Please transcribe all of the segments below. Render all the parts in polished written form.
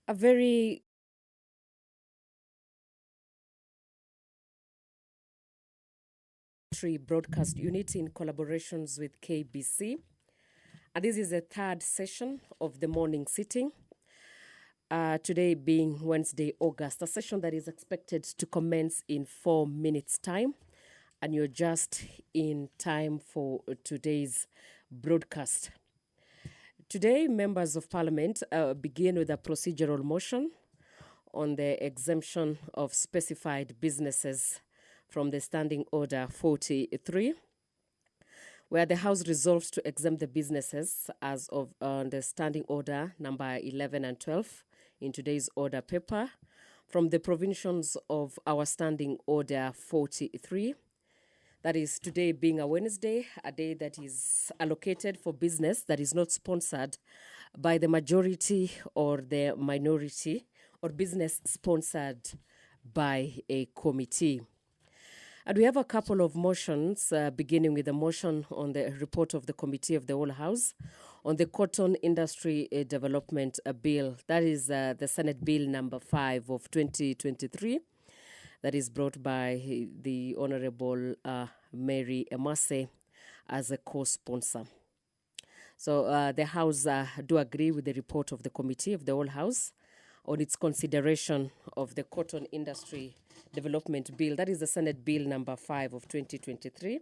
A very broadcast unit in collaborations with KBC. And this is the third session of the morning sitting. Today being Wednesday, August, a session that is expected to commence in 4 minutes' time. And you're just in time for today's broadcast. Today, members of Parliament begin with a procedural motion on the exemption of specified businesses from the Standing Order 43, where the House resolves to exempt the businesses as of the Standing Order number 11 and 12 in today's order paper from the provisions of our Standing Order 43. That is today being a Wednesday, a day that is allocated for business that is not sponsored by the majority or the minority, or business sponsored by a committee. And we have a couple of motions, beginning with a motion on the report of the Committee of the Whole House on the Cotton Industry Development Bill. That is the Senate Bill number 5 of 2023. That is brought by the Honorable Mary Emase as a co-sponsor. So the House do agree with the report of the Committee of the Whole House on its consideration of the Cotton Industry Development Bill. That is the Senate Bill number 5 of 2023,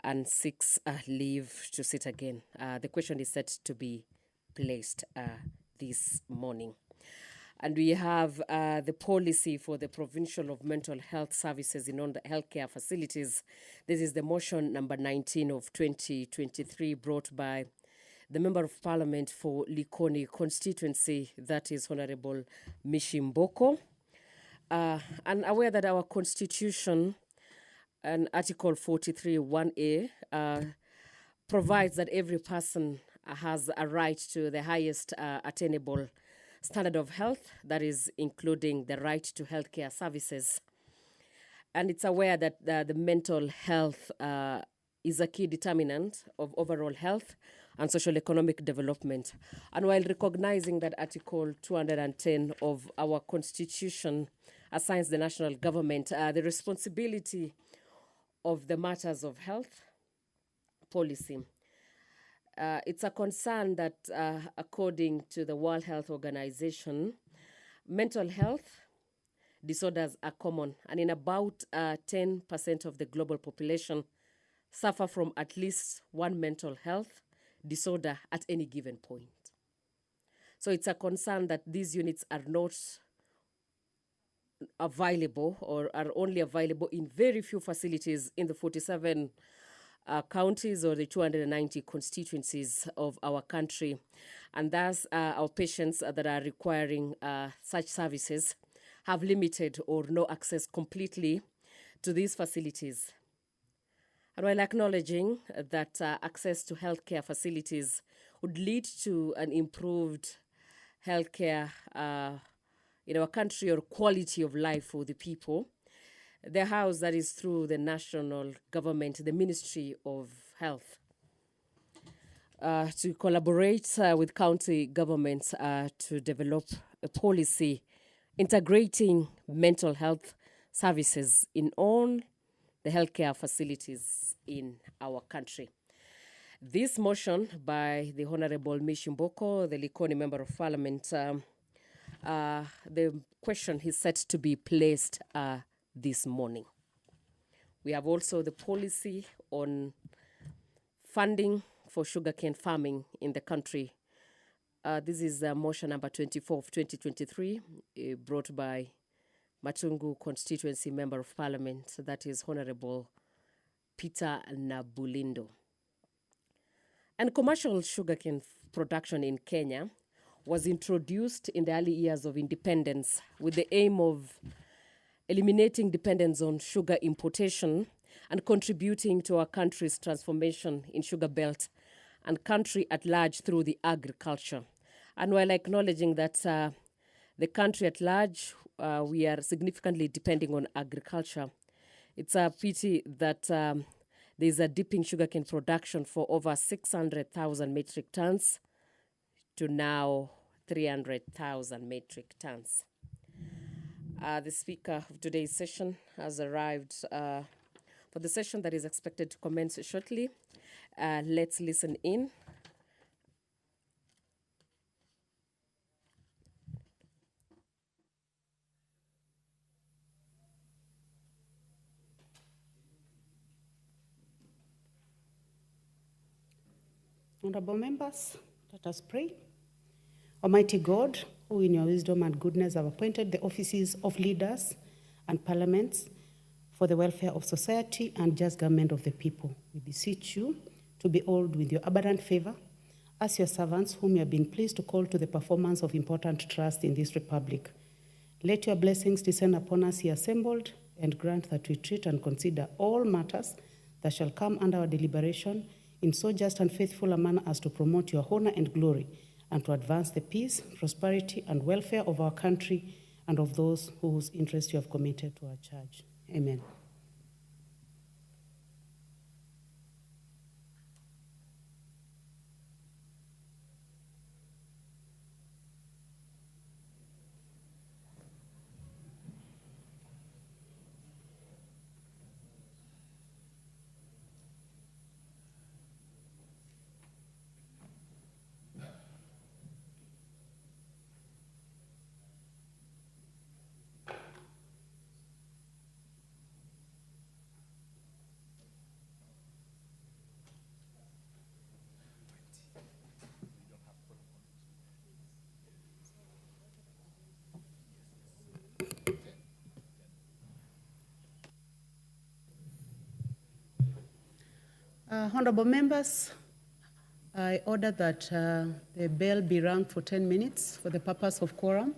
and 6 leave to sit again. The question is set to be placed this morning. And we have the policy for the provincial of mental health services in all the healthcare facilities. This is the motion number 19 of 2023, brought by the Member of Parliament for Likoni constituency, that is Honorable Mishimboko. And aware that our Constitution and Article 43 1A provides that every person has a right to the highest attainable standard of health, that is including the right to healthcare services. And it's aware that the mental health is a key determinant of overall health and social economic development. And while recognizing that Article 210 of our Constitution assigns the national government the responsibility of the matters of health policy, it's a concern that, according to the World Health Organization, mental health disorders are common, and in about 10% of the global population suffer from at least one mental health disorder at any given point. So it's a concern that these units are not available, or are only available in very few facilities in the 47 counties or the 290 constituencies of our country. And thus, our patients that are requiring such services have limited or no access completely to these facilities. And while acknowledging that access to healthcare facilities would lead to an improved healthcare in our country, or quality of life for the people, the House, that is through the national government, the Ministry of Health, to collaborate with county governments to develop a policy integrating mental health services in all the healthcare facilities in our country. This motion by the Honorable Mishimboko, the Likoni Member of Parliament, the question is set to be placed this morning. We have also the policy on funding for sugarcane farming in the country. This is motion number 24 of 2023, brought by Matungu constituency Member of Parliament, that is Honorable Peter Nabulindo. And commercial sugarcane production in Kenya was introduced in the early years of independence with the aim of eliminating dependence on sugar importation and contributing to our country's transformation in sugar belt and country at large through the agriculture. And while acknowledging that the country at large, we are significantly depending on agriculture, it's a pity that there's a dip in sugarcane production for over 600,000 metric tons to now 300,000 metric tons. The speaker of today's session has arrived for the session that is expected to commence shortly. Let's listen in. Honorable members, let us pray. Almighty God, who in your wisdom and goodness have appointed the offices of leaders and parliaments for the welfare of society and just government of the people, we beseech you to behold with your abundant favor as your servants whom you have been pleased to call to the performance of important trust in this republic. Let your blessings descend upon us here assembled, and grant that we treat and consider all matters that shall come under our deliberation in so just and faithful a manner as to promote your honor and glory, and to advance the peace, prosperity, and welfare of our country and of those whose interests you have committed to our charge. Amen. Honorable members, I order that the bell be rung for 10 minutes for the purpose of quorum.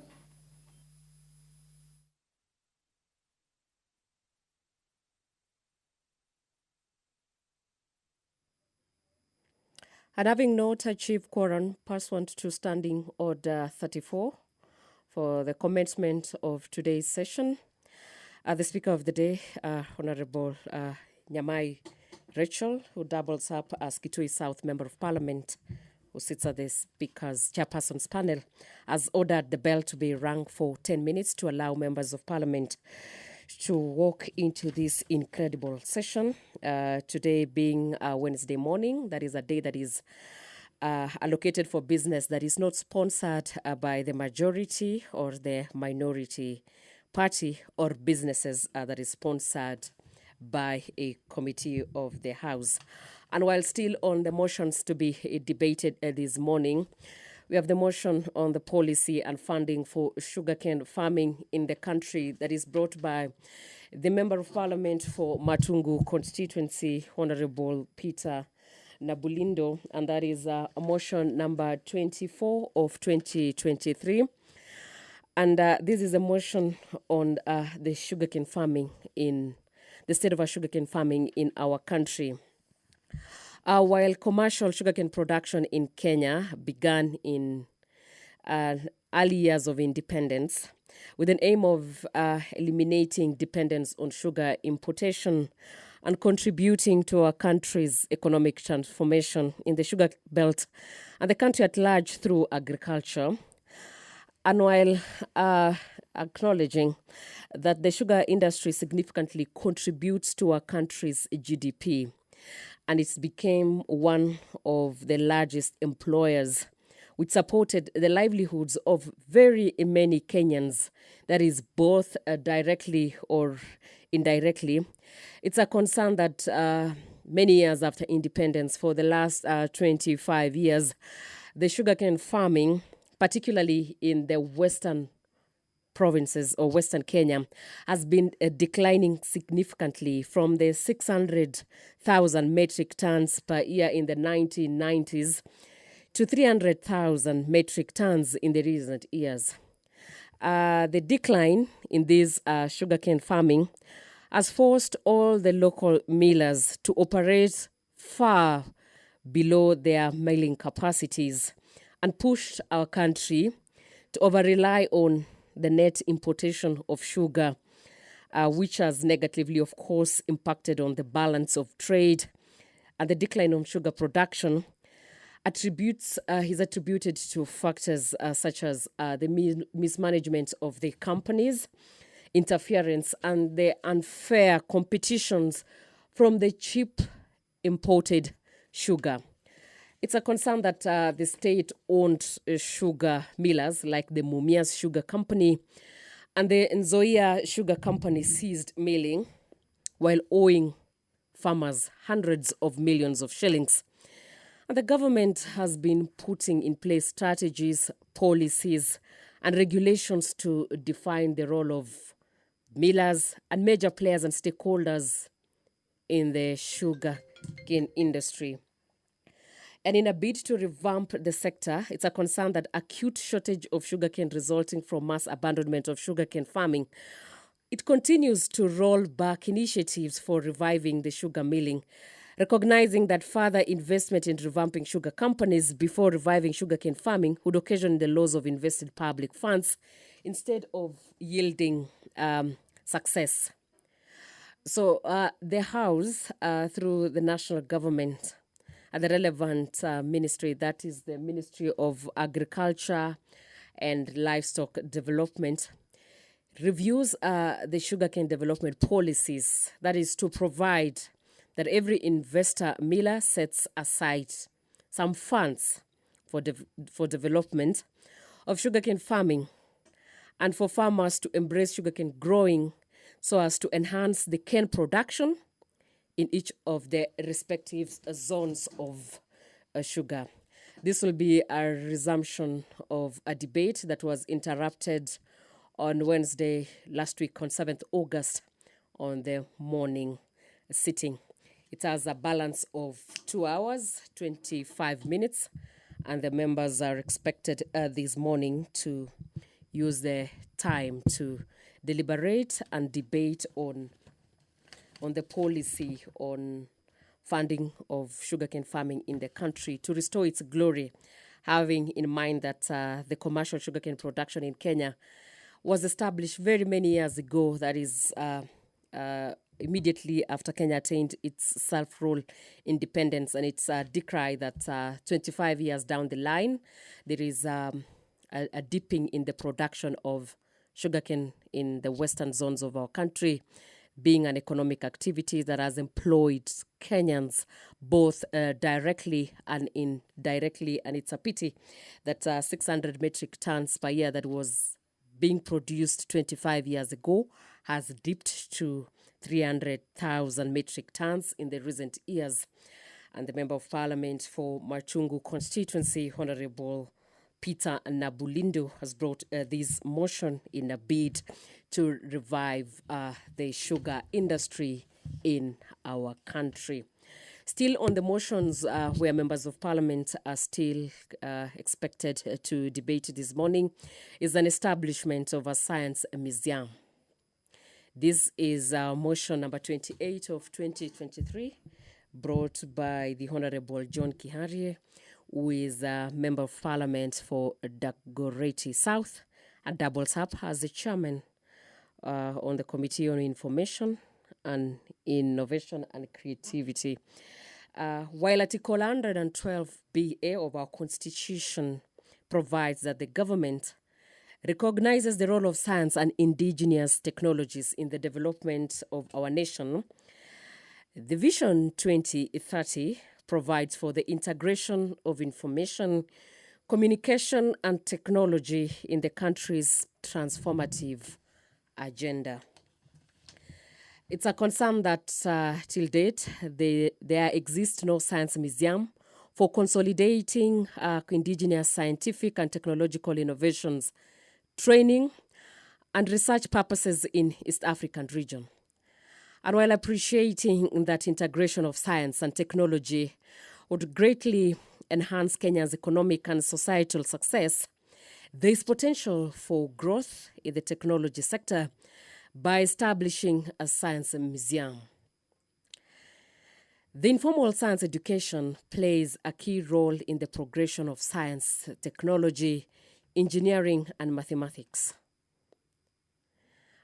And having not achieved quorum pursuant to Standing Order 34 for the commencement of today's session, the Speaker of the Day, Honorable Nyamai Rachel, who doubles up as Kitui South Member of Parliament, who sits at the Speaker's Chairperson's panel, has ordered the bell to be rung for 10 minutes to allow members of Parliament to walk into this incredible session. Today being Wednesday morning, that is a day that is allocated for business that is not sponsored by the majority or the minority party, or businesses that is sponsored by a committee of the House. And while still on the motions to be debated this morning, we have the motion on the policy and funding for sugarcane farming in the country that is brought by the Member of Parliament for Matungu constituency, Honorable Peter Nabulindo, and that is a motion number 24 of 2023. And this is a motion on the sugarcane farming in the state of our sugarcane farming in our country. While commercial sugarcane production in Kenya began in early years of independence with an aim of eliminating dependence on sugar importation and contributing to our country's economic transformation in the sugar belt and the country at large through agriculture, and while acknowledging that the sugar industry significantly contributes to our country's GDP, and it became one of the largest employers, which supported the livelihoods of very many Kenyans, that is both directly or indirectly. It's a concern that many years after independence, for the last 25 years, the sugarcane farming, particularly in the western provinces or Western Kenya, has been declining significantly from the 600,000 metric tons per year in the 1990s to 300,000 metric tons in the recent years. The decline in this sugarcane farming has forced all the local millers to operate far below their milling capacities and pushed our country to over-rely on the net importation of sugar, which has negatively, of course, impacted on the balance of trade and the decline of sugar production, is attributed to factors such as the mismanagement of the companies, interference, and the unfair competitions from the cheap imported sugar. It's a concern that the state-owned sugar millers like the Mumias Sugar Company and the Nzoia Sugar Company ceased milling while owing farmers hundreds of millions of shillings. And the government has been putting in place strategies, policies, and regulations to define the role of millers and major players and stakeholders in the sugarcane industry. And in a bid to revamp the sector, it's a concern that acute shortage of sugarcane resulting from mass abandonment of sugarcane farming. It continues to roll back initiatives for reviving the sugar milling, recognizing that further investment in revamping sugar companies before reviving sugarcane farming would occasion the loss of invested public funds instead of yielding success. So the House, through the national government, and the relevant ministry, that is the Ministry of Agriculture and Livestock Development, reviews the sugarcane development policies. That is to provide that every investor miller sets aside some funds for development of sugarcane farming and for farmers to embrace sugarcane growing so as to enhance the cane production in each of the respective zones of sugar. This will be a resumption of a debate that was interrupted on Wednesday last week on 7th August on the morning sitting. It has a balance of 2 hours, 25 minutes, and the members are expected this morning to use the time to deliberate and debate on the policy on funding of sugarcane farming in the country to restore its glory, having in mind that the commercial sugarcane production in Kenya was established very many years ago. That is immediately after Kenya attained its self-rule independence, and it's a decry that 25 years down the line, there is a dipping in the production of sugarcane in the western zones of our country, being an economic activity that has employed Kenyans both directly and indirectly. And it's a pity that 600 metric tons per year that was being produced 25 years ago has dipped to 300,000 metric tons in the recent years. And the Member of Parliament for Machungu constituency, Honorable Peter Nabulindo, has brought this motion in a bid to revive the sugar industry in our country. Still on the motions where members of parliament are still expected to debate this morning is an establishment of a science museum. This is motion number 28 of 2023, brought by the Honorable John Kiharie, who is a member of parliament for Dagoretti South and doubles up as the chairman on the Committee on Information and Innovation and Creativity. While Article 112BA of our Constitution provides that the government recognizes the role of science and indigenous technologies in the development of our nation, the Vision 2030 provides for the integration of information, communication, and technology in the country's transformative agenda. It's a concern that till date, there exists no science museum for consolidating indigenous scientific and technological innovations, training, and research purposes in East African region. And while appreciating that integration of science and technology would greatly enhance Kenya's economic and societal success, there is potential for growth in the technology sector by establishing a science museum. The informal science education plays a key role in the progression of science, technology, engineering, and mathematics.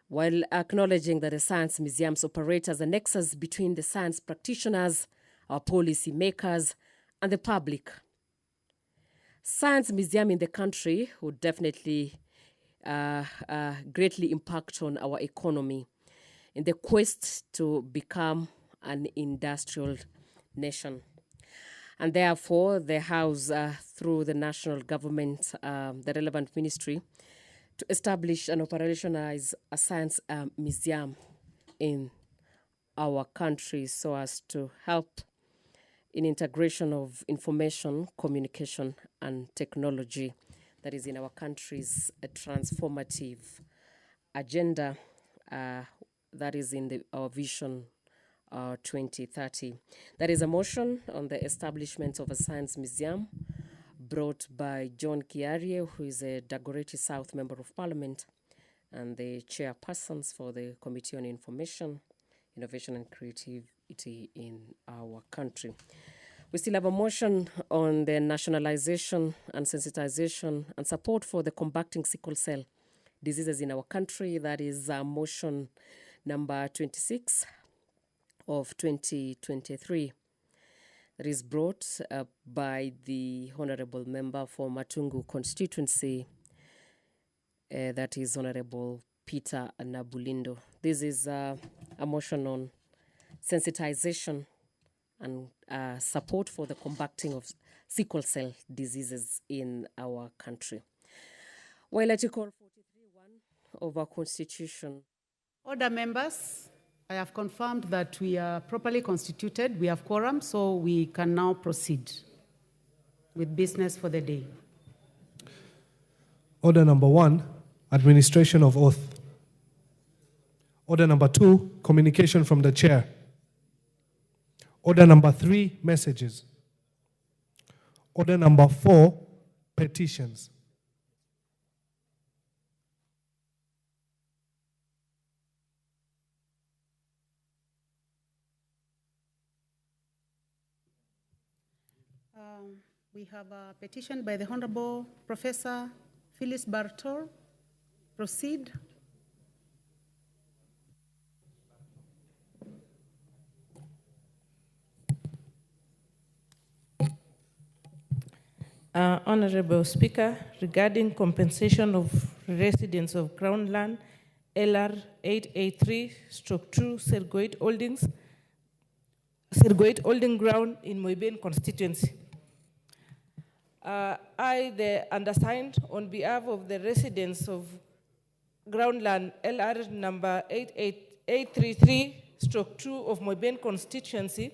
While acknowledging that the science museums operate as a nexus between the science practitioners, our policy makers, and the public, Science museum in the country would definitely greatly impact on our economy in the quest to become an industrial nation. And therefore, the House, through the national government, the relevant ministry, to establish and operationalize a science museum in our country so as to help in integration of information, communication, and technology that is in our country's transformative agenda that is in our vision 2030. There is a motion on the establishment of a science museum brought by John Kiarie, who is a Dagoretti South Member of Parliament and the chairpersons for the Committee on Information, Innovation and Creativity in our country. We still have a motion on the nationalization and sensitization and support for the combating sickle cell diseases in our country. That is motion number 26 of 2023. That is brought by the Honorable Member for Matungu constituency, that is Honorable Peter Nabulindo. This is a motion on sensitization and support for the combating of sickle cell diseases in our country. Well, Article 43(1) of our Constitution. Order, members. I have confirmed that we are properly constituted. We have quorum, so we can now proceed with business for the day. Order number 1, administration of oath. Order number 2, communication from the chair. Order number 3, messages. Order number 4, petitions. We have a petition by the Honorable Professor Phyllis Bartor. Proceed. Honorable Speaker, regarding compensation of residents of Crown Land, LR 883/2 Sergoit Holding Ground in Moiben constituency. I, the undersigned, on behalf of the residents of Groundland LR number 833/2 of Moiben constituency,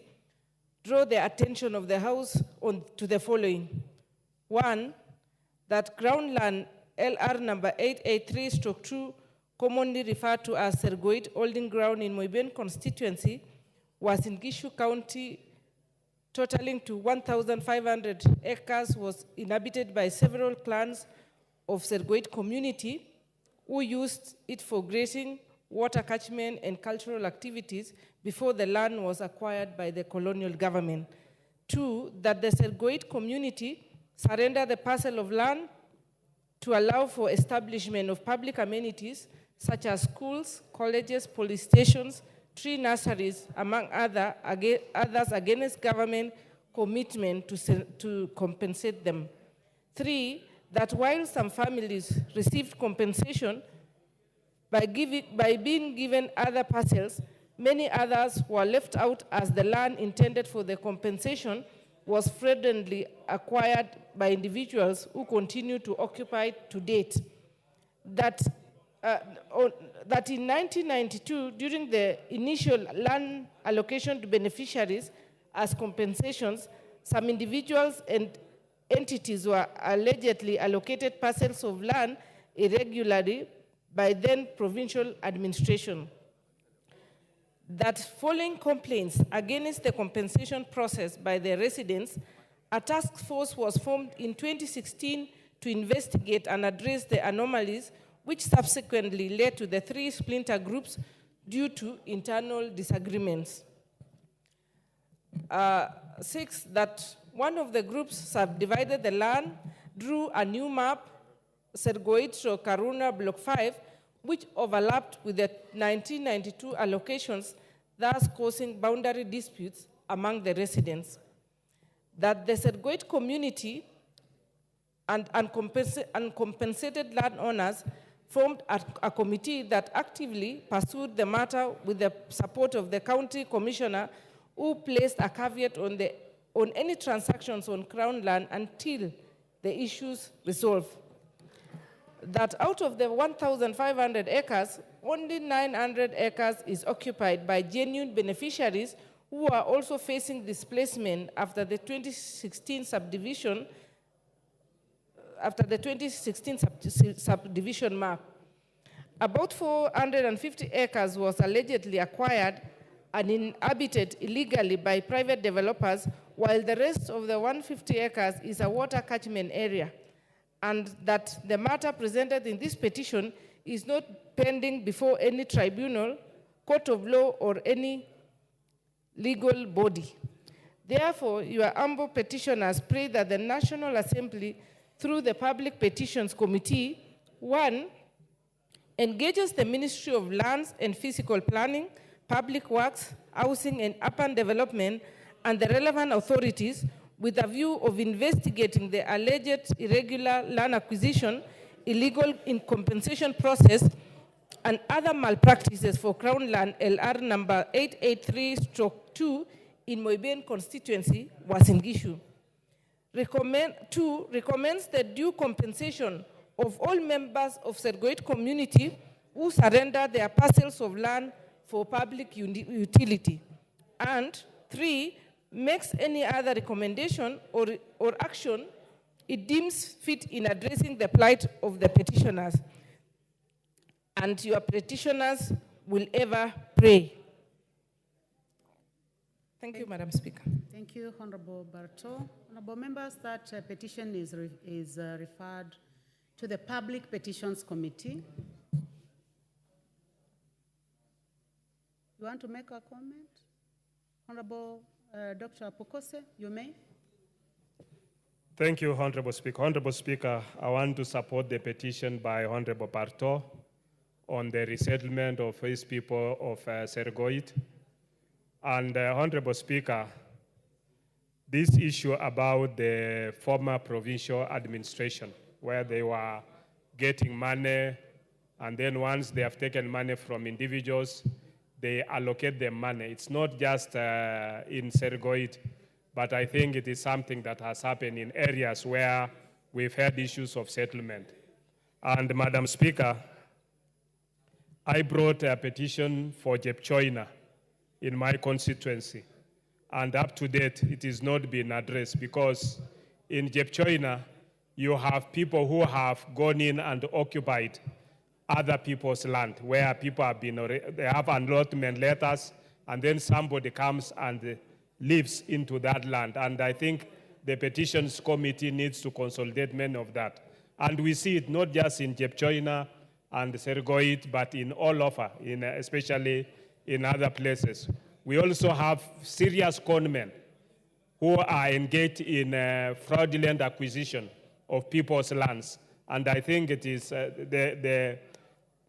draw the attention of the House to the following. 1, that Groundland LR number 883/2, commonly referred to as Sergoit Holding Ground in Moiben constituency, was in Gishu County, totaling to 1,500 acres, was inhabited by several clans of Sergoit community who used it for grazing, water catchment, and cultural activities before the land was acquired by the colonial government. 2, that the Sergoit community surrendered the parcel of land to allow for establishment of public amenities such as schools, colleges, police stations, tree nurseries, among others, against government commitment to compensate them. 3, that while some families received compensation by being given other parcels, many others were left out as the land intended for the compensation was fraudulently acquired by individuals who continue to occupy to date. That in 1992, during the initial land allocation to beneficiaries as compensations, some individuals and entities were allegedly allocated parcels of land irregularly by then provincial administration. That following complaints against the compensation process by the residents, a task force was formed in 2016 to investigate and address the anomalies, which subsequently led to the 3 splinter groups due to internal disagreements. 6, that one of the groups subdivided the land, drew a new map, Sergoit Karuna Block 5, which overlapped with the 1992 allocations, thus causing boundary disputes among the residents. That the Sergoit community and uncompensated landowners formed a committee that actively pursued the matter with the support of the county commissioner, who placed a caveat on any transactions on Crown land until the issues resolved. That out of the 1,500 acres, only 900 acres is occupied by genuine beneficiaries who are also facing displacement after the 2016 subdivision subdivision map. About 450 acres was allegedly acquired and inhabited illegally by private developers, while the rest of the 150 acres is a water catchment area, and that the matter presented in this petition is not pending before any tribunal, court of law, or any legal body. Therefore, your humble petitioners pray that the National Assembly, through the Public Petitions Committee, 1, engages the Ministry of Lands and Physical Planning, Public Works, Housing and Urban Development, and the relevant authorities with a view of investigating the alleged irregular land acquisition, illegal compensation process, and other malpractices for Crown land LR number 883/2 in Moiben constituency, Uasin Gishu. 2, recommends the due compensation of all members of Sergoit community who surrender their parcels of land for public utility. And 3, makes any other recommendation or action it deems fit in addressing the plight of the petitioners. And your petitioners will ever pray. Thank you, Madam Speaker. Thank you, Honorable Barto. Honorable members, that petition is referred to the Public Petitions Committee. You want to make a comment? Honorable Dr. Pokose, you may. Thank you, Honorable Speaker. Honorable Speaker, I want to support the petition by Honorable Barto on the resettlement of his people of Sergoit. And Honorable Speaker, this issue about the former provincial administration, where they were getting money, and then once they have taken money from individuals, they allocate them money. It's not just in Sergoit, but I think it is something that has happened in areas where we've had issues of settlement. And Madam Speaker, I brought a petition for Jepchoina in my constituency, and up to date, it is not been addressed, because in Jepchoina, you have people who have gone in and occupied other people's land, where people have been, they have allotment letters, and then somebody comes and lives into that land. And I think the petitions committee needs to consolidate many of that. And we see it not just in Jepchoina and Sergoit, but in all over, especially in other places. We also have serious conmen who are engaged in fraudulent acquisition of people's lands. And I think it is the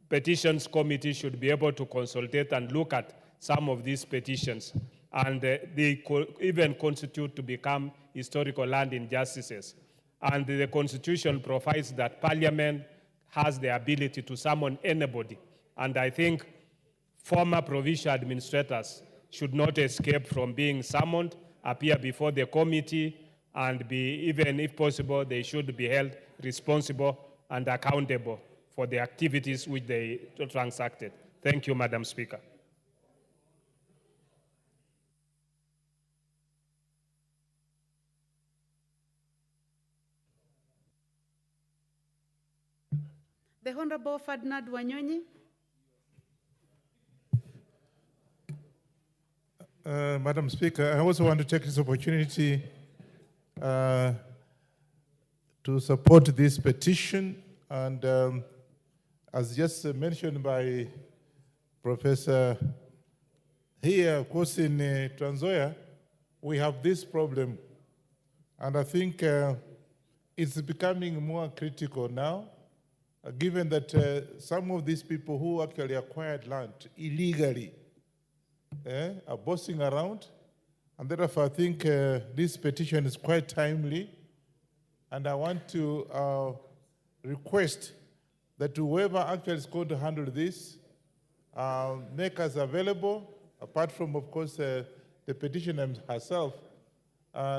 petitions committee should be able to consolidate and look at some of these petitions. And they even constitute to become historical land injustices. And the Constitution provides that Parliament has the ability to summon anybody. And I think former provincial administrators should not escape from being summoned, appear before the committee, and be, even if possible, they should be held responsible and accountable for the activities which they transacted. Thank you, Madam Speaker. The Honorable Ferdinand Wanyonyi. Madam Speaker, I also want to take this opportunity to support this petition. And as just mentioned by Professor here, of course, in Trans Nzoia, we have this problem. And I think it's becoming more critical now, given that some of these people who actually acquired land illegally are bossing around. And therefore, I think this petition is quite timely. And I want to request that whoever actually is going to handle this, make us available, apart from, of course, the petitioner herself,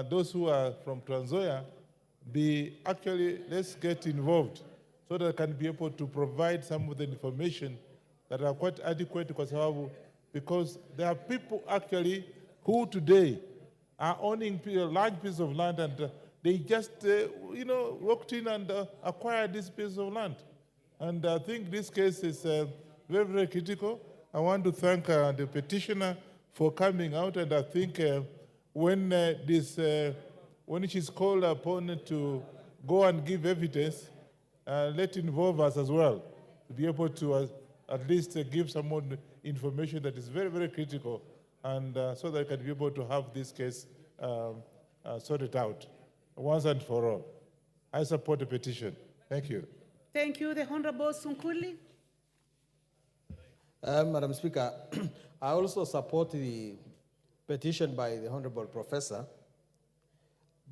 those who are from Trans Nzoia, let's get involved so that I can be able to provide some of the information that are quite adequate because there are people actually who today are owning a large piece of land and they just, walked in and acquired this piece of land. And I think this case is very, very critical. I want to thank the petitioner for coming out, and I think when she's called upon to go and give evidence, let involve us as well, to be able to at least give some more information that is very, very critical, and so that I can be able to have this case sorted out once and for all. I support the petition. Thank you. Thank you. The Honorable Sunkuli. Madam Speaker, I also support the petition by the Honorable Professor,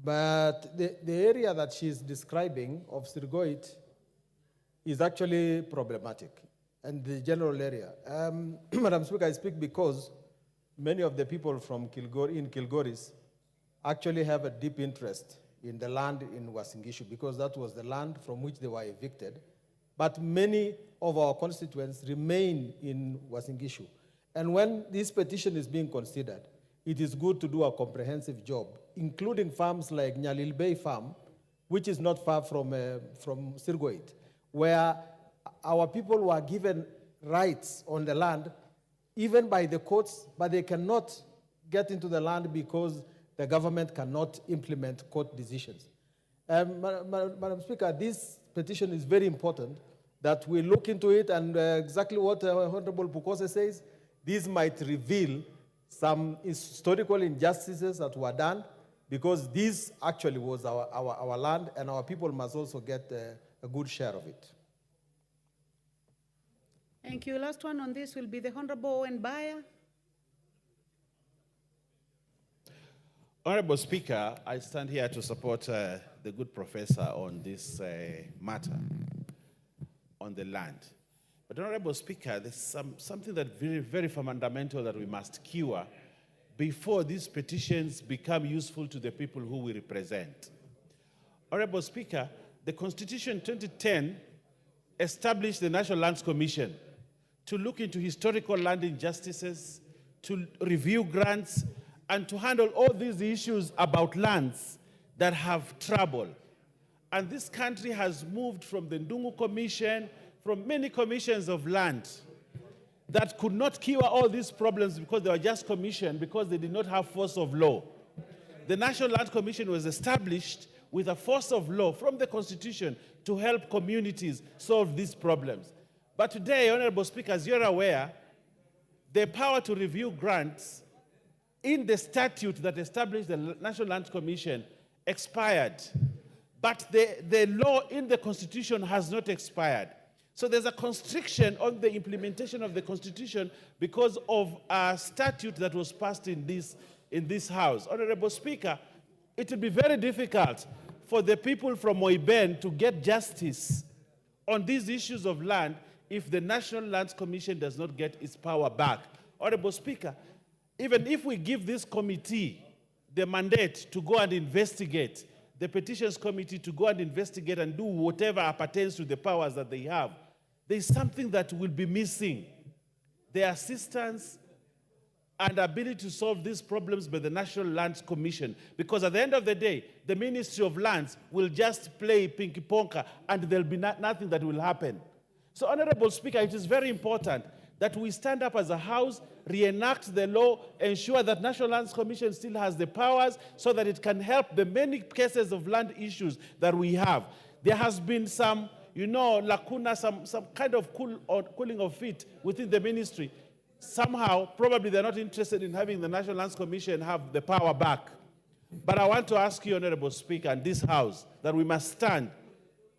but the area that she's describing of Sirgoit is actually problematic, and the general area. Madam Speaker, I speak because many of the people from Kilgoris actually have a deep interest in the land in Uasin Gishu because that was the land from which they were evicted. But many of our constituents remain in Uasin Gishu. And when this petition is being considered, it is good to do a comprehensive job, including farms like Nyalil Bay Farm, which is not far from Sirgoit, where our people were given rights on the land, even by the courts, but they cannot get into the land because the government cannot implement court decisions. Madam Speaker, this petition is very important that we look into it, and exactly what Honorable Pukose says, this might reveal some historical injustices that were done, because this actually was our land, and our people must also get a good share of it. Thank you. Last one on this will be the Honorable Owen Baya. Honorable Speaker, I stand here to support the good professor on this matter on the land. But Honorable Speaker, there's something that very, very fundamental that we must cure before these petitions become useful to the people who we represent. Honorable Speaker, the Constitution 2010 established the National Lands Commission to look into historical land injustices, to review grants, and to handle all these issues about lands that have trouble. And this country has moved from the Ndungu Commission, from many commissions of land that could not cure all these problems because they were just commissioned because they did not have force of law. The National Land Commission was established with a force of law from the Constitution to help communities solve these problems. But today, Honorable Speaker, as you're aware, the power to review grants in the statute that established the National Land Commission expired, but the law in the Constitution has not expired. So there's a constriction on the implementation of the Constitution because of a statute that was passed in this House. Honorable Speaker, it will be very difficult for the people from Moiben to get justice on these issues of land if the National Lands Commission does not get its power back. Honorable Speaker, even if we give this committee the mandate to go and investigate, the petitions committee to go and investigate and do whatever pertains to the powers that they have, there's something that will be missing. The assistance and ability to solve these problems by the National Lands Commission. Because at the end of the day, the Ministry of Lands will just play pinky-ponka and there'll be nothing that will happen. So, Honorable Speaker, it is very important that we stand up as a House, reenact the law, ensure that National Lands Commission still has the powers so that it can help the many cases of land issues that we have. There has been some, lacuna, some kind of cooling of feet within the ministry. Somehow, probably they're not interested in having the National Lands Commission have the power back. But I want to ask you, Honorable Speaker, and this House, that we must stand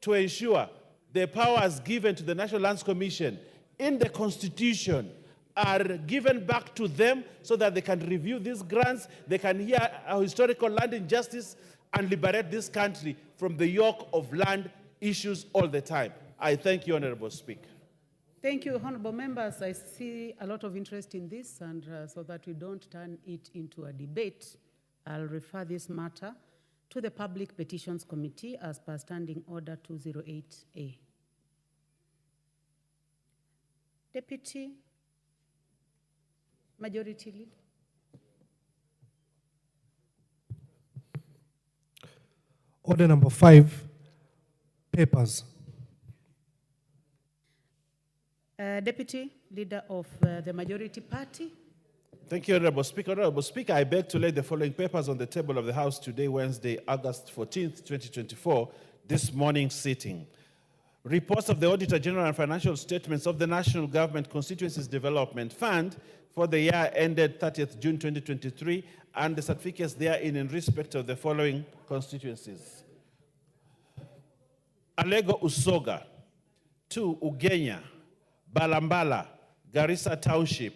to ensure the powers given to the National Lands Commission in the Constitution are given back to them so that they can review these grants, they can hear our historical land injustice and liberate this country from the yoke of land issues all the time. I thank you, Honorable Speaker. Thank you, honorable members. I see a lot of interest in this, and so that we don't turn it into a debate, I'll refer this matter to the Public Petitions Committee as per Standing Order 208A. Deputy Majority Leader. Order number 5, papers. Deputy Leader of the Majority Party. Thank you, Honorable Speaker. Honorable Speaker, I beg to lay the following papers on the table of the House today, Wednesday, August 14th, 2024, this morning's sitting. Reports of the Auditor General and financial statements of the National Government Constituencies Development Fund for the year ended 30th June 2023, and the certificates therein in respect of the following constituencies. Alego Usoga, 2 Ugenya, Balambala, Garissa Township,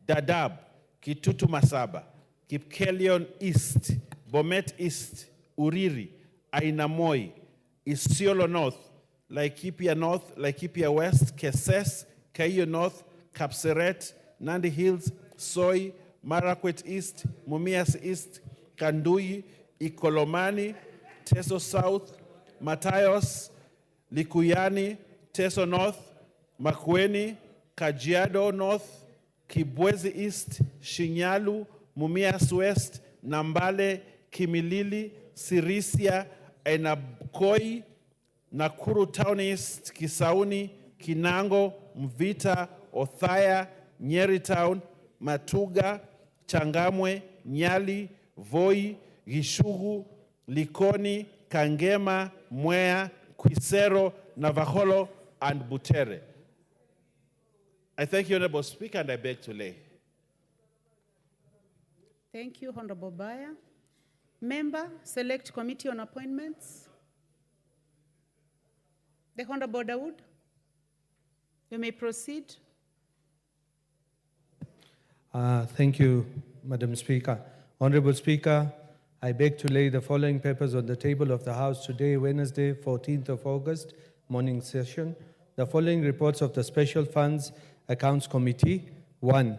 Dadaab, Kitutu Masaba, Kipkelion East, Bomet East, Uriri, Ainamoi, Isiolo North, Laikipia North, Laikipia West, Keses, Kaio North, Kapseret, Nandi Hills, Soy, Marakwet East, Mumias East, Kandui, Ikolomani, Teso South, Matayos, Likuyani, Teso North, Makueni, Kajiado North, Kibwezi East, Shinyalu, Mumias West, Nambale, Kimilili, Sirisia, Enabkoi, Nakuru Town East, Kisauni, Kinango, Mvita, Othaya, Nyeri Town, Matuga, Changamwe, Nyali, Voi, Gishugu, Likoni, Kangema, Mwea, Quisero, Navaholo, and Butere. I thank you, Honorable Speaker, and I beg to lay. Thank you, Honorable Baya. Member, Select Committee on Appointments. The Honorable Dawood. You may proceed. Thank you, Madam Speaker. Honorable Speaker, I beg to lay the following papers on the table of the House today, Wednesday, 14th of August, morning session. The following reports of the Special Funds Accounts Committee. 1.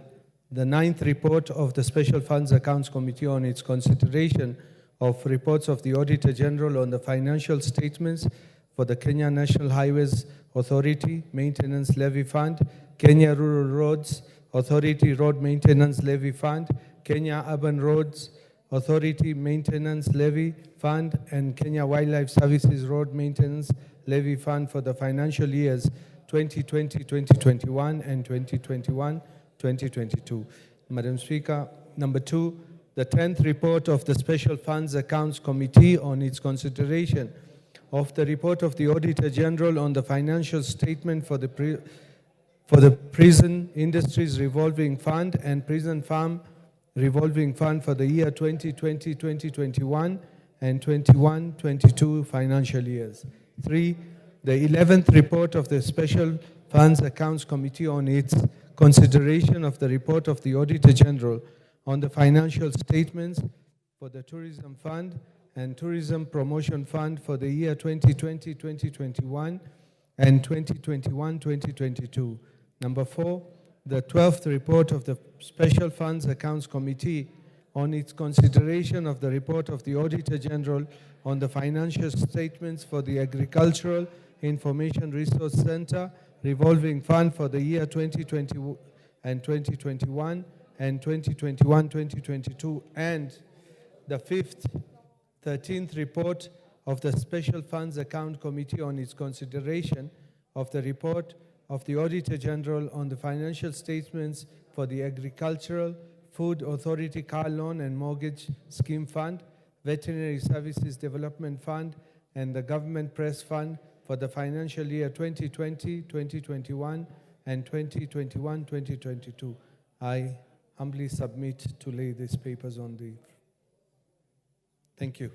The 9th report of the Special Funds Accounts Committee on its consideration of reports of the Auditor General on the financial statements for the Kenya National Highways Authority Maintenance Levy Fund, Kenya Rural Roads Authority Road Maintenance Levy Fund, Kenya Urban Roads Authority Maintenance Levy Fund, and Kenya Wildlife Services Road Maintenance Levy Fund for the financial years 2020-2021 and 2021-2022. Madam Speaker, number 2, the 10th report of the Special Funds Accounts Committee on its consideration of the report of the Auditor General on the financial statement for the Prison Industries Revolving Fund and Prison Farm Revolving Fund for the year 2020-2021 and 21-22 financial years. 3. The 11th report of the Special Funds Accounts Committee on its consideration of the report of the Auditor General on the financial statements for the Tourism Fund and Tourism Promotion Fund for the year 2020-2021 and 2021-2022. Number 4, the 12th report of the Special Funds Accounts Committee on its consideration of the report of the Auditor General on the financial statements for the Agricultural Information Resource Center Revolving Fund for the year 2020 and 2021 and 2021-2022, and the 5th, 13th report of the Special Funds Account Committee on its consideration of the report of the Auditor General on the financial statements for the Agricultural Food Authority Car Loan and Mortgage Scheme Fund, Veterinary Services Development Fund, and the Government Press Fund for the financial year 2020, 2021, and 2021-2022. I humbly submit to lay these papers on the... Thank you.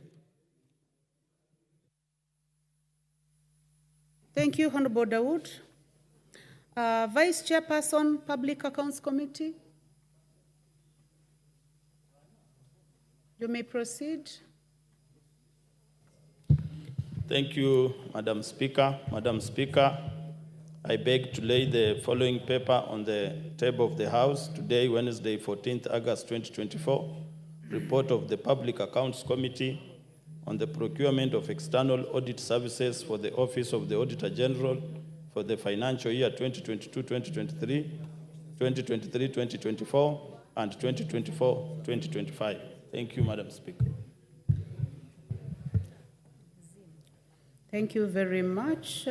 Thank you, Honorable Dawood. Vice Chairperson, Public Accounts Committee. You may proceed. Thank you, Madam Speaker. Madam Speaker, I beg to lay the following paper on the table of the House today, Wednesday, 14th August 2024. Report of the Public Accounts Committee on the procurement of external audit services for the Office of the Auditor General for the financial year 2022-2023, 2023-2024, and 2024-2025. Thank you, Madam Speaker. Thank you very much.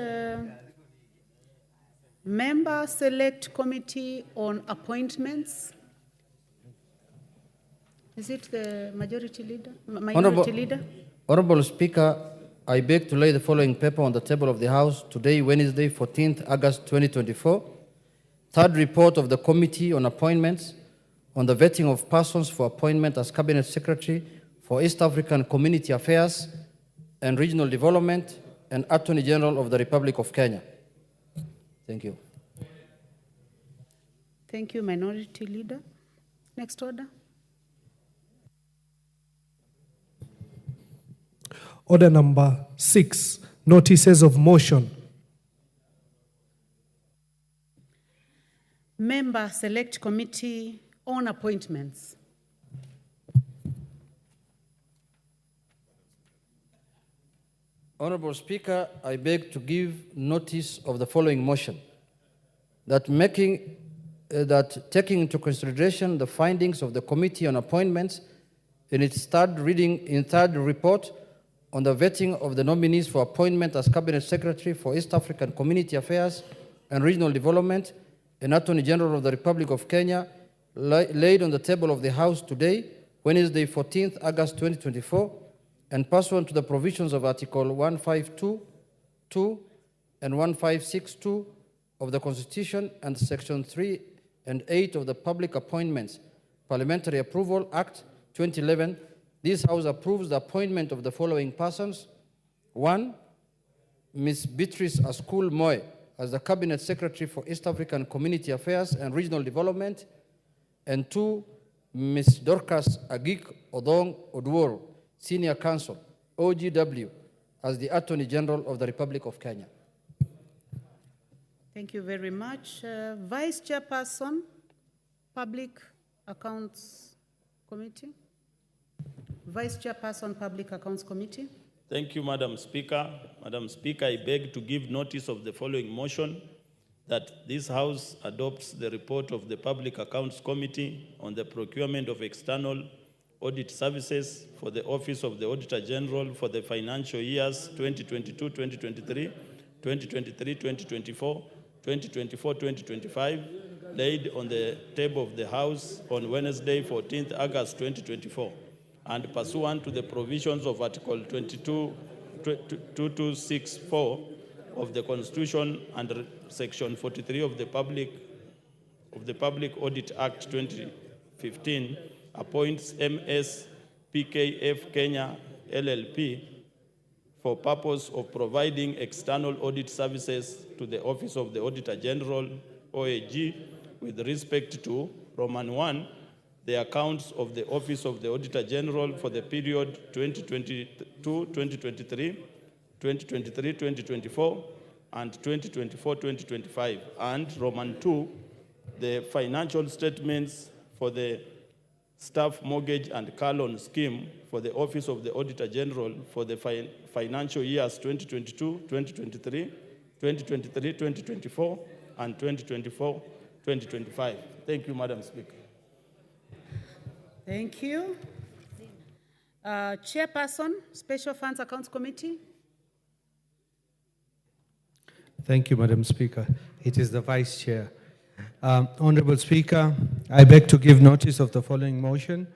Member Select Committee on Appointments. Is it the majority leader? Minority leader? Honorable Speaker, I beg to lay the following paper on the table of the House today, Wednesday, 14th August 2024. Third report of the Committee on Appointments on the vetting of persons for appointment as Cabinet Secretary for East African Community Affairs and Regional Development and Attorney General of the Republic of Kenya. Thank you. Thank you, Minority Leader. Next order. Order number 6, notices of motion. Member Select Committee on Appointments. Honorable Speaker, I beg to give notice of the following motion. That taking into consideration the findings of the Committee on Appointments in its third report on the vetting of the nominees for appointment as Cabinet Secretary for East African Community Affairs and Regional Development and Attorney General of the Republic of Kenya, laid on the table of the House today, Wednesday, 14th August 2024, and pursuant to the provisions of Article 1522 and 1562 of the Constitution and Section 3 and 8 of the Public Appointments Parliamentary Approval Act 2011, this House approves the appointment of the following persons. 1, Ms. Beatrice Askul Moy as the Cabinet Secretary for East African Community Affairs and Regional Development, and 2, Ms. Dorcas Agik Odong Odwor, Senior Counsel, OGW, as the Attorney General of the Republic of Kenya. Thank you very much. Vice Chairperson, Public Accounts Committee. Vice Chairperson, Public Accounts Committee. Thank you, Madam Speaker. Madam Speaker, I beg to give notice of the following motion, that this House adopts the report of the Public Accounts Committee on the procurement of external audit services for the Office of the Auditor General for the financial years 2022-2023, 2023-2024, 2024-2025, laid on the table of the House on Wednesday, 14th August 2024, and pursuant to the provisions of Article 2264 of the Constitution and Section 43 of the Public Audit Act 2015, appoints MS PKF Kenya LLP for purpose of providing external audit services to the Office of the Auditor General, OAG, with respect to Roman 1, the accounts of the Office of the Auditor General for the period 2022-2023, 2023-2024, and 2024-2025, and Roman 2, the financial statements for the staff mortgage and car loan scheme for the Office of the Auditor General for the financial years 2022, 2023, 2023, 2024, and 2024, 2025. Thank you, Madam Speaker. Thank you. Chairperson, Special Funds Accounts Committee. Thank you, Madam Speaker. It is the Vice Chair. Honorable Speaker, I beg to give notice of the following motion,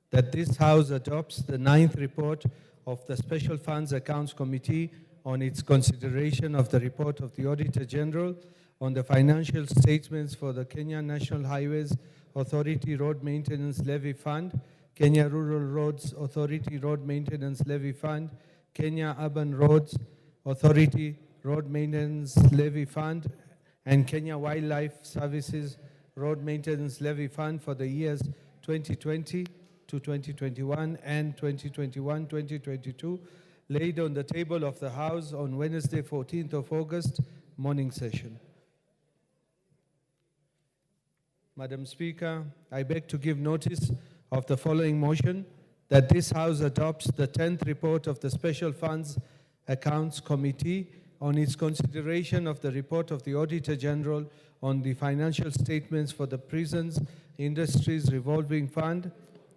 that this House adopts the 9th report of the Special Funds Accounts Committee on its consideration of the report of the Auditor General on the financial statements for the Kenya National Highways Authority Road Maintenance Levy Fund, Kenya Rural Roads Authority Road Maintenance Levy Fund, Kenya Urban Roads Authority Road Maintenance Levy Fund, and Kenya Wildlife Services Road Maintenance Levy Fund for the years 2020 to 2021 and 2021-2022, laid on the table of the House on Wednesday, 14th of August, morning session. Madam Speaker, I beg to give notice of the following motion, that this House adopts the 10th report of the Special Funds Accounts Committee on its consideration of the report of the Auditor General on the financial statements for the Prisons Industries Revolving Fund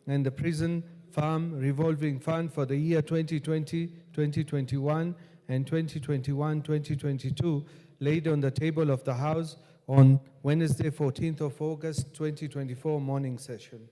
and the Prison Farm Revolving Fund for the year 2020, 2021 and 2021-2022, laid on the table of the House on Wednesday, 14th of August, 2024, morning session.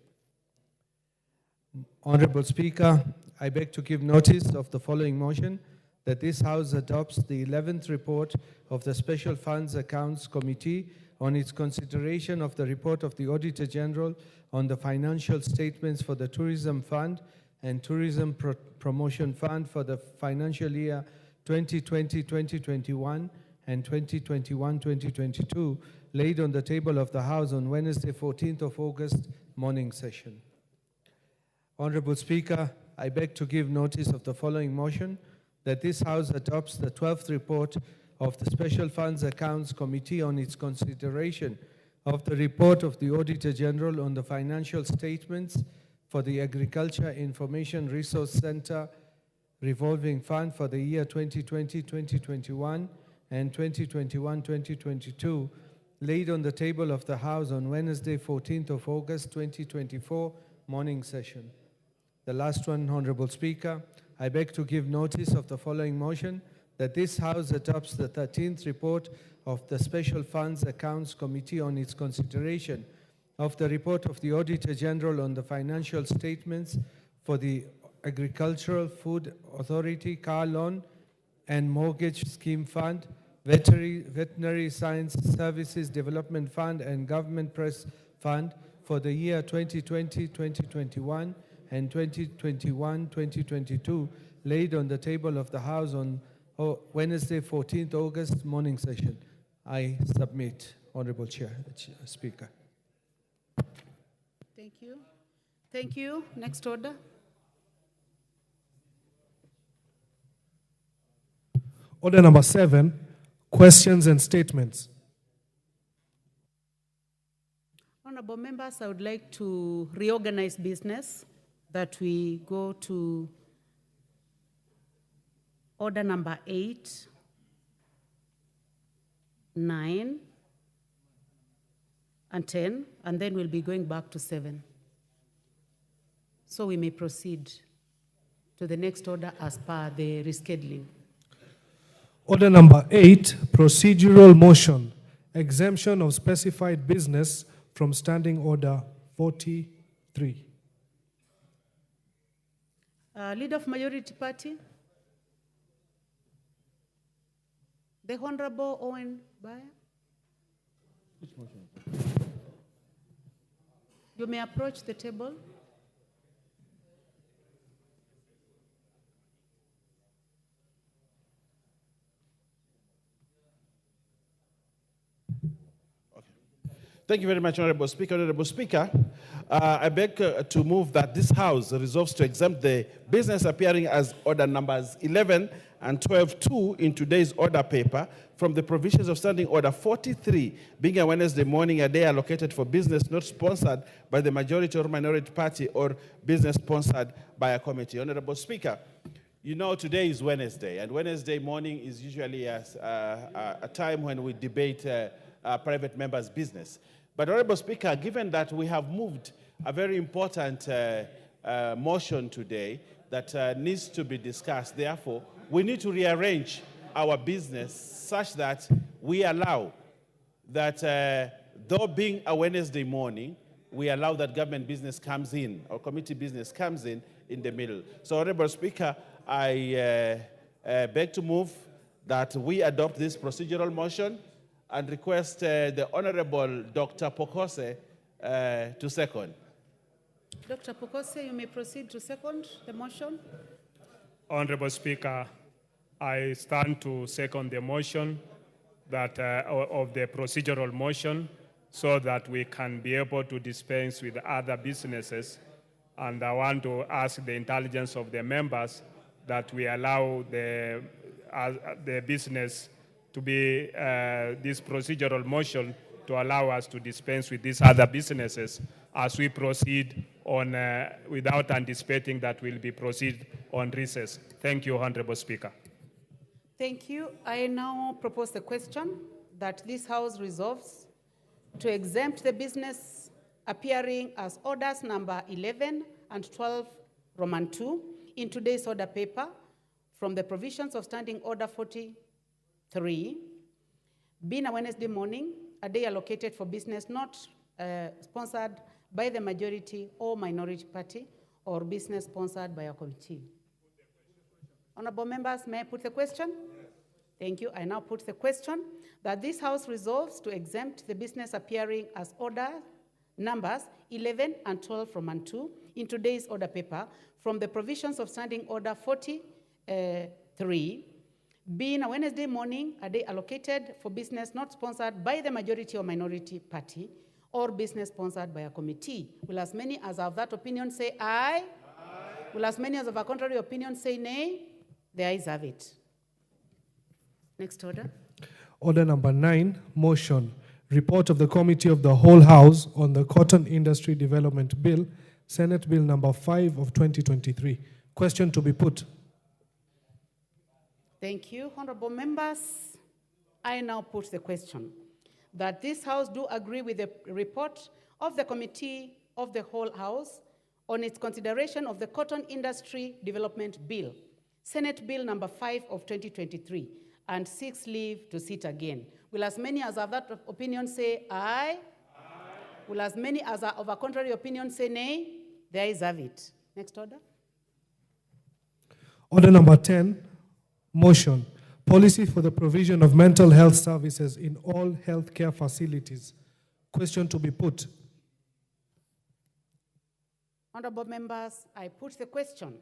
Honorable Speaker, I beg to give notice of the following motion, that this House adopts the 11th report of the Special Funds Accounts Committee on its consideration of the report of the Auditor General on the financial statements for the Tourism Fund and Tourism Promotion Fund for the financial year 2020-2021 and 2021-2022, laid on the table of the House on Wednesday, 14th of August, morning session. Honorable Speaker, I beg to give notice of the following motion, that this House adopts the 12th report of the Special Funds Accounts Committee on its consideration of the report of the Auditor General on the financial statements for the Agriculture Information Resource Center Revolving Fund for the year 2020-2021 and 2021-2022, laid on the table of the House on Wednesday, 14th of August, 2024, morning session. The last one, Honorable Speaker, I beg to give notice of the following motion, that this House adopts the 13th report of the Special Funds Accounts Committee on its consideration of the report of the Auditor General on the financial statements for the Agricultural Food Authority Car Loan and Mortgage Scheme Fund, Veterinary Science Services Development Fund and Government Press Fund for the year 2020-2021 and 2021-2022, laid on the table of the House on Wednesday, 14th August, morning session. I submit, Honorable Speaker. Thank you. Thank you. Next order. Order number 7, questions and statements. Honorable members, I would like to reorganize business, that we go to order number 8, 9, and 10, and then we'll be going back to 7. So we may proceed to the next order as per the rescheduling. Order number 8, procedural motion, exemption of specified business from Standing Order 43. Leader of Majority Party, the Honorable Owen Baya. Which motion? You may approach the table. Thank you very much, Honorable Speaker. Honorable Speaker, I beg to move that this House resolves to exempt the business appearing as order numbers 11 and 12-2 in today's order paper from the provisions of Standing Order 43, being a Wednesday morning, a day allocated for business not sponsored by the majority or minority party or business sponsored by a committee. Honorable Speaker, you know today is Wednesday, and Wednesday morning is usually a time when we debate private members' business. But Honorable Speaker, given that we have moved a very important motion today that needs to be discussed, therefore, we need to rearrange our business such that we allow that, though being a Wednesday morning, we allow that government business comes in, or committee business comes in the middle. So, Honorable Speaker, I beg to move that we adopt this procedural motion and request the Honorable Dr. Pokose to second. Dr. Pokose, you may proceed to second the motion. Honorable Speaker, I stand to second the motion that of the procedural motion so that we can be able to dispense with other businesses. And I want to ask the intelligence of the members that we allow the business to be this procedural motion to allow us to dispense with these other businesses as we proceed on, without anticipating that we'll be proceed on recess. Thank you, Honorable Speaker. Thank you. I now propose the question that this House resolves to exempt the business appearing as orders number 11 and 12, Roman 2, in today's order paper from the provisions of Standing Order 43, being a Wednesday morning, a day allocated for business not sponsored by the majority or minority party or business sponsored by a committee. Honorable members, may I put the question? Thank you. I now put the question that this House resolves to exempt the business appearing as order numbers 11 and 12 Roman 2 in today's order paper from the provisions of Standing Order 43, being a Wednesday morning, a day allocated for business not sponsored by the majority or minority party or business sponsored by a committee. Will as many as of that opinion say aye? Aye. Will as many as of a contrary opinion say nay? The ayes have it. Next order. Order number 9, motion. Report of the Committee of the Whole House on the Cotton Industry Development Bill, Senate Bill number 5 of 2023. Question to be put. Thank you, honorable members. I now put the question that this House do agree with the report of the Committee of the Whole House on its consideration of the Cotton Industry Development Bill, Senate Bill number 5 of 2023, and seeks leave to sit again. Will as many as of that opinion say aye? Aye. Will as many as are of a contrary opinion say nay? The ayes have it. Next order. Order number 10, motion. Policy for the provision of mental health services in all healthcare facilities. Question to be put. Honorable members, I put the question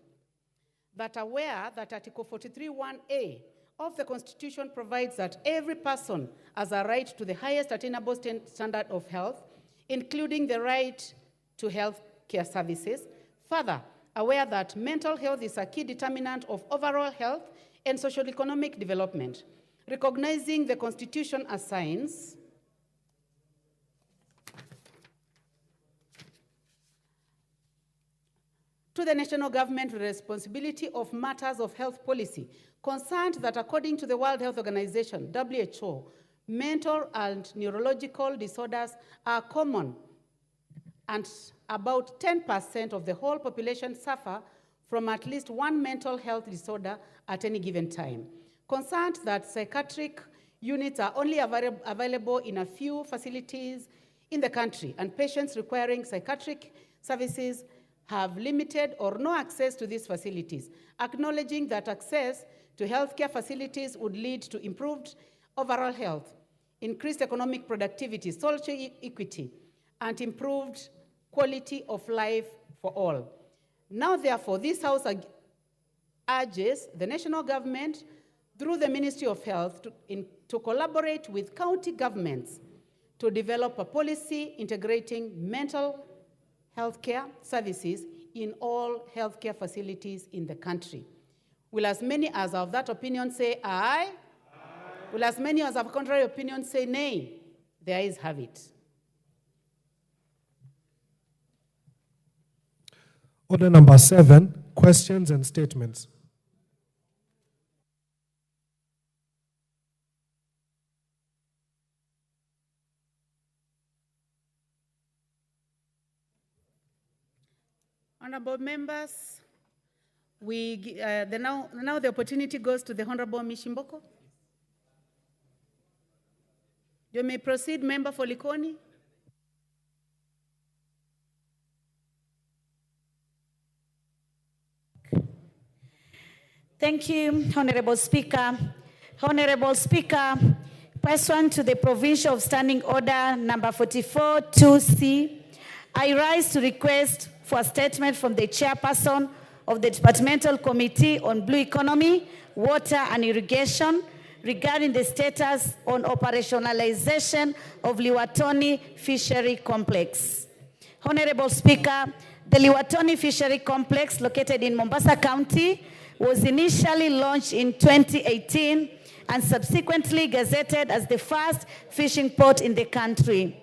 that aware that Article 43(1)(a) of the Constitution provides that every person has a right to the highest attainable standard of health, including the right to health care services. Further, aware that mental health is a key determinant of overall health and socio-economic development, recognizing the Constitution assigns to the national government the responsibility of matters of health policy, concerned that according to the World Health Organization, WHO, mental and neurological disorders are common and about 10% of the whole population suffer from at least one mental health disorder at any given time. Concerned that psychiatric units are only available in a few facilities in the country and patients requiring psychiatric services have limited or no access to these facilities, acknowledging that access to healthcare facilities would lead to improved overall health, increased economic productivity, social equity, and improved quality of life for all. Now, therefore, this House urges the national government, through the Ministry of Health, to collaborate with county governments to develop a policy integrating mental health care services in all healthcare facilities in the country. Will as many as of that opinion say aye? Aye. Will as many as of contrary opinion say nay? The ayes have it. Order number 7, questions and statements. Honorable members, now the opportunity goes to the Honorable Mishimboko. You may proceed, Member for Likoni. Thank you, Honorable Speaker. Honorable Speaker, pursuant to the provision of Standing Order number 44(2)C, I rise to request for a statement from the chairperson of the Departmental Committee on Blue Economy, Water and Irrigation regarding the status on operationalization of Liwatoni Fishery Complex. Honorable Speaker, the Liwatoni Fishery Complex, located in Mombasa County, was initially launched in 2018 and subsequently gazetted as the first fishing port in the country.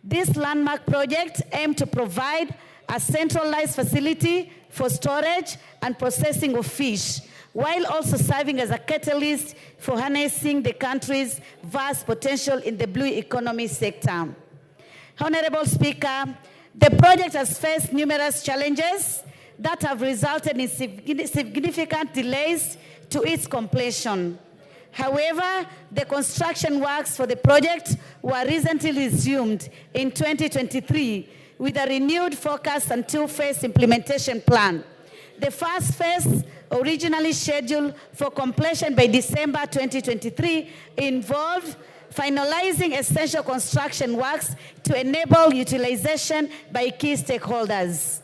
This landmark project aimed to provide a centralized facility for storage and processing of fish, while also serving as a catalyst for harnessing the country's vast potential in the blue economy sector. Honorable Speaker, the project has faced numerous challenges that have resulted in significant delays to its completion. However, the construction works for the project were recently resumed in 2023 with a renewed focus and two-phase implementation plan. The first phase, originally scheduled for completion by December 2023, involved finalizing essential construction works to enable utilization by key stakeholders.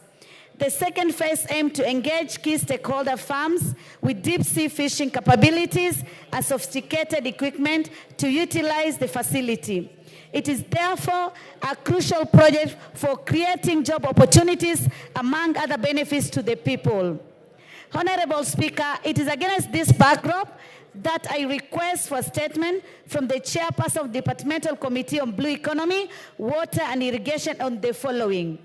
The second phase aimed to engage key stakeholder farms with deep sea fishing capabilities and sophisticated equipment to utilize the facility. It is therefore a crucial project for creating job opportunities among other benefits to the people. Honorable Speaker, it is against this backdrop that I request for a statement from the Chairperson of the Departmental Committee on Blue Economy, Water and Irrigation on the following.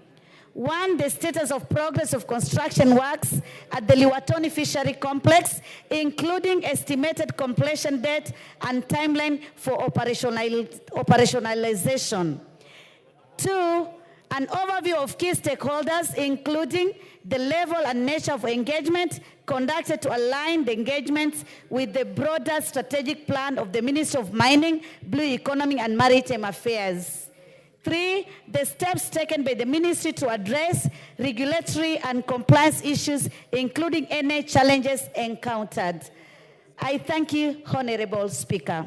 1, the status of progress of construction works at the Liwatoni Fishery Complex, including estimated completion date and timeline for operationalization. 2, an overview of key stakeholders, including the level and nature of engagement conducted to align the engagements with the broader strategic plan of the Ministry of Mining, Blue Economy and Maritime Affairs. 3, the steps taken by the ministry to address regulatory and compliance issues, including any challenges encountered. I thank you, Honorable Speaker.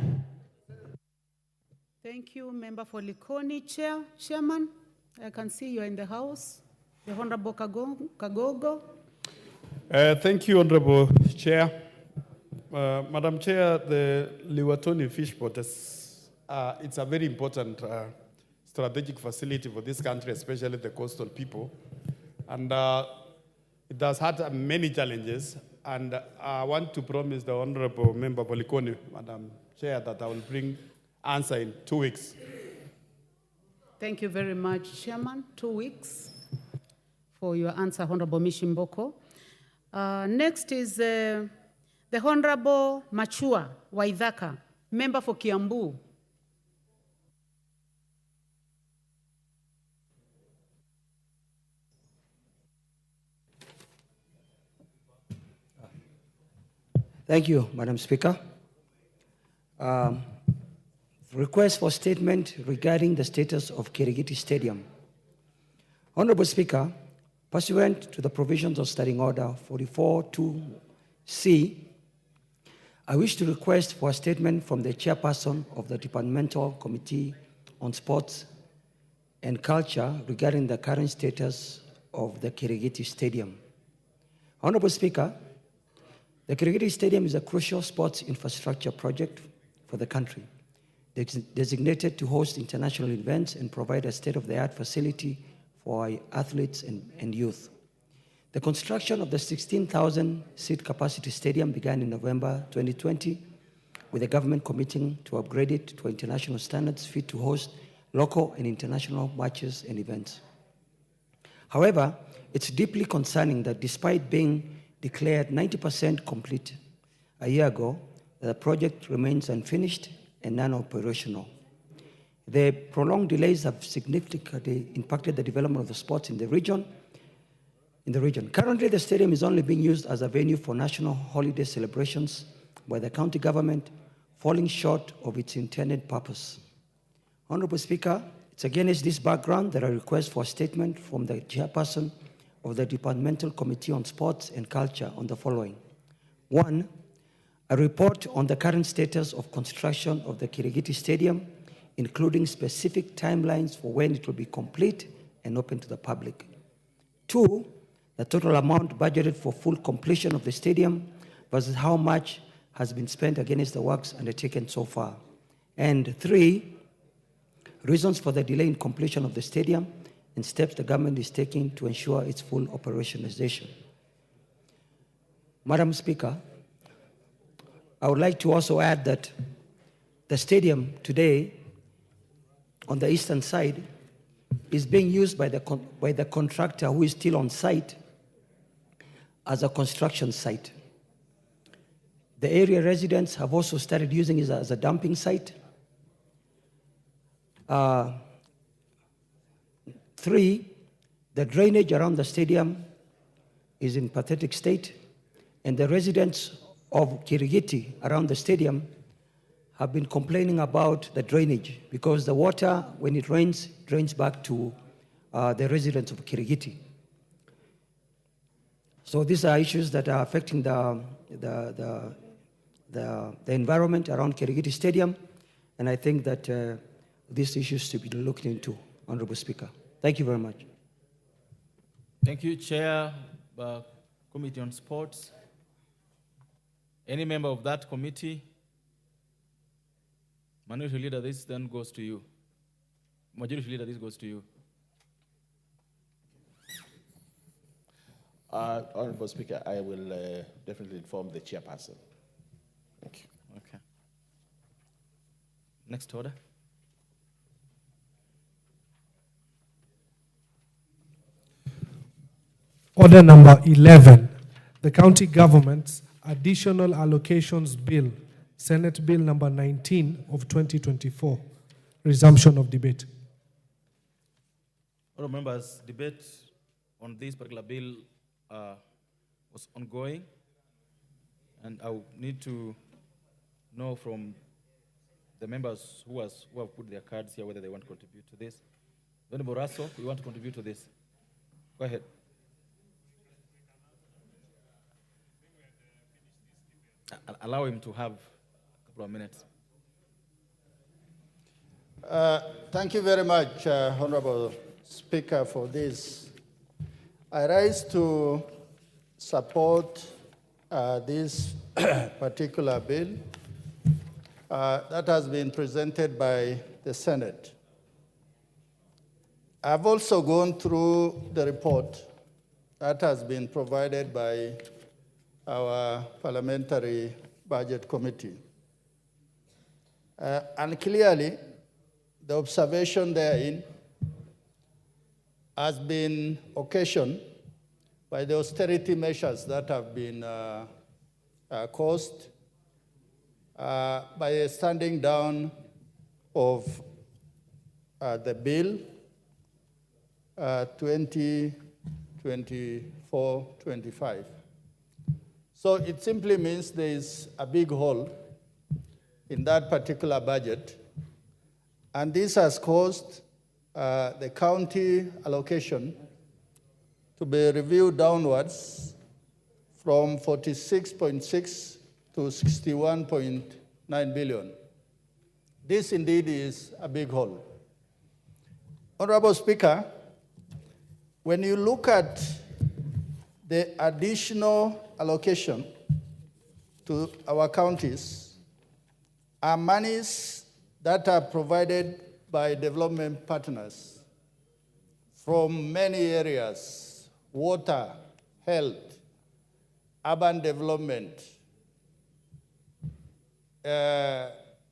Thank you, Member for Likoni. Chairman, I can see you are in the House. The Honorable Kagogo. Thank you, Honorable Chair. Madam Chair, the Liwatoni Fish Port, it's a very important strategic facility for this country, especially the coastal people. And it has had many challenges. And I want to promise the Honorable Member Polikoni, Madam Chair, that I will bring answer in 2 weeks. Thank you very much, Chairman. 2 weeks for your answer, Honorable Mishimboko. Next is the Honorable Machua Waithaka, Member for Kiambu. Thank you, Madam Speaker. Request for statement regarding the status of Kirigiti Stadium. Honorable Speaker, pursuant to the provisions of Standing Order 44.2c, I wish to request for a statement from the Chairperson of the Departmental Committee on Sports and Culture regarding the current status of the Kirigiti Stadium. Honorable Speaker, the Kirigiti Stadium is a crucial sports infrastructure project for the country, designated to host international events and provide a state-of-the-art facility for our athletes and youth. The construction of the 16,000-seat capacity stadium began in November 2020, with the government committing to upgrade it to international standards fit to host local and international matches and events. However, it's deeply concerning that despite being declared 90% complete a year ago, the project remains unfinished and non-operational. The prolonged delays have significantly impacted the development of the sports in the region. Currently, the stadium is only being used as a venue for national holiday celebrations by the county government, falling short of its intended purpose. Honorable Speaker, it's against this background that I request for a statement from the Chairperson of the Departmental Committee on Sports and Culture on the following. 1, a report on the current status of construction of the Kirigiti Stadium, including specific timelines for when it will be complete and open to the public. 2, the total amount budgeted for full completion of the stadium versus how much has been spent against the works undertaken so far. And 3, reasons for the delay in completion of the stadium and steps the government is taking to ensure its full operationalization. Madam Speaker, I would like to also add that the stadium today on the eastern side is being used by the contractor who is still on site as a construction site. The area residents have also started using it as a dumping site. 3, the drainage around the stadium is in pathetic state, and the residents of Kirigiti around the stadium have been complaining about the drainage because the water, when it rains, drains back to the residents of Kirigiti. So these are issues that are affecting the environment around Kirigiti Stadium, and I think that these issues should be looked into, Honorable Speaker. Thank you very much. Thank you, Chair, Committee on Sports. Any member of that committee? Minority Leader, this then goes to you. Majority Leader, this goes to you. Honorable Speaker, I will definitely inform the chairperson. Thank you. Okay. Next order. Order number 11, the County Government's Additional Allocations Bill, Senate Bill number 19 of 2024. Resumption of debate. Honorable members, debate on this particular bill was ongoing, and I need to know from the members who have put their cards here whether they want to contribute to this. Honorable Russell, you want to contribute to this? Go ahead. Allow him to have a couple of minutes. Thank you very much, Honorable Speaker, for this. I rise to support this particular bill that has been presented by the Senate. I've also gone through the report that has been provided by our Parliamentary Budget Committee. And clearly, the observation therein has been occasioned by the austerity measures that have been caused by a standing down of the bill 2024-25. So it simply means there is a big hole in that particular budget, and this has caused the county allocation to be reviewed downwards from 46.6 to 61.9 billion. This indeed is a big hole. Honorable Speaker, when you look at the additional allocation to our counties are monies that are provided by development partners from many areas: water, health, urban development,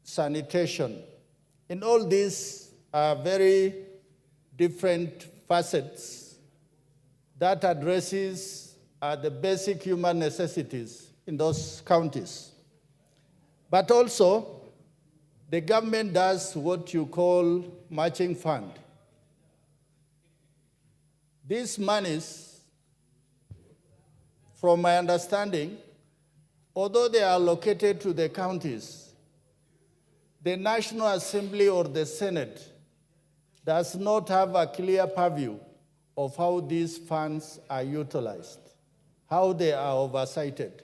sanitation. And all these are very different facets that addresses the basic human necessities in those counties. But also, the government does what you call matching fund. These monies, from my understanding, although they are allocated to the counties, the National Assembly or the Senate does not have a clear purview of how these funds are utilized, how they are oversighted.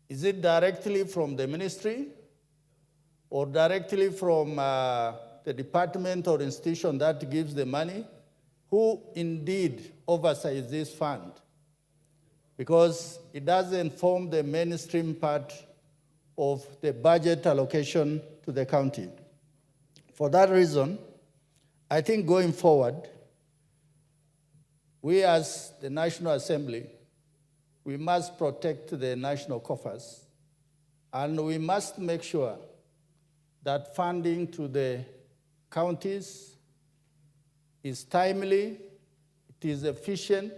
Is it directly from the ministry or directly from the department or institution that gives the money? Who indeed oversights this fund? Because it doesn't form the mainstream part of the budget allocation to the county. For that reason, I think going forward, we as the National Assembly we must protect the national coffers, and we must make sure that funding to the counties is timely, it is efficient,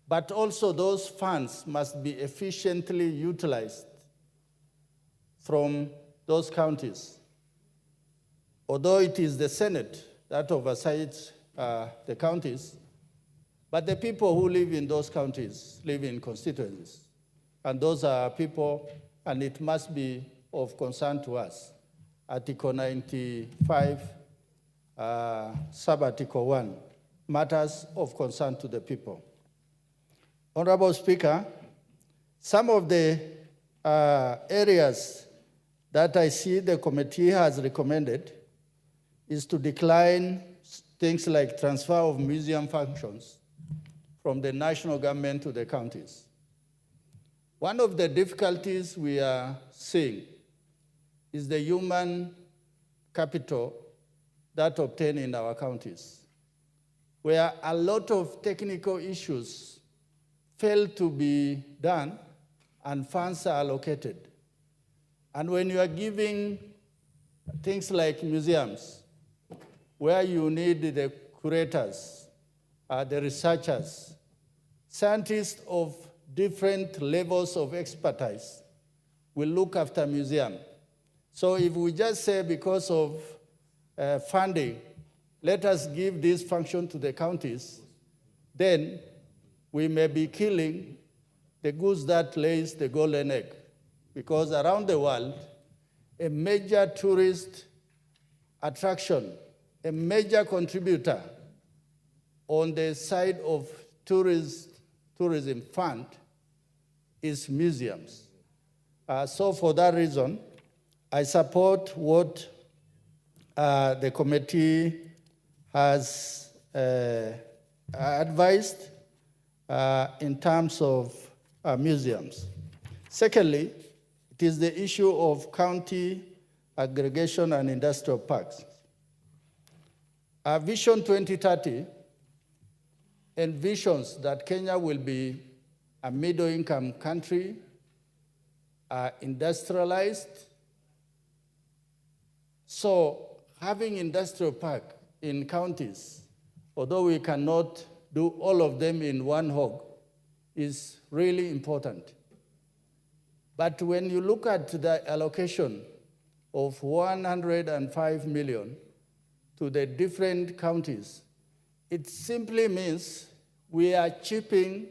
but also those funds must be efficiently utilized from those counties. Although it is the Senate that oversees the counties, but the people who live in those counties live in constituencies. And those are people, and it must be of concern to us. Article 95, sub-article 1, matters of concern to the people. Honorable Speaker, some of the areas that I see the committee has recommended is to decline things like transfer of museum functions from the national government to the counties. One of the difficulties we are seeing is the human capital that obtained in our counties, where a lot of technical issues fail to be done and funds are allocated. And when you are giving things like museums, where you need the curators, the researchers, scientists of different levels of expertise will look after museum. So if we just say because of funding, let us give this function to the counties, then we may be killing the goose that lays the golden egg. Because around the world, a major tourist attraction, a major contributor on the side of tourism fund is museums. So for that reason, I support what the committee has advised in terms of museums. Secondly, it is the issue of county aggregation and industrial parks. Our Vision 2030 envisions that Kenya will be a middle-income country, industrialized. So having industrial park in counties, although we cannot do all of them in one hog, is really important. But when you look at the allocation of 105 million to the different counties, it simply means we are chipping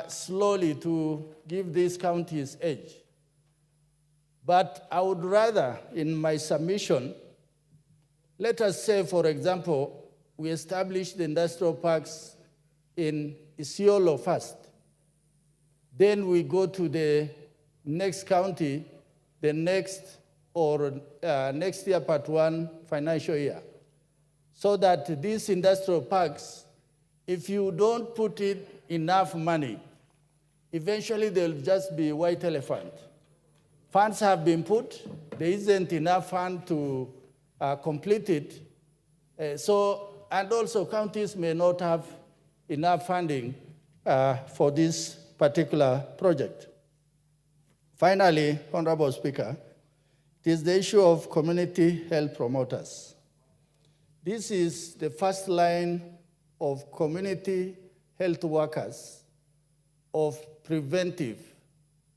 slowly to give these counties edge. But I would rather, in my submission, let us say, for example, we establish the industrial parks in Isiolo first. Then we go to the next county, the next year, part 1 financial year. So that these industrial parks, if you don't put in enough money, eventually they'll just be white elephant. Funds have been put, there isn't enough fund to complete it. And also counties may not have enough funding for this particular project. Finally, Honorable Speaker, it is the issue of community health promoters. This is the first line of community health workers of preventive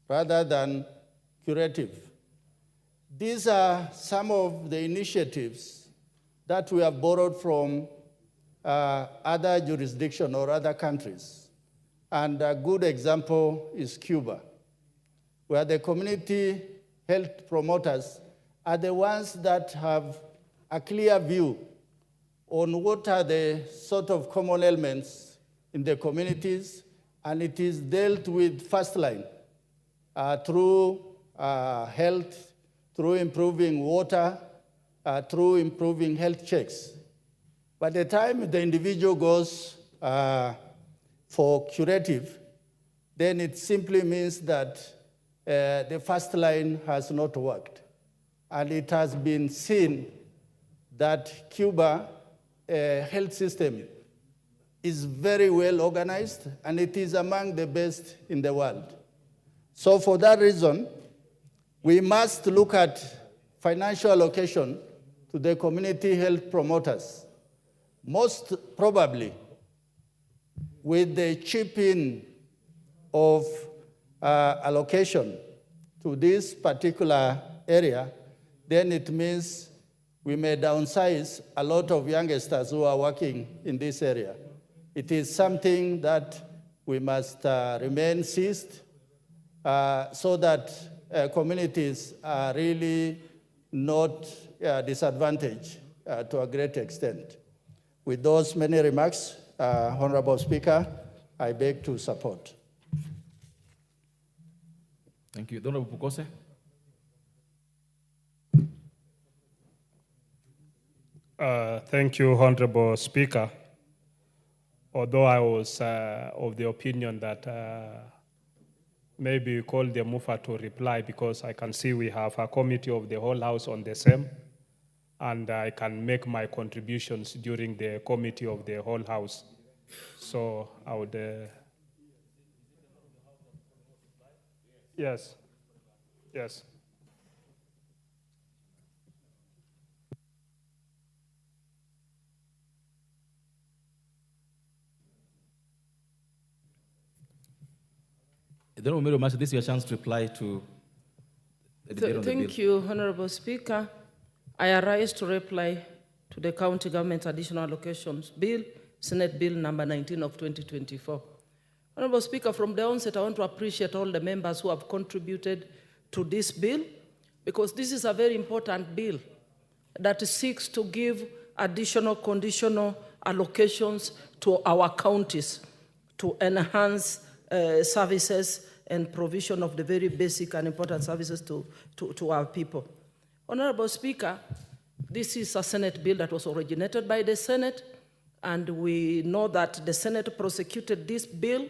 rather than curative. These are some of the initiatives that we have borrowed from other jurisdictions or other countries. And a good example is Cuba, where the community health promoters are the ones that have a clear view on what are the sort of common elements in the communities, and it is dealt with first line through health, through improving water, through improving health checks. By the time the individual goes for curative, then it simply means that the first line has not worked. And it has been seen that Cuba health system is very well organized, and it is among the best in the world. So for that reason, we must look at financial allocation to the community health promoters, most probably with the chip-in of allocation to this particular area, then it means we may downsize a lot of youngsters who are working in this area. It is something that we must remain seized so that communities are really not disadvantaged to a great extent. With those many remarks, Honorable Speaker, I beg to support. Thank you. Honorable Pukose. Thank you, Honorable Speaker. Although I was of the opinion that maybe we call the mover to reply, because I can see we have a committee of the whole House on the same, and I can make my contributions during the committee of the whole House. So I would... Yes. Yes. This is your chance to reply to the debate on the bill. Thank you, Honorable Speaker. I arise to reply to the County Government Additional Allocations Bill, Senate Bill number 19 of 2024. Honorable Speaker, from the onset, I want to appreciate all the members who have contributed to this bill, because this is a very important bill that seeks to give additional conditional allocations to our counties to enhance services and provision of the very basic and important services to our people. Honorable Speaker, this is a Senate bill that was originated by the Senate, and we know that the Senate prosecuted this bill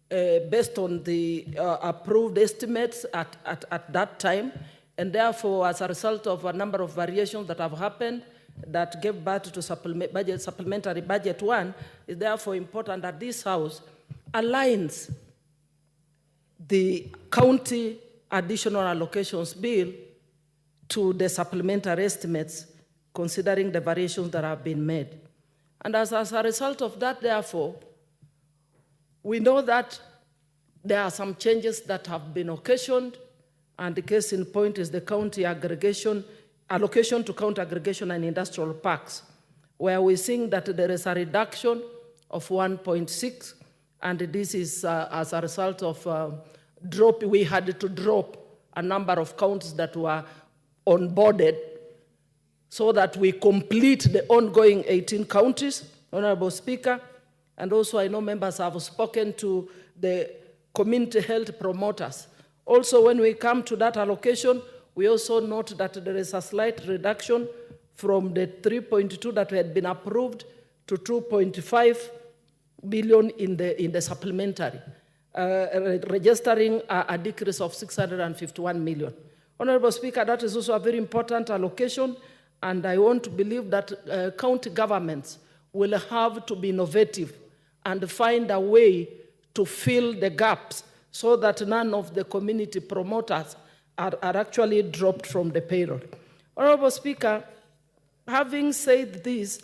based on the approved estimates at that time, and therefore, as a result of a number of variations that have happened that gave birth to supplementary budget 1, it's therefore important that this House aligns the county additional allocations bill to the supplementary estimates, considering the variations that have been made. And as a result of that, therefore, we know that there are some changes that have been occasioned, and the case in point is the county aggregation, allocation to county aggregation and industrial parks, where we're seeing that there is a reduction of 1.6, and this is as a result of we had to drop a number of counties that were onboarded so that we complete the ongoing 18 counties, Honorable Speaker. And also I know members have spoken to the community health promoters. Also, when we come to that allocation, we also note that there is a slight reduction from the 3.2 that had been approved to 2.5 billion in the supplementary, registering a decrease of 651 million. Honorable Speaker, that is also a very important allocation, and I want to believe that county governments will have to be innovative and find a way to fill the gaps so that none of the community promoters are actually dropped from the payroll. Honorable Speaker, having said this,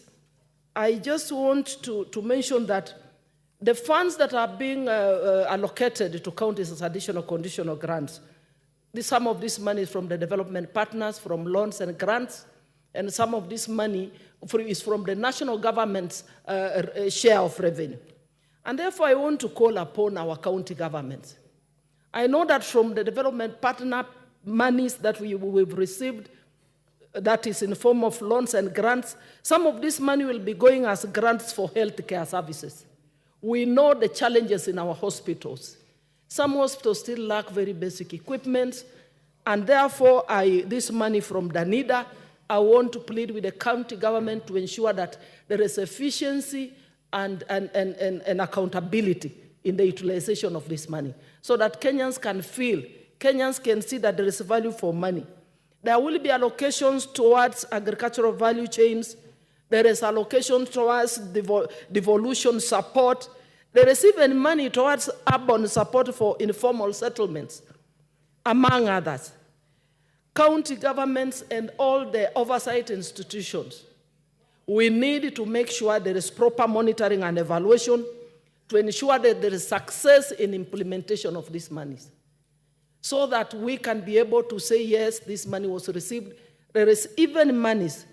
I just want to mention that the funds that are being allocated to counties as additional conditional grants, some of this money is from the development partners, from loans and grants, and some of this money is from the national government's share of revenue. And therefore, I want to call upon our county governments. I know that from the development partner monies that we've received, that is in the form of loans and grants, some of this money will be going as grants for healthcare services. We know the challenges in our hospitals. Some hospitals still lack very basic equipment, and therefore, this money from DANIDA, I want to plead with the county government to ensure that there is efficiency and accountability in the utilization of this money, so that Kenyans can see that there is value for money. There will be allocations towards agricultural value chains. There is allocation towards devolution support. There is even money towards urban support for informal settlements, among others. County governments and all the oversight institutions, we need to make sure there is proper monitoring and evaluation to ensure that there is success in implementation of these monies, so that we can be able to say, yes, this money was received. There is even monies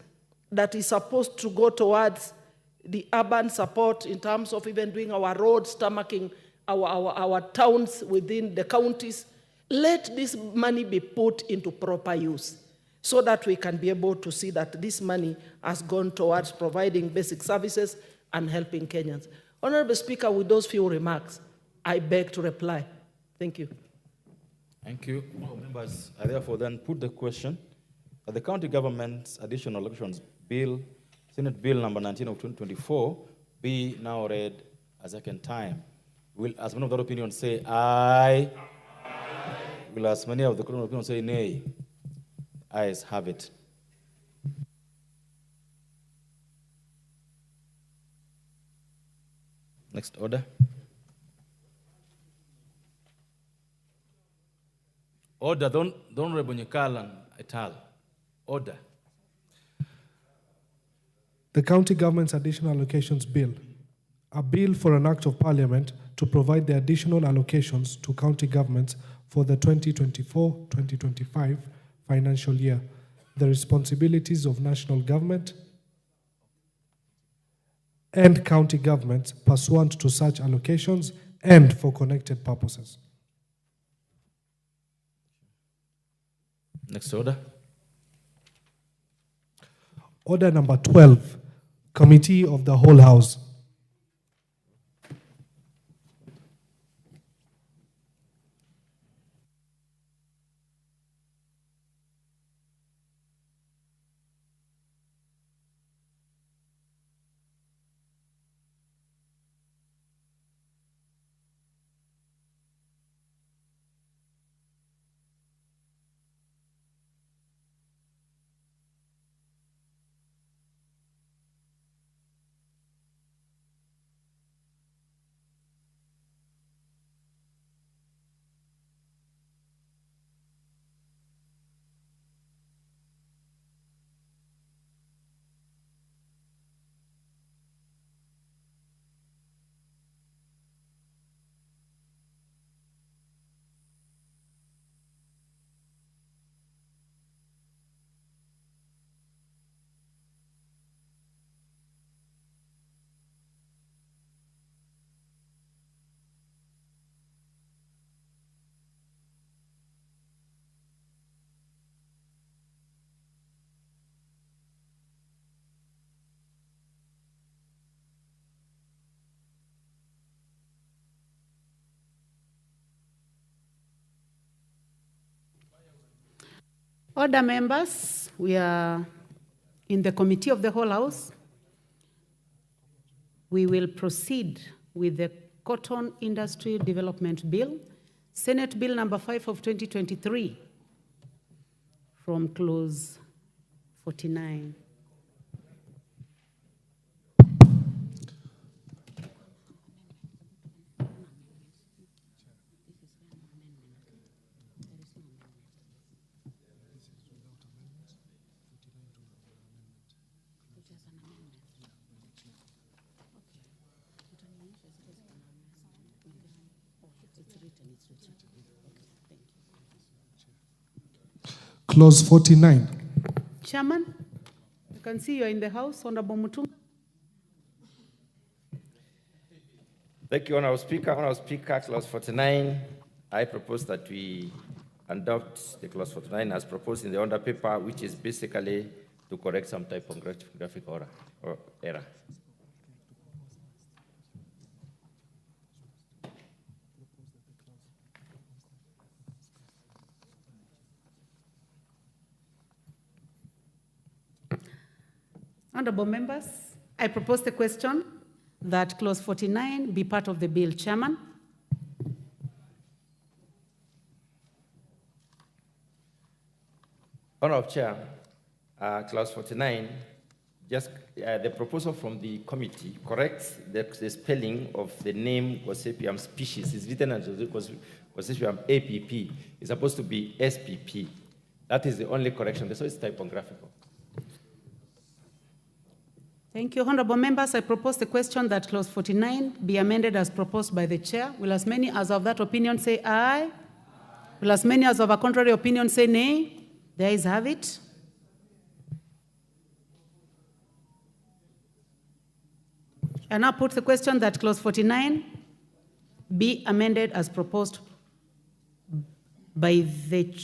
that is supposed to go towards the urban support in terms of even doing our roads, tarmacking our towns within the counties. Let this money be put into proper use so that we can be able to see that this money has gone towards providing basic services and helping Kenyans. Honorable Speaker, with those few remarks, I beg to reply. Thank you. Thank you. Members, I therefore then put the question that the county government's additional allocations bill, Senate Bill number 19 of 2024, be now read a second time. Will, as many of that opinion say aye? Will as many of the current opinion say nay? Ayes have it. Next order. Order, don't Rebonyekalan et al. Order. The County Government's Additional Allocations Bill, a bill for an act of Parliament to provide the additional allocations to county governments for the 2024-2025 financial year, the responsibilities of national government and county governments pursuant to such allocations and for connected purposes. Next order. Order number 12, Committee of the Whole House. Order, members, we are in the Committee of the Whole House. We will proceed with the Cotton Industry Development Bill, Senate Bill number 5 of 2023, from clause 49. Clause 49. Chairman, you can see you are in the House, Honorable Mutum. Thank you, Honorable Speaker. Honorable Speaker, Clause 49, I propose that we adopt the Clause 49 as proposed in the order paper, which is basically to correct some type of graphic error. Honorable members, I propose the question that clause 49 be part of the bill. Chairman. Honorable Chair, clause 49 just the proposal from the committee corrects the spelling of the name Gossypium species. It's written as Gossypium APP. It's supposed to be SPP. That is the only correction. So it's typographical. Thank you. Honorable members, I propose the question that clause 49 be amended as proposed by the chair. Will as many as of that opinion say aye? Will as many as of a contrary opinion say nay? The ayes have it. I now put the question that clause 49 be amended as proposed by the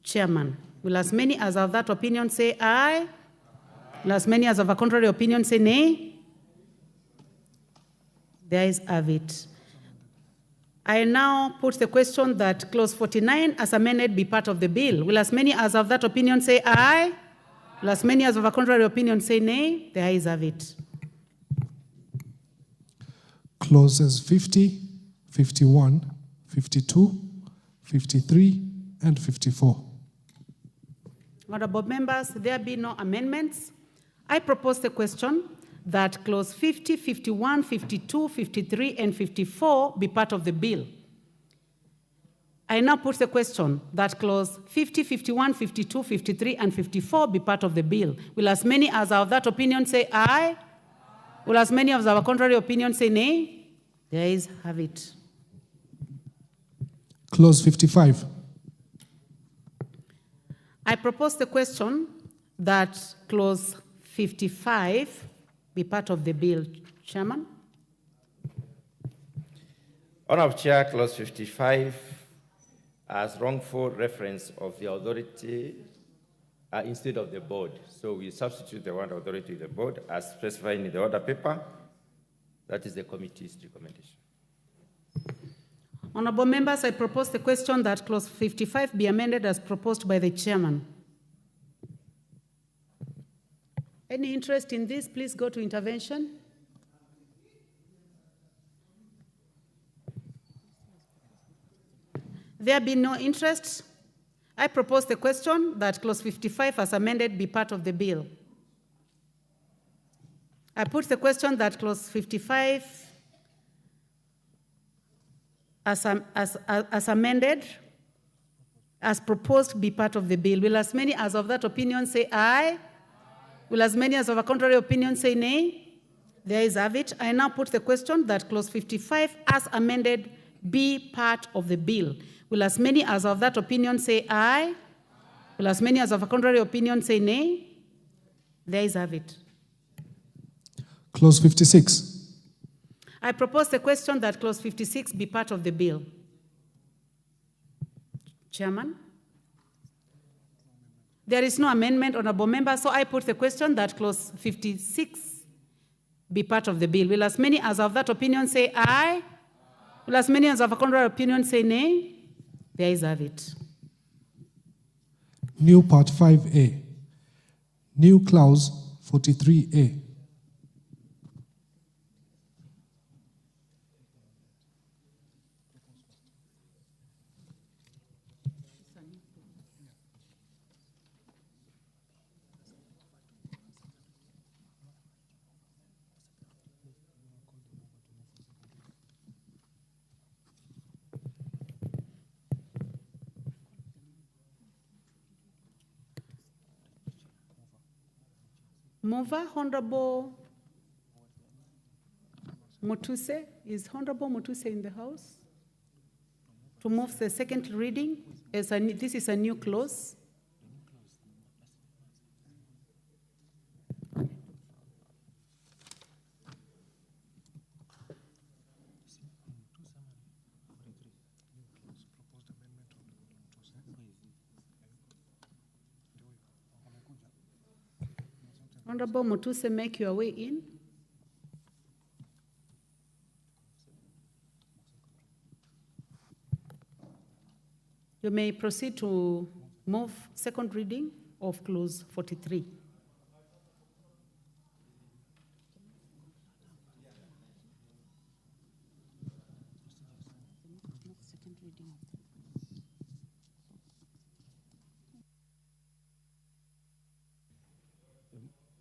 chairman. Will as many as of that opinion say aye? Will as many as of a contrary opinion say nay? The ayes have it. I now put the question that clause 49 as amended be part of the bill. Will as many as of that opinion say aye? Will as many as of a contrary opinion say nay? The ayes have it. Clauses 50, 51, 52, 53, and 54. Honorable members, there be no amendments. I propose the question that clause 50, 51, 52, 53, and 54 be part of the bill. I now put the question that clause 50, 51, 52, 53, and 54 be part of the bill. Will as many as are of that opinion say aye? Will as many as our contrary opinion say nay? The ayes have it. Clause 55. I propose the question that clause 55 be part of the bill. Chairman? Honor of Chair, clause 55 as wrongful reference of the authority instead of the board. So we substitute the word authority with the board as specified in the order paper. That is the committee's recommendation. Honorable members, I propose the question that clause 55 be amended as proposed by the chairman. Any interest in this, please go to intervention. There be no interest. I propose the question that clause 55 as amended be part of the bill. I put the question that clause 55 as amended, as proposed, be part of the bill. Will as many as of that opinion say aye? Will as many as of a contrary opinion say nay? The ayes have it. I now put the question that clause 55 as amended be part of the bill. Will as many as of that opinion say aye? Will as many as of a contrary opinion say nay? The ayes have it. Clause 56. I propose the question that clause 56 be part of the bill. Chairman? There is no amendment, honorable member, so I put the question that clause 56 be part of the bill. Will as many as of that opinion say aye? Will as many as of a contrary opinion say nay? The ayes have it. New part 5A. New clause 43A. Mover, Honorable Mutuse. Is Honorable Mutuse in the house? To move the second reading, this is a new clause. Honorable Mutuse, make your way in. You may proceed to move second reading of clause 43.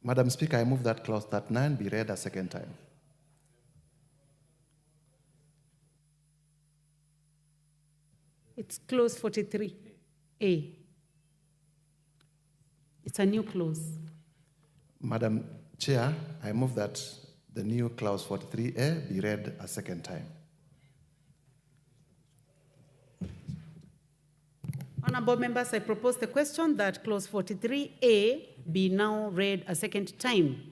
Madam Speaker, I move that clause 39 be read a second time. It's clause 43A. It's a new clause. Madam Chair, I move that the new clause 43A be read a second time. Honorable members, I propose the question that clause 43A be now read a second time.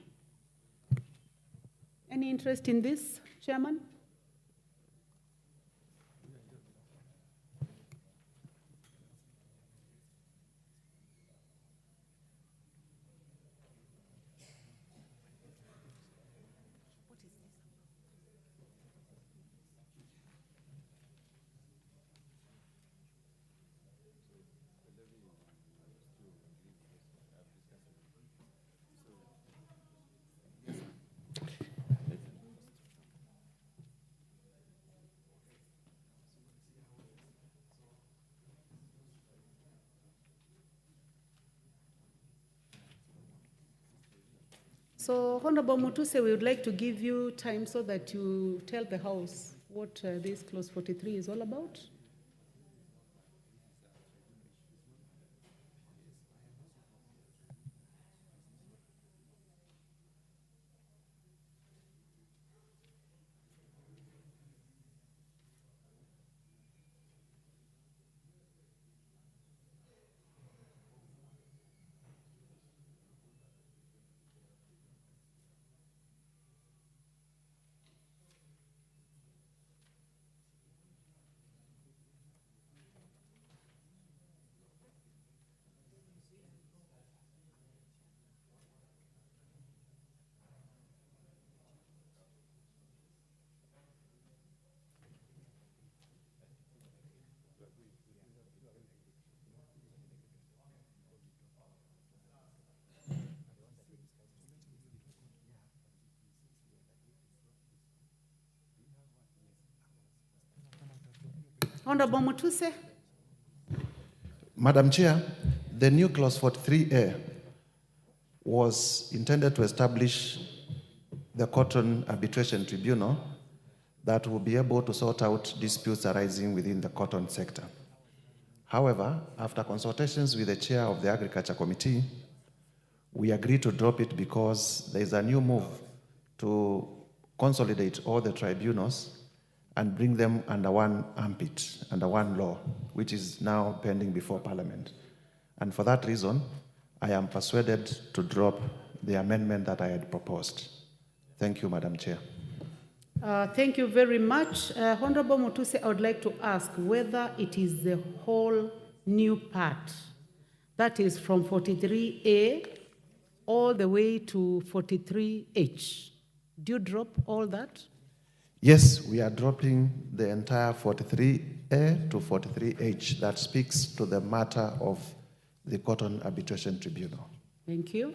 Any interest in this, Chairman? So, Honorable Mutuse, we would like to give you time so that you tell the House what this clause 43 is all about. Honorable Mutuse. Madam Chair, the new clause 43A was intended to establish the Cotton Arbitration Tribunal that will be able to sort out disputes arising within the cotton sector. However, after consultations with the chair of the Agriculture Committee, we agreed to drop it because there is a new move to consolidate all the tribunals and bring them under one armpit, under one law, which is now pending before Parliament. And for that reason, I am persuaded to drop the amendment that I had proposed. Thank you, Madam Chair. Thank you very much. Honorable Mutuse, I would like to ask whether it is the whole new part, that is from 43A all the way to 43H. Do you drop all that? Yes, we are dropping the entire 43A to 43H that speaks to the matter of the Cotton Arbitration Tribunal. Thank you.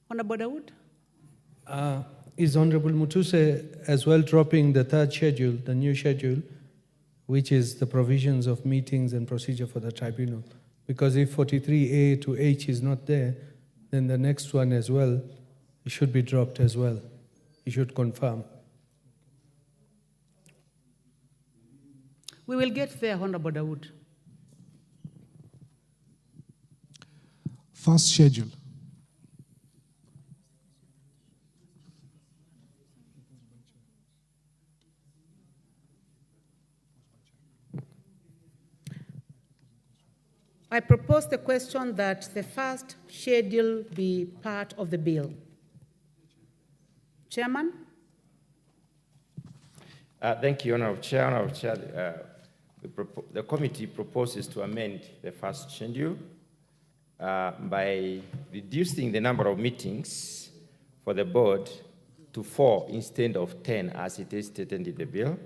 Honorable Dawood? Is Honorable Mutuse as well dropping the third schedule, the new schedule, which is the provisions of meetings and procedure for the tribunal? Because if 43A to H is not there, then the next one as well, it should be dropped as well. You should confirm. We will get there, Honorable Dawood. First schedule. I propose the question that the first schedule be part of the bill. Chairman? Thank you, Honorable Chair. Honorable Chair, the committee proposes to amend the first schedule by reducing the number of meetings for the board to 4 instead of 10 as it is stated in the bill,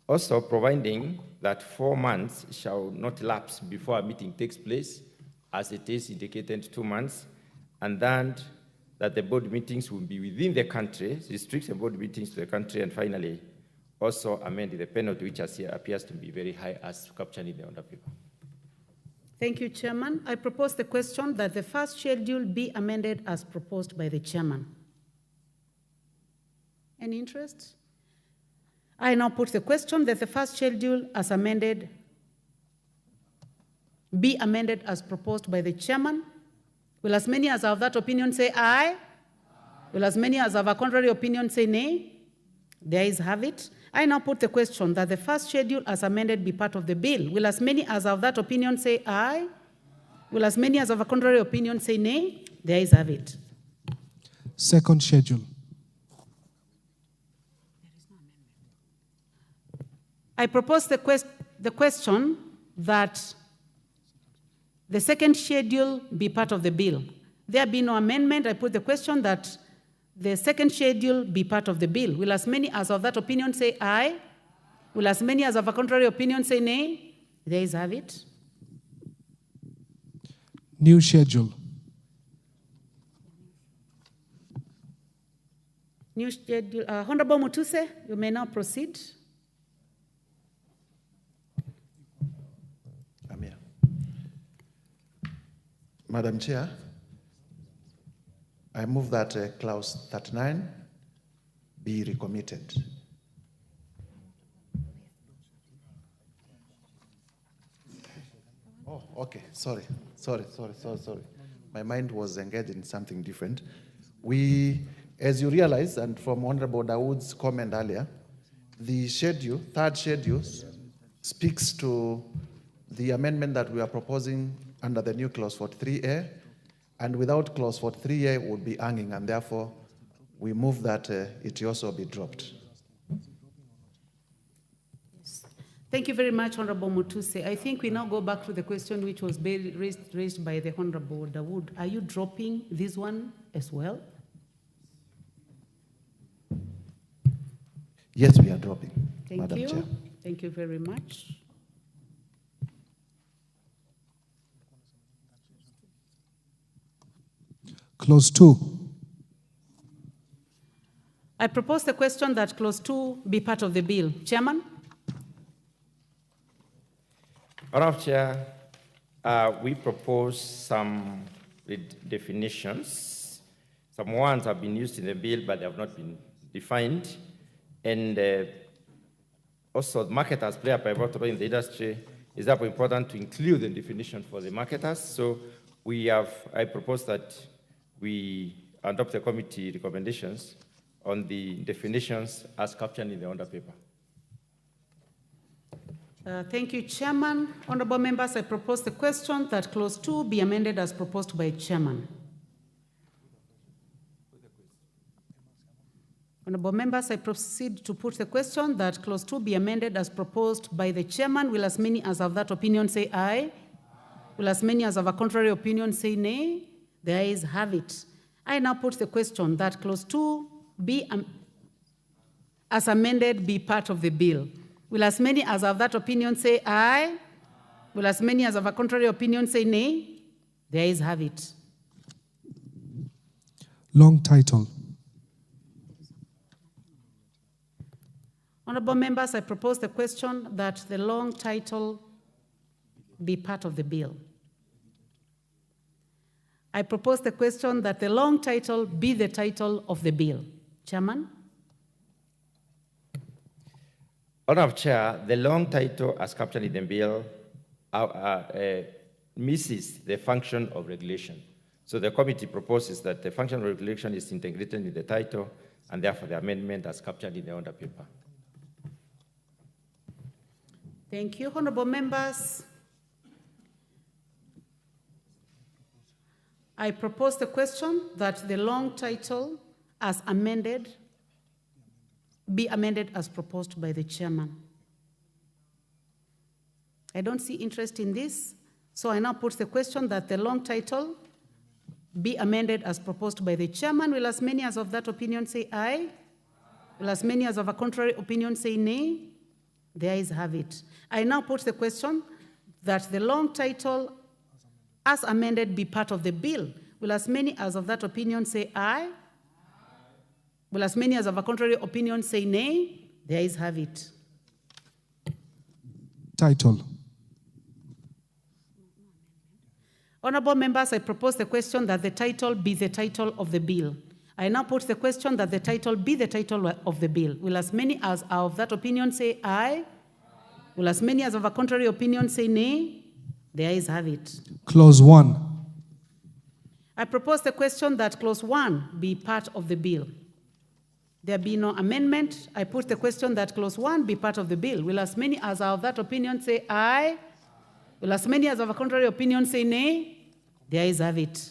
Also providing that 4 months shall not lapse before a meeting takes place, as it is indicated 2 months, and then that the board meetings will be within the country, restrict the board meetings to the country, and finally, also amend the penalty, which appears to be very high, as captured in the order paper. Thank you, Chairman. I propose the question that the first schedule be amended as proposed by the Chairman. Any interest? I now put the question that the first schedule as amended be amended as proposed by the Chairman. Will as many as are of that opinion say aye? Will as many as have a contrary opinion say nay? The ayes have it. I now put the question that the first schedule as amended be part of the bill. Will as many as have that opinion say aye? Will as many as have a contrary opinion say nay? The ayes have it. Second schedule. I propose the question that the second schedule be part of the bill. There be no amendment. I put the question that the second schedule be part of the bill. Will as many as of that opinion say aye? Will as many as of a contrary opinion say nay? The ayes have it. New schedule. New schedule. Honorable Mutuse, you may now proceed. Madam Chair, I move that clause 39 be recommitted. Oh, okay, sorry. My mind was engaged in something different. We, as you realize, and from Honorable Dawood's comment earlier, the schedule, third schedule, speaks to the amendment that we are proposing under the new clause 43A, and without clause 43A would be hanging, and therefore we move that it also be dropped. Thank you very much, Honorable Mutuse. I think we now go back to the question which was raised by the Honorable Dawood. Are you dropping this one as well? Yes, we are dropping. Thank Madam you. Chair. Thank you very much. Clause 2. I propose the question that clause 2 be part of the bill. Chairman? Madam Chair, we propose some definitions. Some ones have been used in the bill, but they have not been defined. And also, marketers play a pivotal role in the industry. It's therefore important to include the definition for the marketers. So I propose that we adopt the committee recommendations on the definitions as captured in the order paper. Thank you, Chairman. Honorable members, I propose the question that clause 2 be amended as proposed by Chairman. Honorable members, I proceed to put the question that clause 2 be amended as proposed by the Chairman. Will as many as have that opinion say aye? Will as many as have a contrary opinion say nay? The ayes have it. I now put the question that clause 2 be as amended be part of the bill. Will as many as have that opinion say aye? Will as many as have a contrary opinion say nay? The ayes have it. Long title. Honorable members, I propose the question that the long title be part of the bill. I propose the question that the long title be the title of the bill. Chairman? Honorable Chair, the long title as captured in the bill misses the function of regulation. So the committee proposes that the function of regulation is integrated in the title, and therefore the amendment as captured in the order paper. Thank you. Honorable members, I propose the question that the long title as amended be amended as proposed by the Chairman. I don't see interest in this, so I now put the question that the long title be amended as proposed by the Chairman. Will as many as of that opinion say aye? Will as many as of a contrary opinion say nay? The ayes have it. I now put the question that the long title as amended be part of the bill. Will as many as of that opinion say aye? Will as many as of a contrary opinion say nay? The ayes have it. Title. Honorable members, I propose the question that the title be the title of the bill. I now put the question that the title be the title of the bill. Will as many as are of that opinion say aye? Will as many as of a contrary opinion say nay? The ayes have it. Clause 1. I propose the question that clause 1 be part of the bill. There be no amendment. I put the question that clause 1 be part of the bill. Will as many as are of that opinion say aye? Will as many as of a contrary opinion say nay? The ayes have it.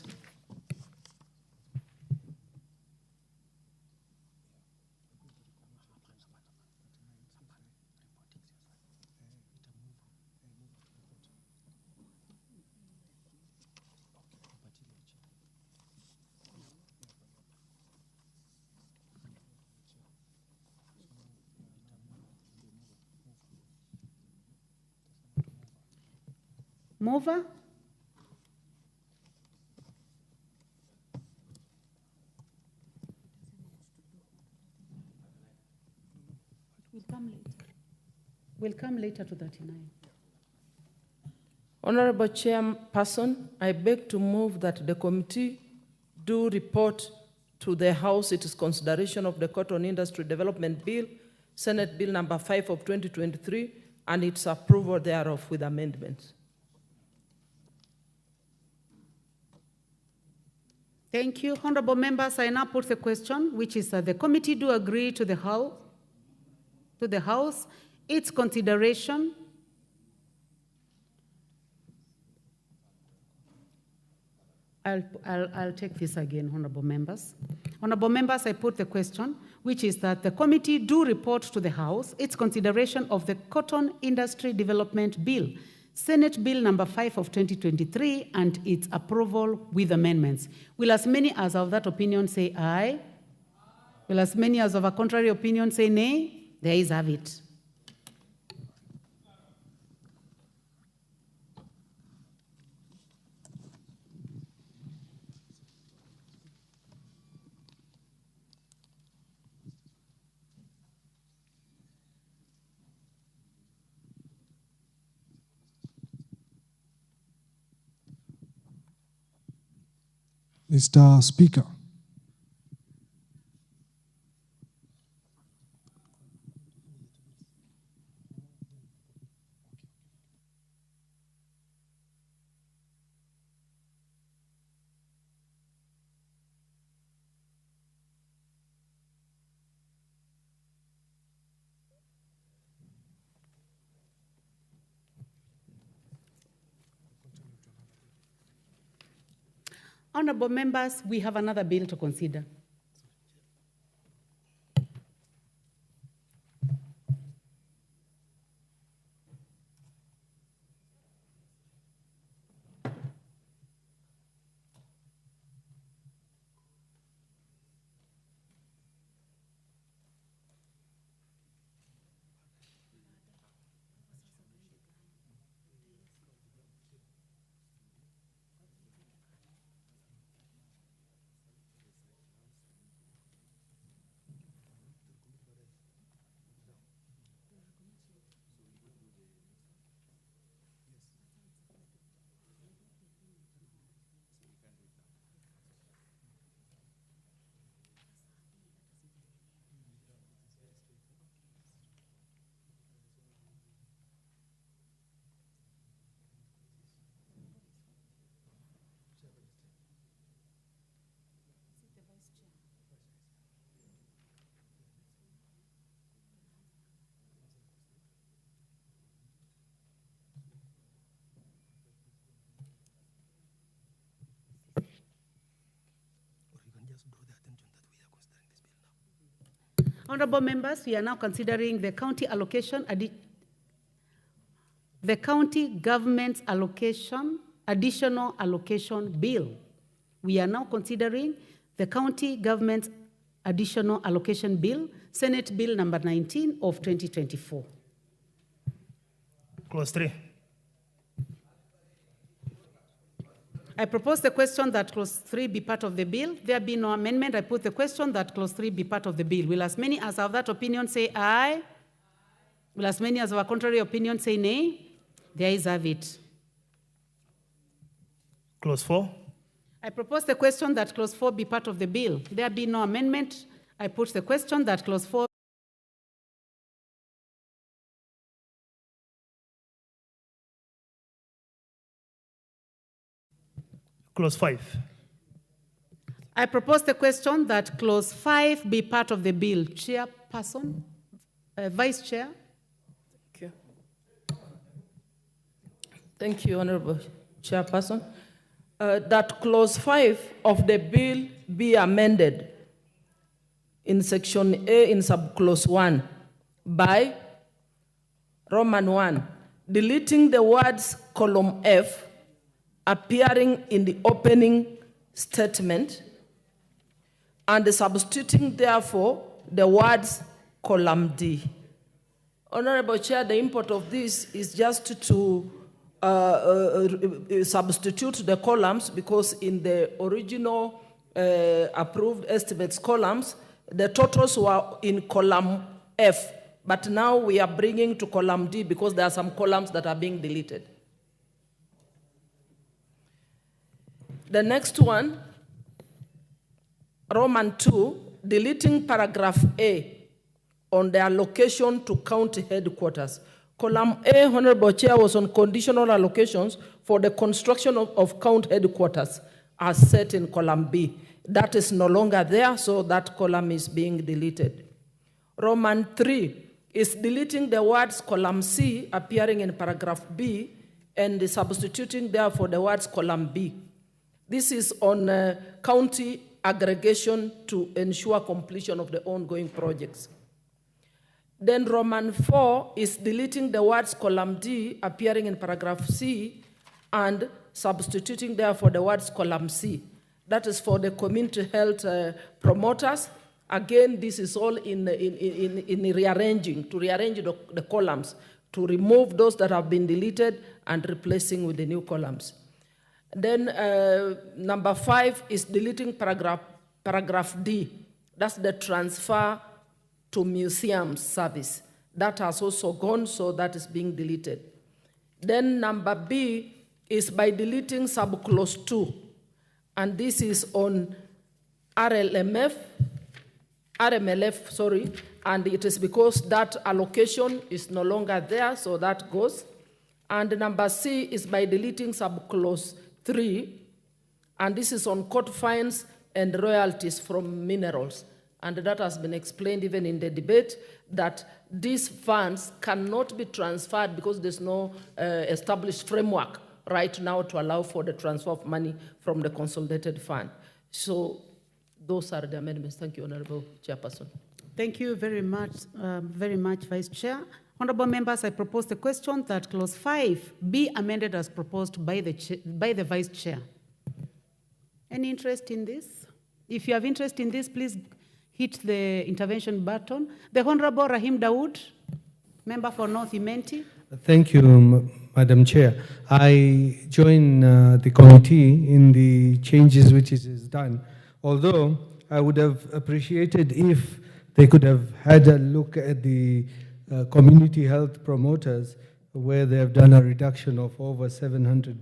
Mover? We'll come later to 39. Honorable Chairperson, I beg to move that the committee do report to the House its consideration of the Cotton Industry Development Bill, Senate Bill number 5 of 2023, and its approval thereof with amendments. Thank you. Honorable members, I now put the question, which is that the committee do agree to the House its consideration I'll take this again, honorable members. Honorable members, I put the question, which is that the committee do report to the House its consideration of the Cotton Industry Development Bill, Senate Bill number 5 of 2023, and its approval with amendments. Will as many as of that opinion say aye? Will as many as of a contrary opinion say nay? The ayes have it. Mr. Speaker. Honorable members, we have another bill to consider. Honorable members, we are now considering the county allocation, the county government's allocation, additional allocation bill. We are now considering the county government's additional allocation bill, Senate Bill number 19 of 2024. Clause 3. I propose the question that clause 3 be part of the bill. There be no amendment. I put the question that clause 3 be part of the bill. Will as many as have that opinion say aye? Will as many as have a contrary opinion say nay? The ayes have it. Clause 4. I propose the question that clause 4 be part of the bill. There be no amendment. I put the question that clause 4. Clause 5. I propose the question that clause 5 be part of the bill. Chairperson, Vice Chair. Thank you. Thank you, Honorable Chairperson. That clause 5 of the bill be amended in section A in subclause 1 by Roman 1, deleting the words column F appearing in the opening statement and substituting therefore the words column D. Honorable Chair, the import of this is just to substitute the columns, because in the original approved estimates columns, the totals were in column F, but now we are bringing to column D because there are some columns that are being deleted. The next one, Roman 2, deleting paragraph A on the allocation to county headquarters. Column A, Honorable Chair, was on conditional allocations for the construction of county headquarters as set in column B. That is no longer there, so that column is being deleted. Roman 3 is deleting the words column C appearing in paragraph B and substituting therefore the words column B. This is on county aggregation to ensure completion of the ongoing projects. Then Roman 4 is deleting the words column D appearing in paragraph C and substituting therefore the words column C. That is for the community health promoters. Again, this is all in rearranging, to rearrange the columns, to remove those that have been deleted and replacing with the new columns. Then number 5 is deleting paragraph D. That's the transfer to museums service. That has also gone, so that is being deleted. Then number B is by deleting subclause 2. And this is on RMLF, and it is because that allocation is no longer there, so that goes. And number C is by deleting subclause 3, and this is on court fines and royalties from minerals. And that has been explained even in the debate, that these funds cannot be transferred because there's no established framework right now to allow for the transfer of money from the consolidated fund. So those are the amendments. Thank you, Honorable Chairperson. Thank you very much, Vice Chair. Honorable members, I propose the question that clause 5 be amended as proposed by the Vice Chair. Any interest in this? If you have interest in this, please hit the intervention button. The Honorable Rahim Dawood, member for North Imenti. Thank you, Madam Chair. I join the committee in the changes which it has done, although I would have appreciated if they could have had a look at the community health promoters, where they have done a reduction of over 700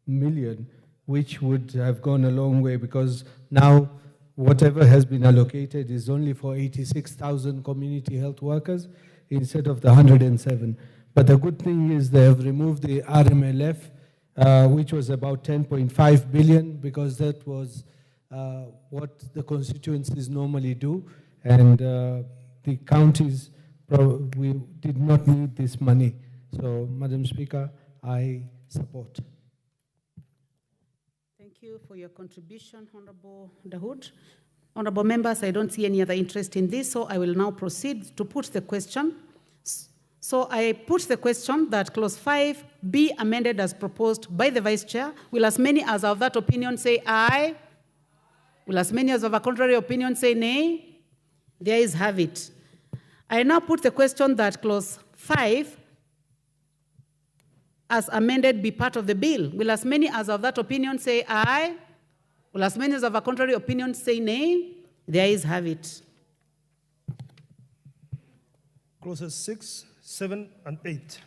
million, which would have gone a long way, because now whatever has been allocated is only for 86,000 community health workers instead of the 107. But the good thing is they have removed the RMLF, which was about 10.5 billion, because that was what the constituencies normally do, and the counties we did not need this money. So, Madam Speaker, I support. Thank you for your contribution, Honorable Dawood. Honorable members, I don't see any other interest in this, so I will now proceed to put the question. So I put the question that clause 5 be amended as proposed by the Vice Chair. Will as many as of that opinion say aye? Will as many as of a contrary opinion say nay? The ayes have it. I now put the question that clause 5 as amended be part of the bill? Will as many as of that opinion say aye? Will as many as of a contrary opinion say nay? The ayes have it. Clauses 6, 7, and 8.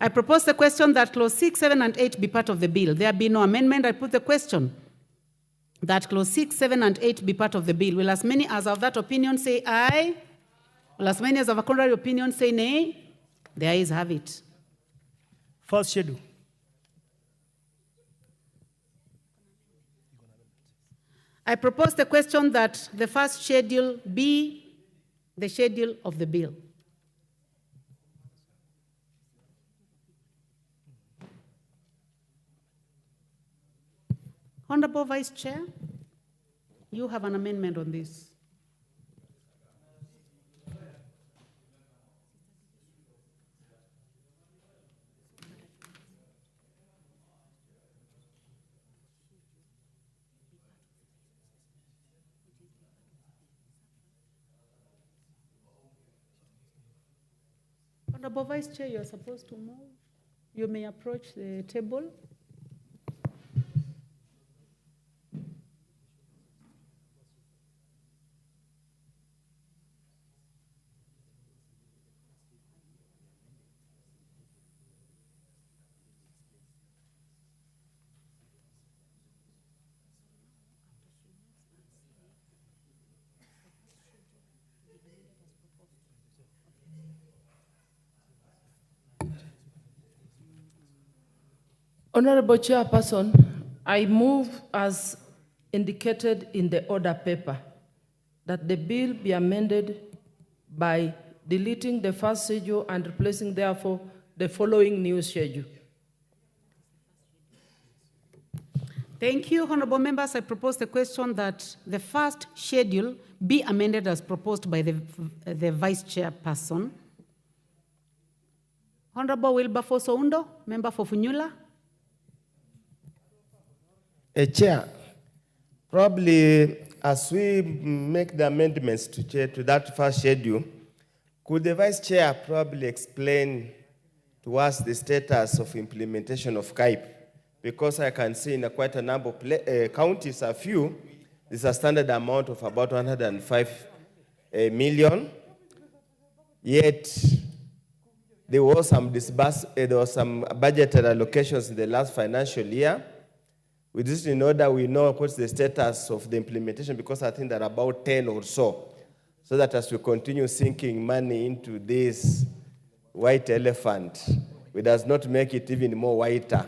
I propose the question that clause 6, 7, and 8 be part of the bill. There be no amendment. I put the question that clause 6, 7, and 8 be part of the bill. Will as many as of that opinion say aye? Will as many as of a contrary opinion say nay? The ayes have it. First schedule. I propose the question that the first schedule be the schedule of the bill. Honorable Vice Chair, you have an amendment on this. Honorable Vice Chair, you are supposed to move. You may approach the table. Honorable Chairperson, I move as indicated in the order paper that the bill be amended by deleting the first schedule and replacing therefore the following new schedule. Thank you, honorable members. I propose the question that the first schedule be amended as proposed by the vice chairperson. Honorable Wilberforce Oundo, member for Funyula. Chair, probably as we make the amendments to that first schedule, could the Vice Chair probably explain to us the status of implementation of KIPE? Because I can see in quite a number of counties, a few, there's a standard amount of about 105 million, yet there was some budgeted allocations in the last financial year. With this in order, we know what's the status of the implementation, because I think there are about 10 or so. So that as we continue sinking money into this white elephant, we does not make it even more whiter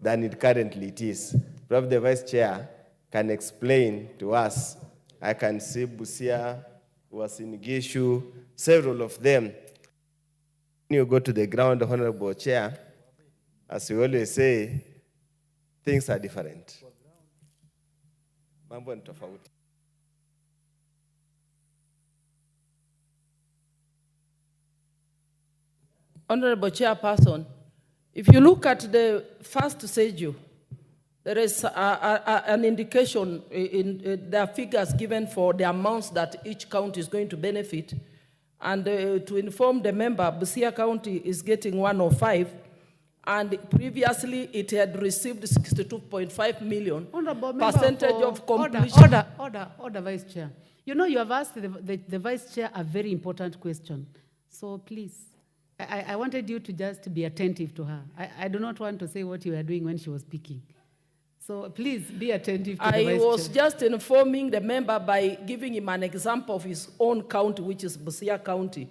than it currently is. Perhaps the Vice Chair can explain to us. I can see Busia, was in Gishu, several of them. When you go to the ground, Honorable Chair, as we always say, things are different. Mambo ni tofauti. Honorable Chairperson, if you look at the first schedule, there is an indication in the figures given for the amounts that each county is going to benefit. And to inform the member, Busia County is getting 105. And previously, it had received 62.5 million. Percentage of completion. Order, Vice Chair. You know, you have asked the Vice Chair a very important question. So please, I wanted you to just be attentive to her. I do not want to say what you were doing when she was speaking. So please be attentive to the Vice Chair. I was just informing the member by giving him an example of his own county, which is Busia County.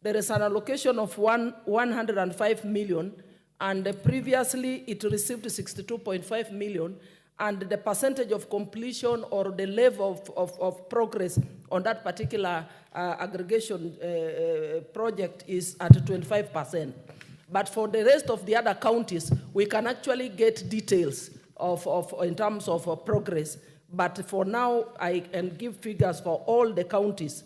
There is an allocation of 105 million. And previously, it received 62.5 million, and the percentage of completion or the level of progress on that particular aggregation project is at 25%. But for the rest of the other counties, we can actually get details in terms of progress. But for now, I can give figures for all the counties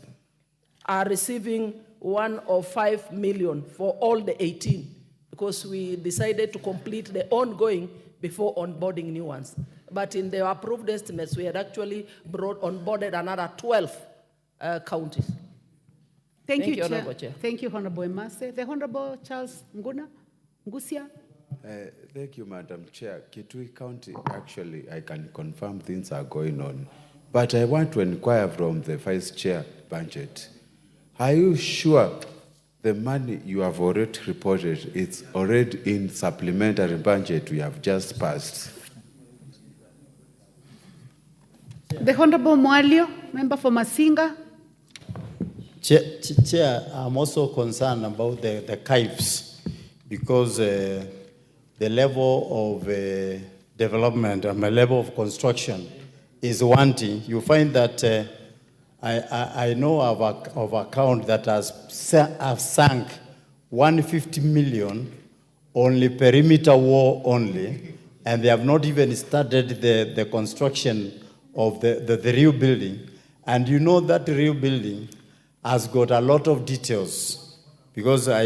are receiving 105 million for all the 18. Because we decided to complete the ongoing before onboarding new ones. But in the approved estimates, we had actually onboarded another 12 counties. Thank you, Honorable Chair. Thank you, Honorable Emase. The Honorable Charles Nguna, Ngusia. Thank you, Madam Chair. Kitui County, actually, I can confirm things are going on. But I want to inquire from the Vice Chair budget. Are you sure the money you have already reported is already in supplementary budget we have just passed? The Honorable Mwalio, member for Masinga. Chair, I'm also concerned about the CAIPs because the level of development and the level of construction is wanting. You find that I know of account that have sunk 150 million only perimeter wall only, and they have not even started the construction of the real building. And you know that real building has got a lot of details because I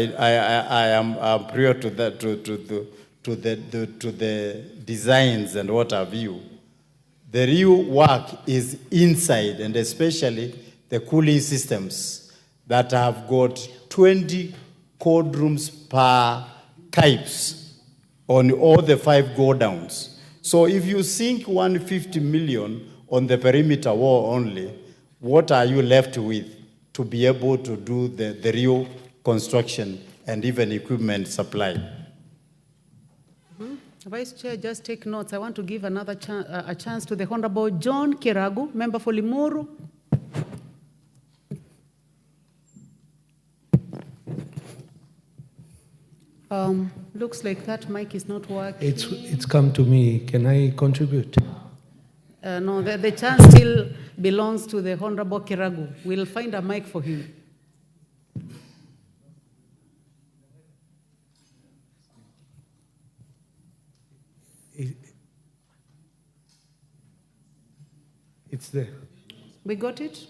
am prior to that to the designs and what have you. The real work is inside, and especially the cooling systems that have got 20 cold rooms per CAIPs on all the 5 go-downs. So if you sink 150 million on the perimeter wall only, what are you left with to be able to do the real construction and even equipment supply? Vice Chair, just take notes. I want to give another a chance to the Honorable John Kiragu, member for Limuru. Looks like that mic is not working. It's come to me. Can I contribute? No, the chance still belongs to the Honorable Kiragu. We'll find a mic for him. It's there. We got it?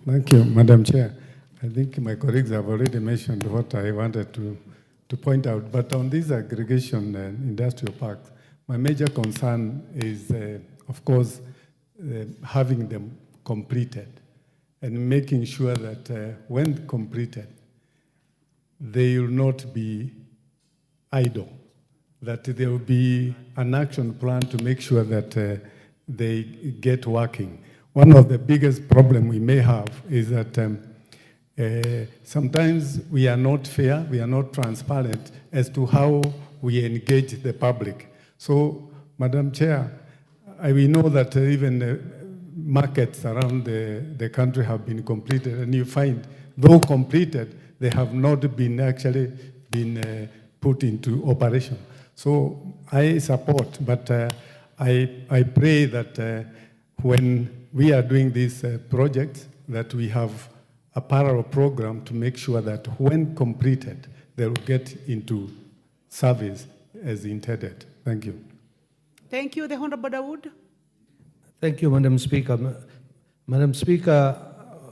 Thank you, Madam Chair. I think my colleagues have already mentioned what I wanted to point out. But on this aggregation industrial parks, my major concern is, of course, having them completed and making sure that when completed, they will not be idle, that there will be an action plan to make sure that they get working. One of the biggest problems we may have is that sometimes we are not fair, we are not transparent as to how we engage the public. So, Madam Chair, we know that even the markets around the country have been completed, and you find, though completed, they have not been actually been put into operation. So I support, but I pray that when we are doing these projects, that we have a parallel program to make sure that when completed, they will get into service as intended. Thank you. Thank you, the Honorable Dawood. Thank you, Madam Speaker. Madam Speaker,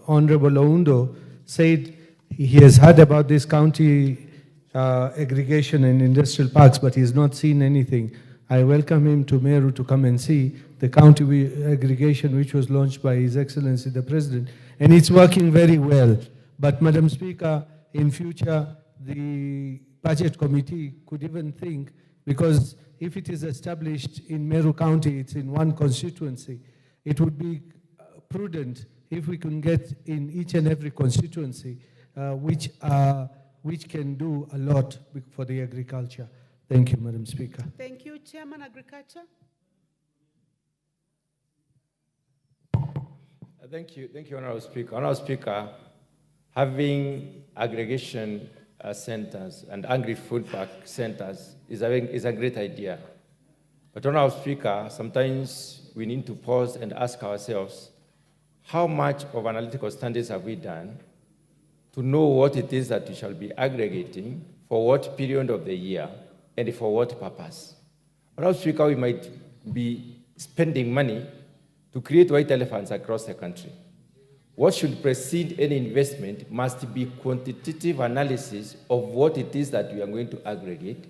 Honorable Oundo said he has heard about this county aggregation and industrial parks, but he's not seen anything. I welcome him to Meru to come and see the county aggregation which was launched by His Excellency the President, and it's working very well. But Madam Speaker, in future, the Budget Committee could even think, because if it is established in Meru County, it's in one constituency, it would be prudent if we can get in each and every constituency which can do a lot for the agriculture. Thank you, Madam Speaker. Thank you, Chairman, Agriculture. Thank you, Honorable Speaker. Honorable Speaker, having aggregation centers and agri-food park centers is a great idea. But Honorable Speaker, sometimes we need to pause and ask ourselves, how much of analytical studies have we done to know what it is that we shall be aggregating, for what period of the year, and for what purpose? Honorable Speaker, we might be spending money to create white elephants across the country. What should precede any investment must be quantitative analysis of what it is that we are going to aggregate.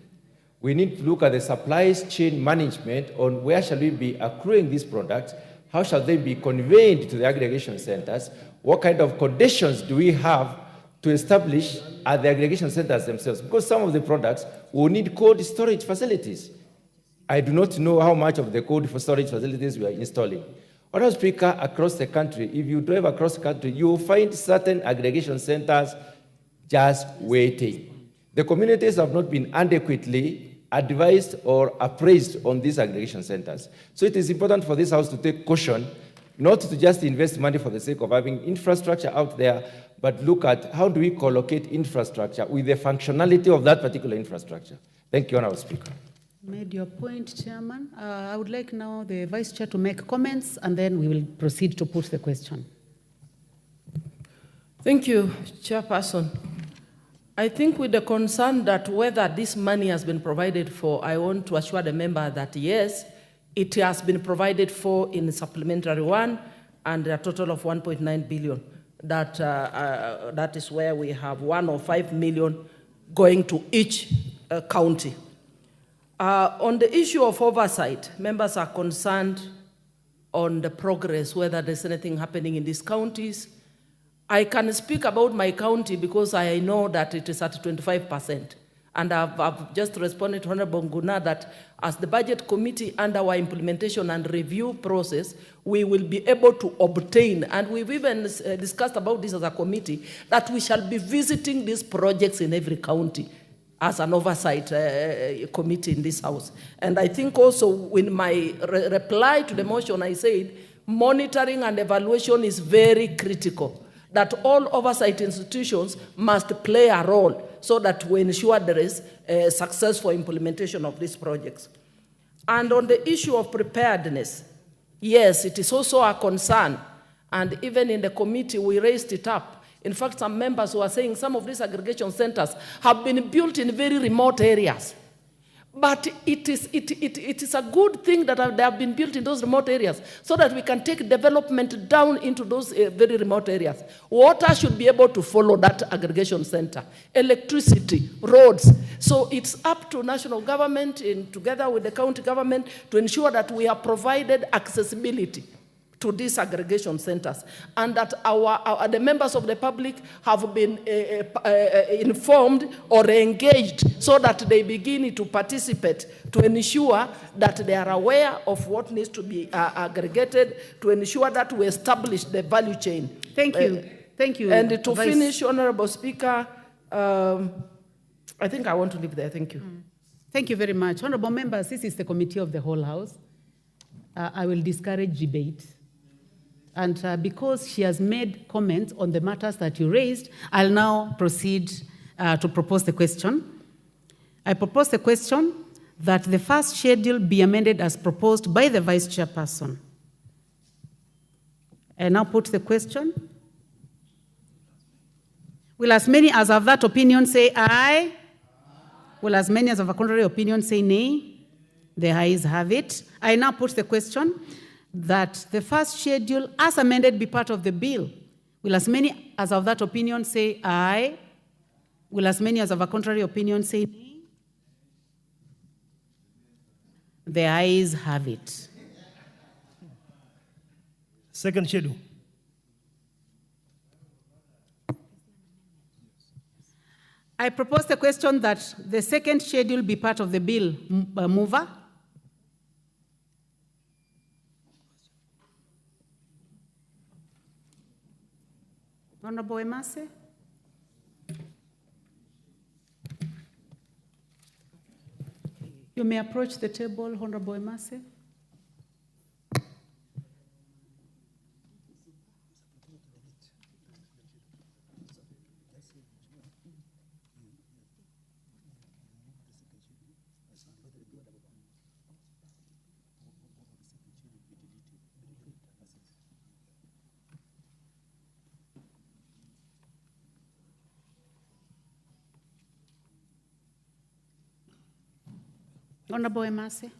We need to look at the supply chain management on where shall we be accruing these products, how shall they be conveyed to the aggregation centers, what kind of conditions do we have to establish are the aggregation centers themselves, because some of the products will need cold storage facilities. I do not know how much of the cold storage facilities we are installing. Honorable Speaker, across the country, if you drive across the country, you will find certain aggregation centers just waiting. The communities have not been adequately advised or appraised on these aggregation centers. So it is important for this House to take caution, not to just invest money for the sake of having infrastructure out there, but look at how do we collocate infrastructure with the functionality of that particular infrastructure. Thank you, Honorable Speaker. Made your point, Chairman. I would like now the Vice Chair to make comments, and then we will proceed to put the question. Thank you, Chairperson. I think with the concern that whether this money has been provided for, I want to assure the member that yes, it has been provided for in supplementary one, and a total of 1.9 billion. That is where we have 105 million going to each county. On the issue of oversight, members are concerned on the progress, whether there's anything happening in these counties. I can speak about my county because I know that it is at 25%. And I've just responded to Honorable Nguna that as the budget committee under our implementation and review process, we will be able to obtain, and we've even discussed about this as a committee, that we shall be visiting these projects in every county as an oversight committee in this House. And I think also in my reply to the motion, I said monitoring and evaluation is very critical, that all oversight institutions must play a role so that we ensure there is a successful implementation of these projects. And on the issue of preparedness, yes, it is also a concern. And even in the committee, we raised it up. In fact, some members who are saying some of these aggregation centers have been built in very remote areas. But it is a good thing that they have been built in those remote areas so that we can take development down into those very remote areas. Water should be able to follow that aggregation center. Electricity, roads. So it's up to national government together with the county government to ensure that we have provided accessibility to these aggregation centers, and that the members of the public have been informed or engaged so that they begin to participate to ensure that they are aware of what needs to be aggregated, to ensure that we establish the value chain. Thank you. Thank you. And to finish, Honorable Speaker, I think I want to leave there. Thank you. Thank you very much. Honorable members, this is the committee of the whole House. I will discourage debate. And because she has made comments on the matters that you raised, I'll now proceed to propose the question. I propose the question that the first schedule be amended as proposed by the Vice Chairperson. I now put the question. Will as many as have that opinion say aye? Will as many as have a contrary opinion say nay? The ayes have it. I now put the question that the first schedule as amended be part of the bill. Will as many as of that opinion say aye? Will as many as of a contrary opinion say nay? The ayes have it. Second schedule. I propose the question that the second schedule be part of the bill. Mover? Honorable Emase? You may approach the table, Honorable Emase. Honorable Emase.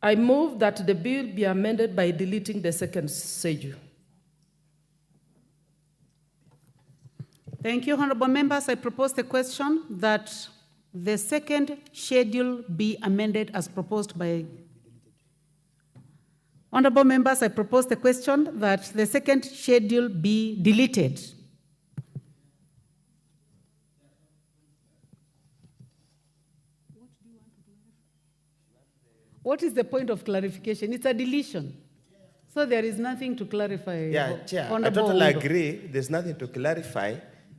I move that the bill be amended by deleting the second schedule. Thank you, honorable members. I propose the question that the second schedule be amended as proposed by... Honorable members, I propose the question that the second schedule be deleted. What is the point of clarification? It's a deletion. So there is nothing to clarify. Yeah, Chair, I Honorable totally Ondo. agree. There's nothing to clarify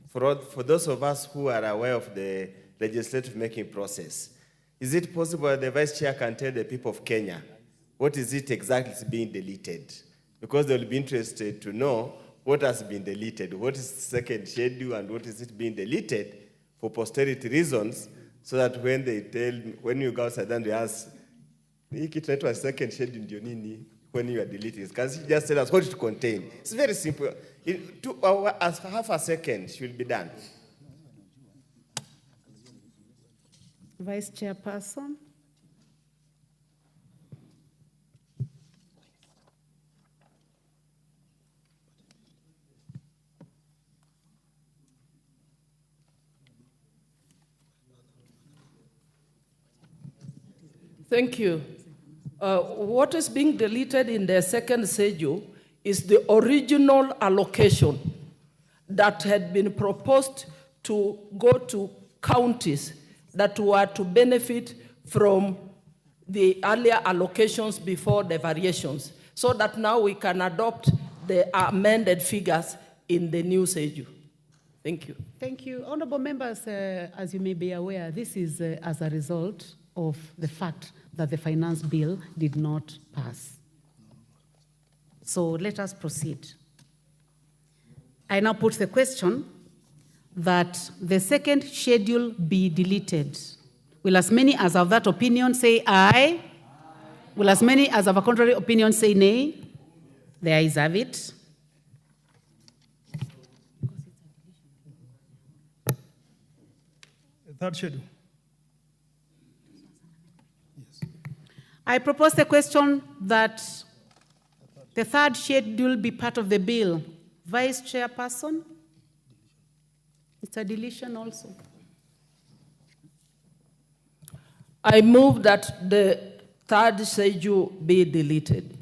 for those of us who are aware of the legislative making process. Is it possible that the Vice Chair can tell the people of Kenya what is it exactly is being deleted? Because they will be interested to know what has been deleted, what is the second schedule, and what is it being deleted for posterity reasons, so that when you go outside and they ask, it was second schedule ndio nini when you are deleting, because you just tell us what it contains. It's very simple. Half a second should be done. Vice Chairperson. Thank you. What is being deleted in the second schedule is the original allocation that had been proposed to go to counties that were to benefit from the earlier allocations before the variations, so that now we can adopt the amended figures in the new schedule. Thank you. Thank you. Honorable members, as you may be aware, this is as a result of the fact that the finance bill did not pass. So let us proceed. I now put the question that the second schedule be deleted. Will as many as of that opinion say aye? Will as many as of a contrary opinion say nay? The ayes have it. The third schedule. I propose the question that the third schedule be part of the bill. Vice Chairperson? It's a deletion also. I move that the third schedule be deleted.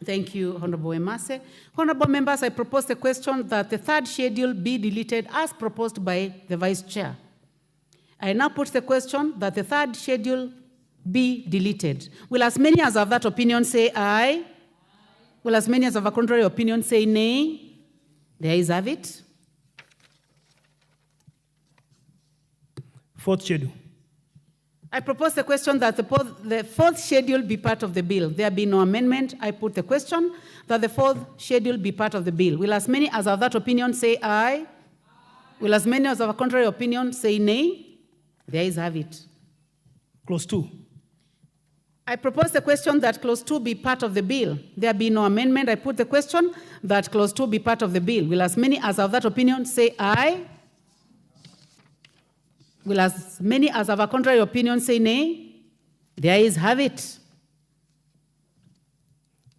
Thank you, Honorable Emase. Honorable members, I propose the question that the third schedule be deleted as proposed by the Vice Chair. I now put the question that the third schedule be deleted. Will as many as of that opinion say aye? Will as many as of a contrary opinion say nay? The ayes have it. Fourth schedule. I propose the question that the fourth schedule be part of the bill. There be no amendment. I put the question that the fourth schedule be part of the bill. Will as many as of that opinion say aye? Will as many as of a contrary opinion say nay? The ayes have it. Clause 2. I propose the question that clause 2 be part of the bill. There be no amendment. I put the question that clause 2 be part of the bill. Will as many as of that opinion say aye? Will as many as of a contrary opinion say nay? The ayes have it.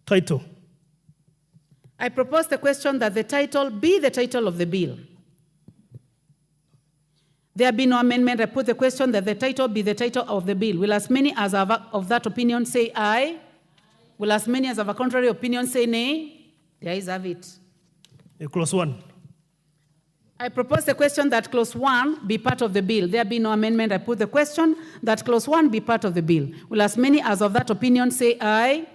Title. I propose the question that the title be the title of the bill. There be no amendment. I put the question that the title be the title of the bill. Will as many as of that opinion say aye? Will as many as of a contrary opinion say nay? The ayes have it. Clause 1. I propose the question that clause 1 be part of the bill. There be no amendment. I put the question that clause 1 be part of the bill. Will as many as of that opinion say aye?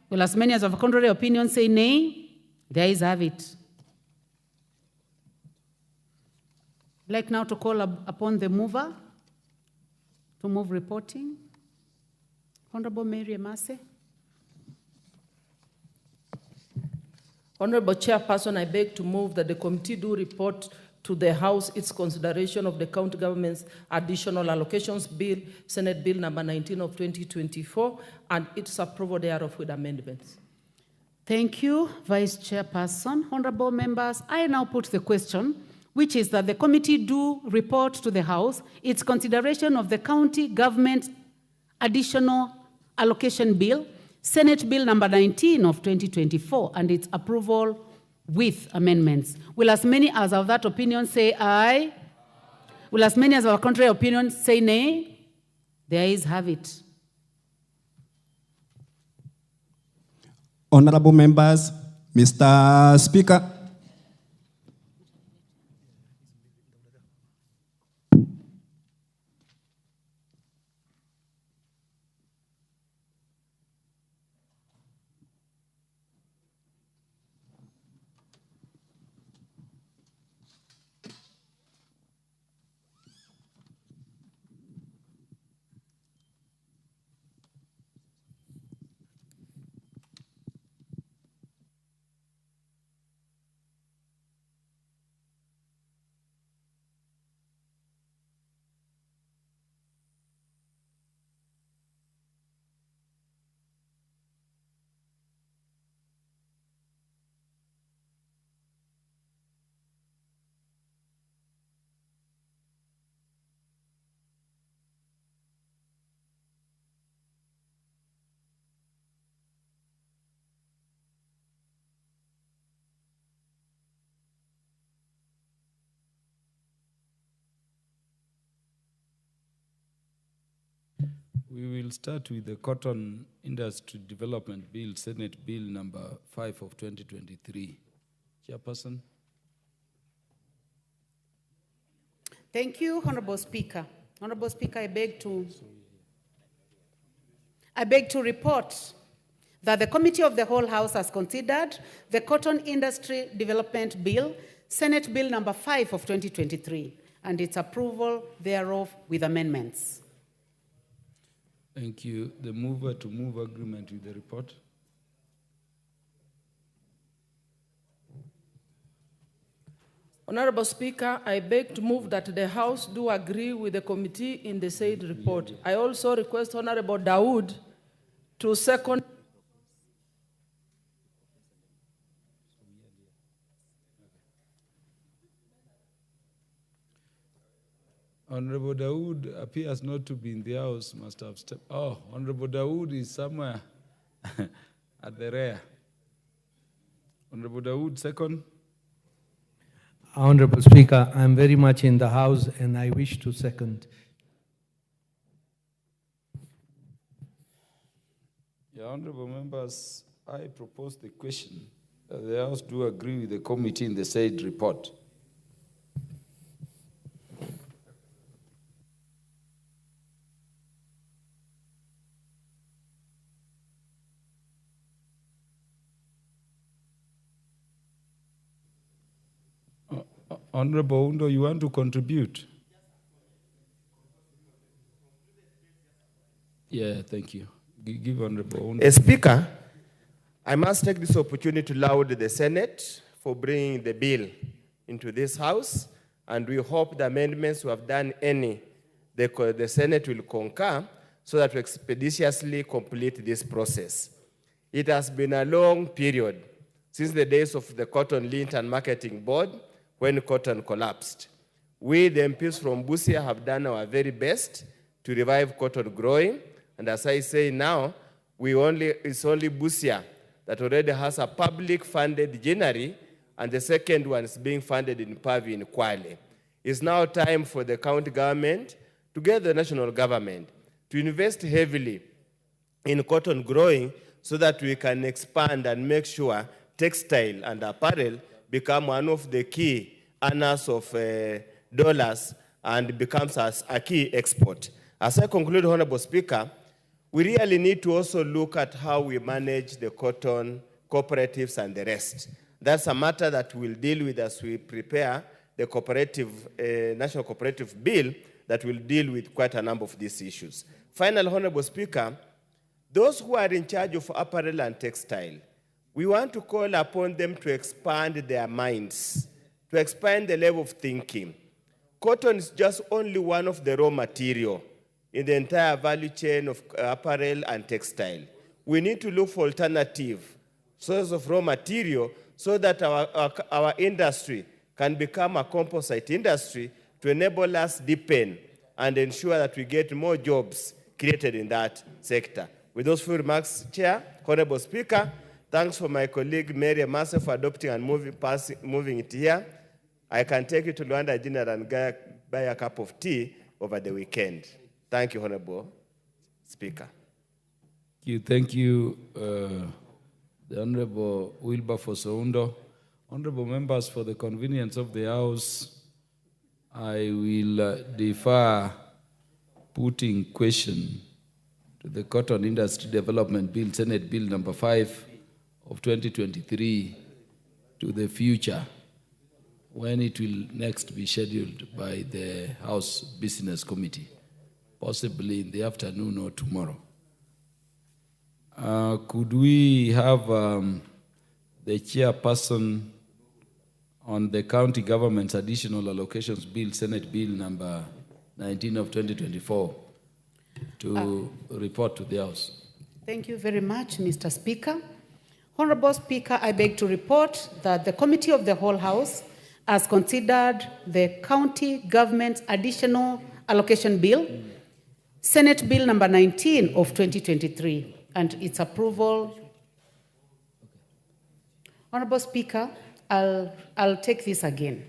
Will as many as of a contrary opinion say nay? The ayes have it. I'd like now to call upon the mover to move reporting. Honorable Mary Emase. Honorable Chairperson, I beg to move that the committee do report to the House its consideration of the county government's additional allocations bill, Senate Bill number 19 of 2024, and its approval thereof with amendments. Thank you, Vice Chairperson. Honorable members, I now put the question, which is that the committee do report to the House its consideration of the county government additional allocation bill, Senate Bill number 19 of 2024, and its approval with amendments. Will as many as of that opinion say aye? Will as many as of a contrary opinion say nay? The ayes have it. Honorable members, Mr. Speaker, We will start with the Cotton Industry Development Bill, Senate Bill number 5 of 2023. Chairperson. Thank you, Honorable Speaker. Honorable Speaker, I beg to report that the Committee of the Whole House has considered the Cotton Industry Development Bill, Senate Bill number 5 of 2023, and its approval thereof with amendments. Thank you. The mover to move agreement with the report. Honorable Speaker, I beg to move that the House do agree with the committee in the said report. I also request Honorable Dawood to second. Honorable Dawood appears not to be in the House, must have stepped. Oh, Honorable Dawood is somewhere at the rear. Honorable Dawood, second. Honorable Speaker, I'm very much in the House and I wish to second. Yeah, honorable members, I propose the question that the House do agree with the committee in the said report. Honorable Undo, you want to contribute? Yeah, thank you. Give Honorable Undo. Speaker, I must take this opportunity to laud the Senate for bringing the bill into this House, and we hope the amendments who have done any, the Senate will concur so that we expeditiously complete this process. It has been a long period since the days of the Cotton Lint and Marketing Board, when cotton collapsed. We, the MPs from Busia, have done our very best to revive cotton growing. And as I say now, it's only Busia that already has a public-funded ginnery, and the second one is being funded in Pavi in Kwale. It's now time for the county government, together with the national government, to invest heavily in cotton growing so that we can expand and make sure textile and apparel become one of the key earners of dollars and becomes a key export. As I conclude, Honorable Speaker, we really need to also look at how we manage the cotton cooperatives and the rest. That's a matter that we'll deal with as we prepare the national cooperative bill that will deal with quite a number of these issues. Finally, Honorable Speaker, those who are in charge of apparel and textile, we want to call upon them to expand their minds, to expand the level of thinking. Cotton is just only one of the raw material in the entire value chain of apparel and textile. We need to look for alternative sources of raw material so that our industry can become a composite industry to enable us deepen and ensure that we get more jobs created in that sector. With those few remarks, Chair, Honorable Speaker, thanks for my colleague Mary Amasa for adopting and moving it here. I can take you to Luanda Dinner and buy a cup of tea over the weekend. Thank you, Honorable Speaker. Thank you, the Honorable Wilberforce Oundo. Honorable members, for the convenience of the House, I will defer putting question to the Cotton Industry Development Bill, Senate Bill number 5 of 2023 to the future, when it will next be scheduled by the House Business Committee, possibly in the afternoon or tomorrow. Could we have the chairperson on the County Government's Additional Allocations Bill, Senate Bill number 19 of 2024, to report to the House? Thank you very much, Mr. Speaker. Honorable Speaker, I beg to report that the Committee of the Whole House has considered the County Government's Additional Allocation Bill, Senate Bill number 19 of 2023, and its approval. Honorable Speaker, I'll take this again.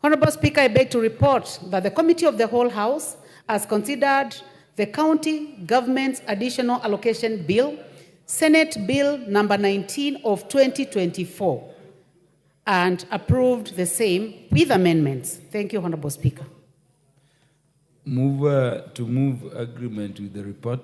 Honorable Speaker, I beg to report that the Committee of the Whole House has considered the County Government's Additional Allocation Bill, Senate Bill number 19 of 2024, and approved the same with amendments. Thank you, Honorable Speaker. Move to move agreement with the report.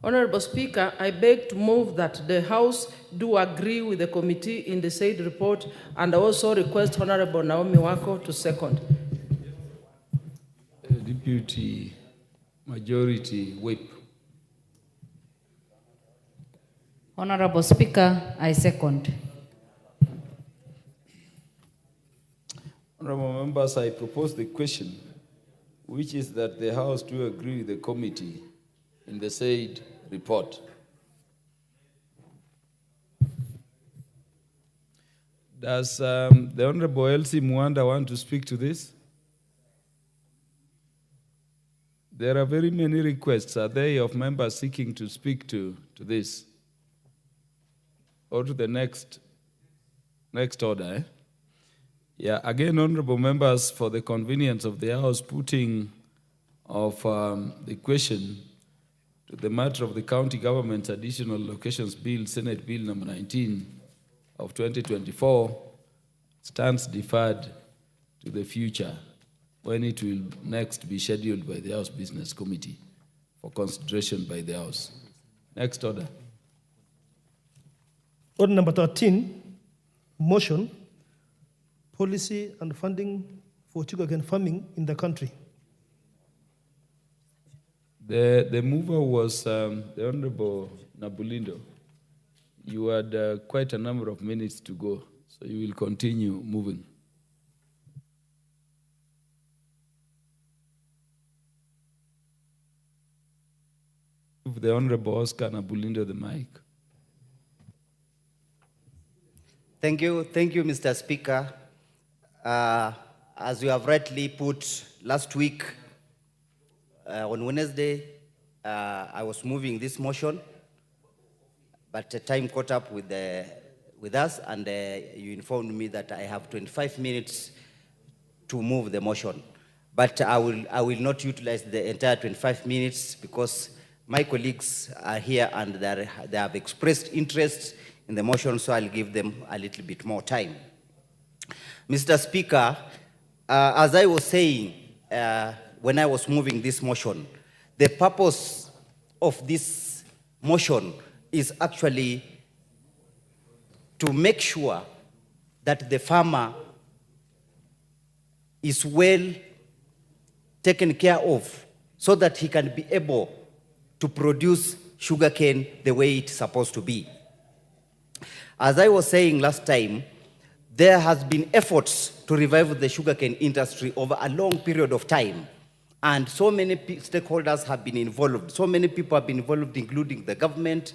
Honorable Speaker, I beg to move that the House do agree with the committee in the said report, and I also request Honorable Naomi Wako to second. Deputy Majority Whip. Honorable Speaker, I second. Honorable members, I propose the question, which is that the House do agree with the committee in the said report. Does the Honorable Elsie Mwanda want to speak to this? There are very many requests, are they, of members seeking to speak to this? Or to the next order, eh? Yeah, again, honorable members, for the convenience of the House, putting of the question to the matter of the County Government's Additional Allocations Bill, Senate Bill number 19 of 2024, stands deferred to the future, when it will next be scheduled by the House Business Committee for consideration by the House. Next order. Order number 13, motion, policy and funding for sugarcane farming in the country. The mover was the Honorable Nabulindo. You had quite a number of minutes to go, so you will continue moving. Give the Honorable Oscar Nabulindo the mic. Thank you, Mr. Speaker. As you have rightly put, last week on Wednesday, I was moving this motion, but time caught up with us, and you informed me that I have 25 minutes to move the motion. But I will not utilize the entire 25 minutes because my colleagues are here and they have expressed interest in the motion, so I'll give them a little bit more time. Mr. Speaker, as I was saying when I was moving this motion, the purpose of this motion is actually to make sure that the farmer is well taken care of so that he can be able to produce sugarcane the way it's supposed to be. As I was saying last time, there has been efforts to revive the sugarcane industry over a long period of time. And so many stakeholders have been involved. So many people have been involved, including the government,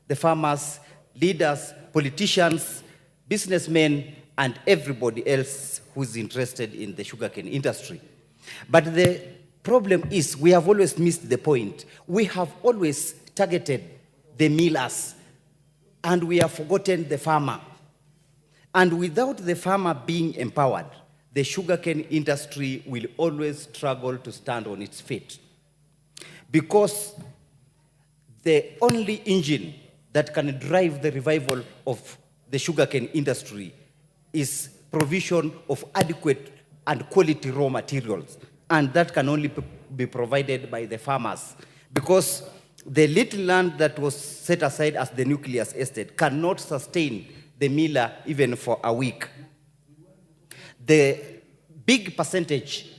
the farmers, leaders, politicians, businessmen, and everybody else who's interested in the sugarcane industry. But the problem is we have always missed the point. We have always targeted the millers, and we have forgotten the farmer. And without the farmer being empowered, the sugarcane industry will always struggle to stand on its feet. Because the only engine that can drive the revival of the sugarcane industry is provision of adequate and quality raw materials. And that can only be provided by the farmers. Because the little land that was set aside as the nucleus estate cannot sustain the miller even for a week. The big percentage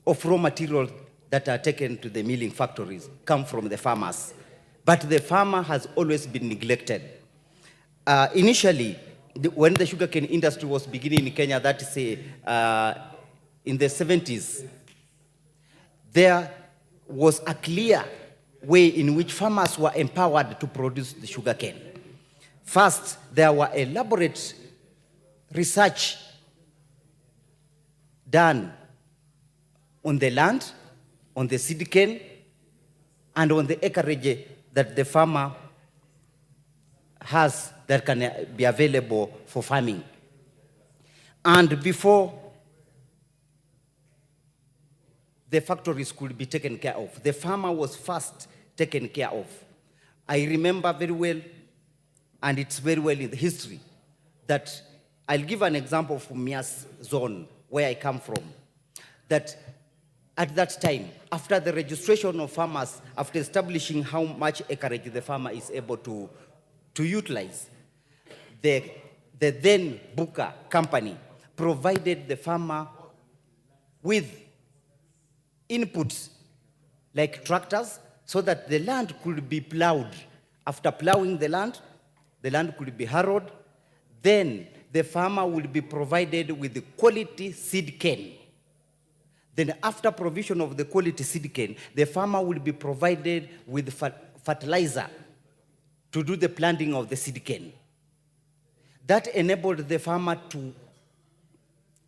of raw materials that are taken to the milling factories come from the farmers. But the farmer has always been neglected. Initially, when the sugarcane industry was beginning in Kenya, that is in the 70s, there was a clear way in which farmers were empowered to produce the sugarcane. First, there were elaborate research done on the land, on the seed cane, and on the acreage that the farmer has that can be available for farming. And before the factories could be taken care of, the farmer was first taken care of. I remember very well, and it's very well in the history, that I'll give an example from Mias zone, where I come from, that at that time, after the registration of farmers, after establishing how much acreage the farmer is able to utilize, the then Buka company provided the farmer with inputs like tractors so that the land could be plowed. After plowing the land could be harrowed. Then the farmer will be provided with the quality seed cane. Then after provision of the quality seed cane, the farmer will be provided with fertilizer to do the planting of the seed cane. That enabled the farmer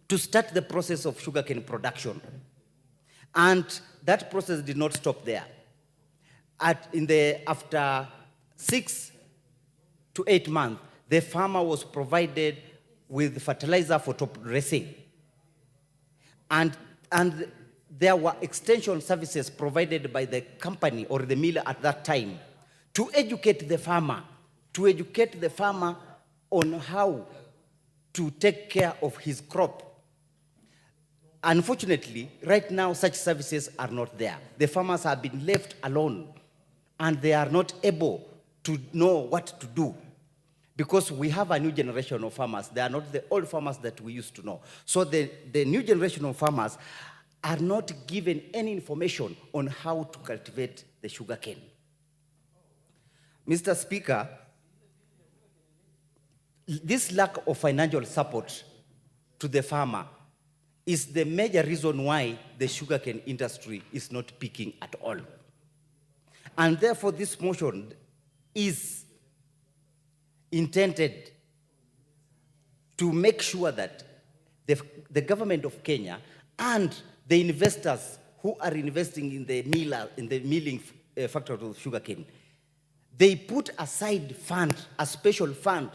to start the process of sugarcane production. And that process did not stop there. After 6 to 8 months, the farmer was provided with fertilizer for top dressing. And there were extension services provided by the company or the miller at that time to educate the farmer on how to take care of his crop. Unfortunately, right now, such services are not there. The farmers have been left alone, and they are not able to know what to do because we have a new generation of farmers. They are not the old farmers that we used to know. So the new generation of farmers are not given any information on how to cultivate the sugarcane. Mr. Speaker, this lack of financial support to the farmer is the major reason why the sugarcane industry is not picking at all. And therefore, this motion is intended to make sure that the government of Kenya and the investors who are investing in the milling factory of sugarcane, they put aside a special fund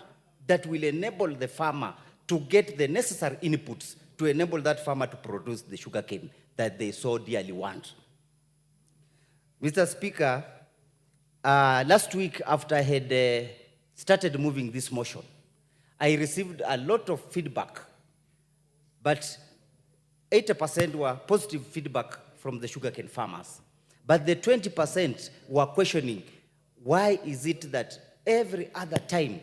that will enable the farmer to get the necessary inputs to enable that farmer to produce the sugarcane that they so dearly want. Mr. Speaker, last week after I had started moving this motion, I received a lot of feedback, but 80% were positive feedback from the sugarcane farmers. But the 20% were questioning, why is it that every other time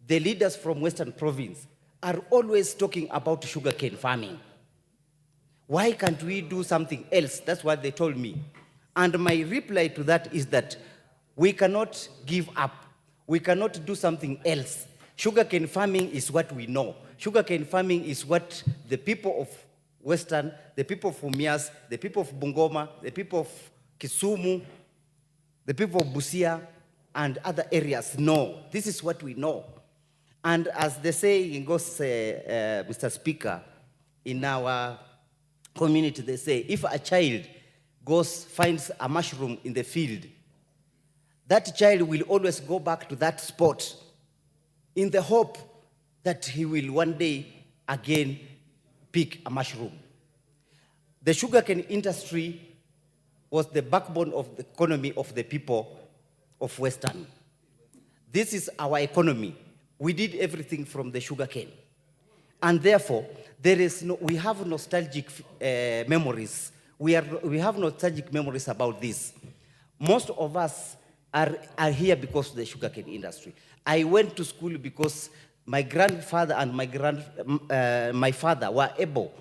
the leaders from Western Province are always talking about sugarcane farming? Why can't we do something else? That's what they told me. And my reply to that is that we cannot give up. We cannot do something else. Sugarcane farming is what we know. Sugarcane farming is what the people of Western, the people of Mumias, the people of Bungoma, the people of Kisumu, the people of Busia, and other areas know. This is what we know. And as the saying goes, Mr. Speaker, in our community, they say, if a child finds a mushroom in the field, that child will always go back to that spot in the hope that he will one day again pick a mushroom. The sugarcane industry was the backbone of the economy of the people of Western. This is our economy. We did everything from the sugarcane. And therefore, we have nostalgic memories. We have nostalgic memories about this. Most of us are here because of the sugarcane industry. I went to school because my grandfather and my father were able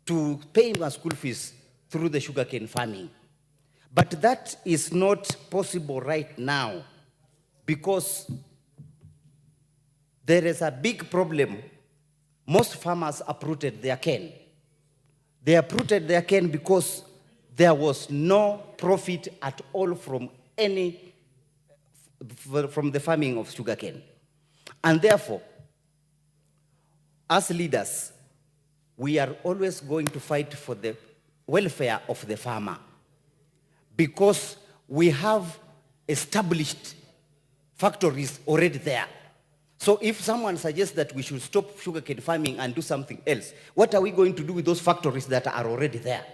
to pay my school fees through the sugarcane farming. But that is not possible right now because there is a big problem. Most farmers uprooted their cane. They uprooted their cane because there was no profit at all from the farming of sugarcane. And therefore, as leaders, we are always going to fight for the welfare of the farmer. because we have established factories already there. So if someone suggests that we should stop sugarcane farming and do something else, what are we going to do with those factories that are already there?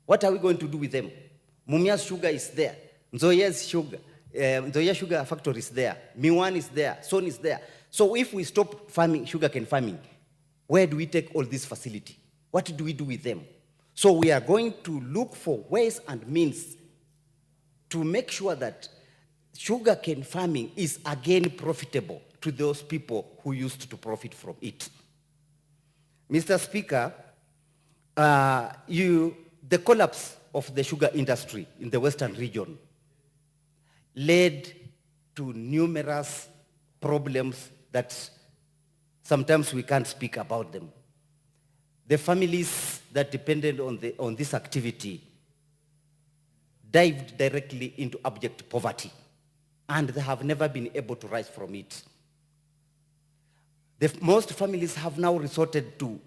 What are we going to do with them? Mumia's sugar is there. Nzoya's sugar, Nzoya sugar factory is there. Miwan is there. Son is there. So if we stop farming, sugarcane farming, where do we take all this facility? What do we do with them? So we are going to look for ways and means to make sure that sugarcane farming is again profitable to those people who used to profit from it. Mr. Speaker, the collapse of the sugar industry in the Western region led to numerous problems that sometimes we can't speak about them. The families that depended on this activity dived directly into abject poverty, and they have never been able to rise from it. Most families have now resorted to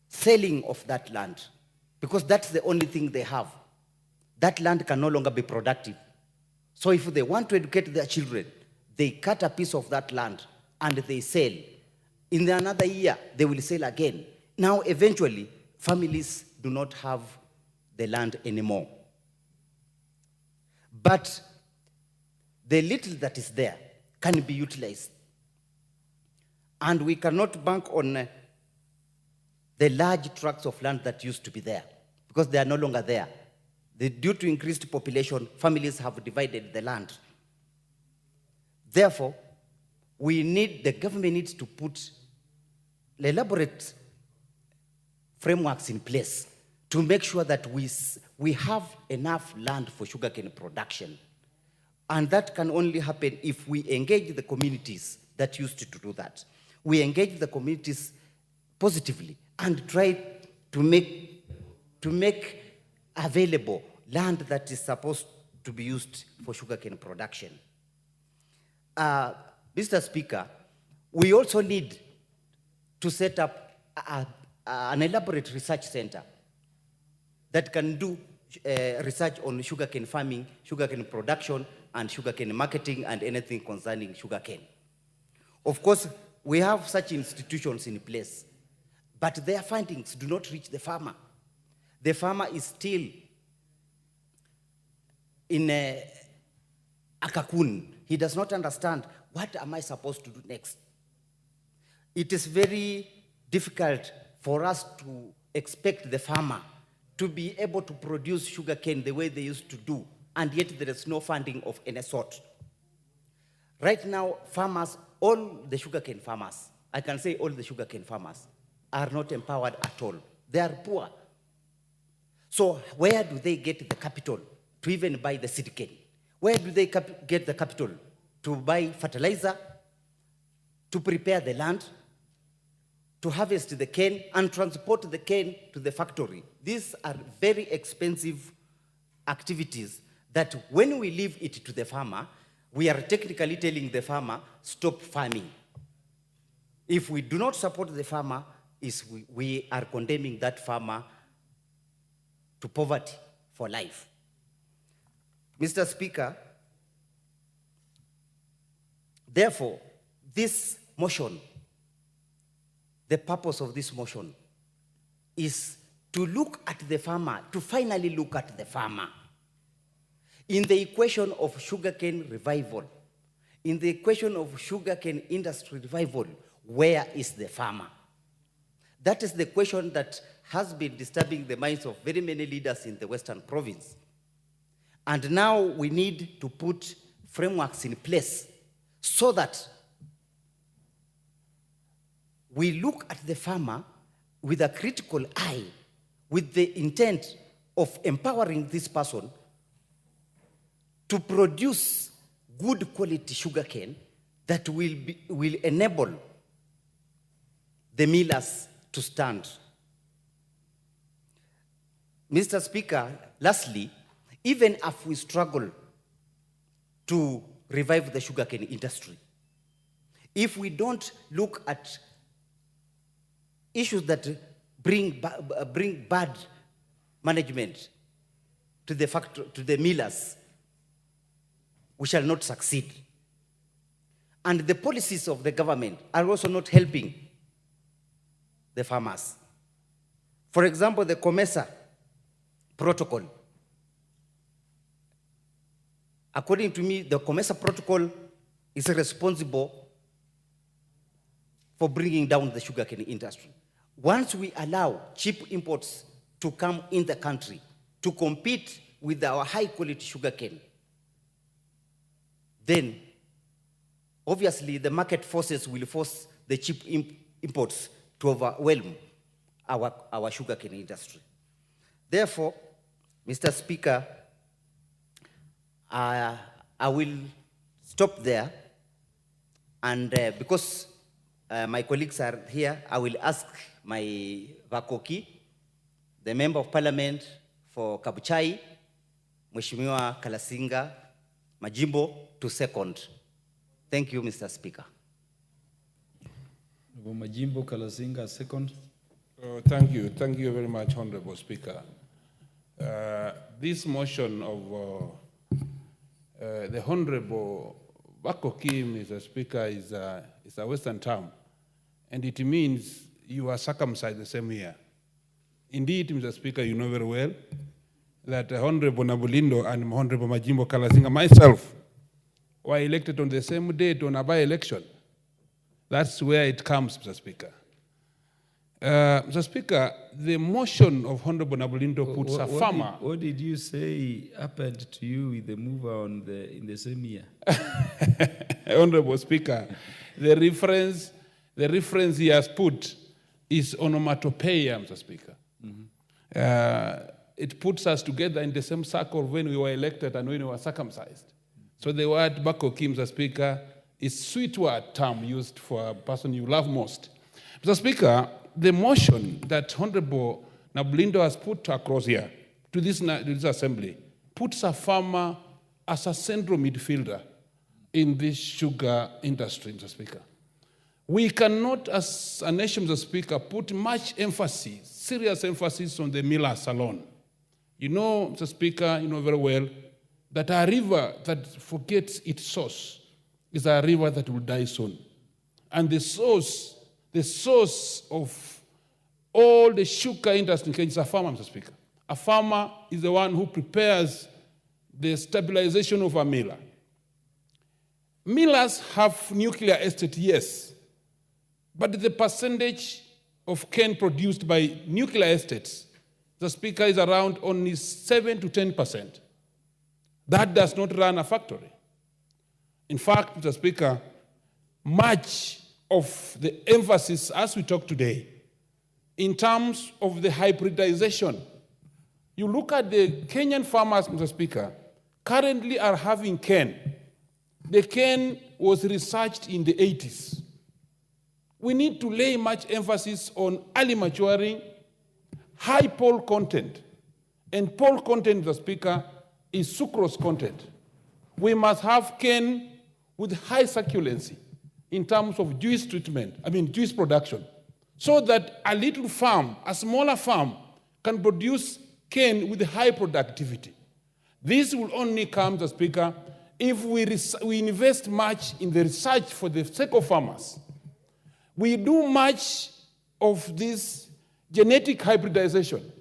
selling of that land because that's the only thing they have. That land can no longer be productive. So if they want to educate their children, they cut a piece of that land and they sell. In another year, they will sell again. Now, eventually, families do not have the land anymore. But the little that is there can be utilized. And we cannot bank on the large tracts of land that used to be there because they are no longer there. Due to increased population, families have divided the land. Therefore, the government needs to put elaborate frameworks in place to make sure that we have enough land for sugarcane production. And that can only happen if we engage the communities that used to do that. We engage the communities positively and try to make available land that is supposed to be used for sugarcane production. Mr. Speaker, we also need to set up an elaborate research center that can do research on sugarcane farming, sugarcane production, and sugarcane marketing, and anything concerning sugarcane. Of course, we have such institutions in place, but their findings do not reach the farmer. The farmer is still in a cocoon. He does not understand, what am I supposed to do next? It is very difficult for us to expect the farmer to be able to produce sugarcane the way they used to do, and yet there is no funding of any sort. Right now, farmers, all the sugarcane farmers, I can say all the sugarcane farmers, are not empowered at all. They are poor. So where do they get the capital to even buy the seed cane? Where do they get the capital to buy fertilizer, to prepare the land, to harvest the cane and transport the cane to the factory? These are very expensive activities that when we leave it to the farmer, we are technically telling the farmer, stop farming. If we do not support the farmer, we are condemning that farmer to poverty for life. Mr. Speaker, therefore, this motion, the purpose of this motion is to look at the farmer, to finally look at the farmer. In the equation of sugarcane revival, in the equation of sugarcane industry revival, where is the farmer? That is the question that has been disturbing the minds of very many leaders in the Western province. And now we need to put frameworks in place so that we look at the farmer with a critical eye, with the intent of empowering this person to produce good quality sugarcane that will enable the millers to stand. Mr. Speaker, lastly, even if we struggle to revive the sugarcane industry, if we don't look at issues that bring bad management to the millers, we shall not succeed. And the policies of the government are also not helping the farmers. For example, the COMESA protocol. According to me, the COMESA protocol is responsible for bringing down the sugarcane industry. Once we allow cheap imports to come in the country to compete with our high-quality sugarcane, then obviously the market forces will force the cheap imports to overwhelm our sugarcane industry. Therefore, Mr. Speaker, I will stop there, and because my colleagues are here, I will ask my Vakoki, the Member of Parliament for Kabuchai, Mheshimiwa Kalasinga Majimbo, to second. Thank you, Mr. Speaker. Majimbo Kalasinga, second. Thank you very much, Honorable Speaker. This motion of the Honorable Vakoki, Mr. Speaker, is a Western term, and it means you are circumcised the same year. Indeed, Mr. Speaker, you know very well that Honorable Nabulindo and Honorable Majimbo Kalasinga, myself, were elected on the same date on a by-election. That's where it comes, Mr. Speaker. Mr. Speaker, the motion of Honorable Nabulindo puts a farmer. What did you say happened to you with the mover in the same year? Honorable Speaker, the reference he has put is onomatopoeia, Mr. Speaker. It puts us together in the same circle when we were elected and when we were circumcised. So the word Bakoki, Mr. Speaker, is sweet word term used for a person you love most. Mr. Speaker, the motion that Honorable Nabulindo has put across here to this assembly puts a farmer as a central midfielder in this sugar industry, Mr. Speaker. We cannot, as a nation, Mr. Speaker, put much emphasis, serious emphasis on the millers alone. You know, Mr. Speaker, you know very well that a river that forgets its source is a river that will die soon. And the source of all the sugar industry in Kenya is a farmer, Mr. Speaker. A farmer is the one who prepares the stabilization of a miller. Millers have nuclear estate, yes, but the percentage of cane produced by nuclear estates, the Speaker, is around only 7 to 10%. That does not run a factory. In fact, Mr. Speaker, much of the emphasis as we talk today in terms of the hybridization, you look at the Kenyan farmers, Mr. Speaker, currently are having cane. The cane was researched in the 80s. We need to lay much emphasis on early maturing, high pole content. And pole content, Mr. Speaker, is sucrose content. We must have cane with high succulency in terms of juice juice production, so that a little farm, a smaller farm, can produce cane with high productivity. This will only come, Mr. Speaker, if we invest much in the research for the sake of farmers. We do much of this genetic hybridization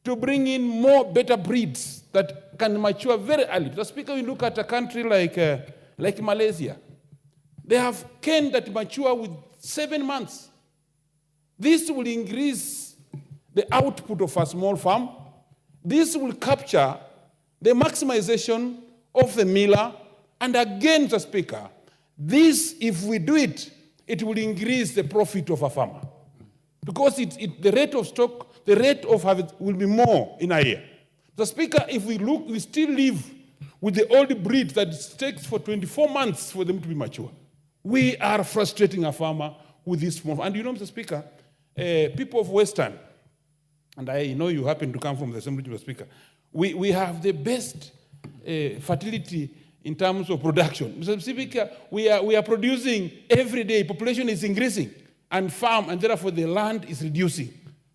to bring in more better breeds that can mature very early. Mr. Speaker, we look at a country like Malaysia. They have cane that mature with 7 months. This will increase the output of a small farm. This will capture the maximization of the miller. And again, Mr. Speaker, this, if we do it, it will increase the profit of a farmer. Because the rate of stock, the rate of harvest will be more in a year. Mr. Speaker, if we look, we still live with the old breed that takes for 24 months for them to be mature. We are frustrating a farmer with this small. And you know, Mr. Speaker, people of Western, and I know you happen to come from the Assembly, Mr. Speaker, we have the best fertility in terms of production. Mr. Speaker, we are producing every day, population is increasing, and therefore the land is reducing.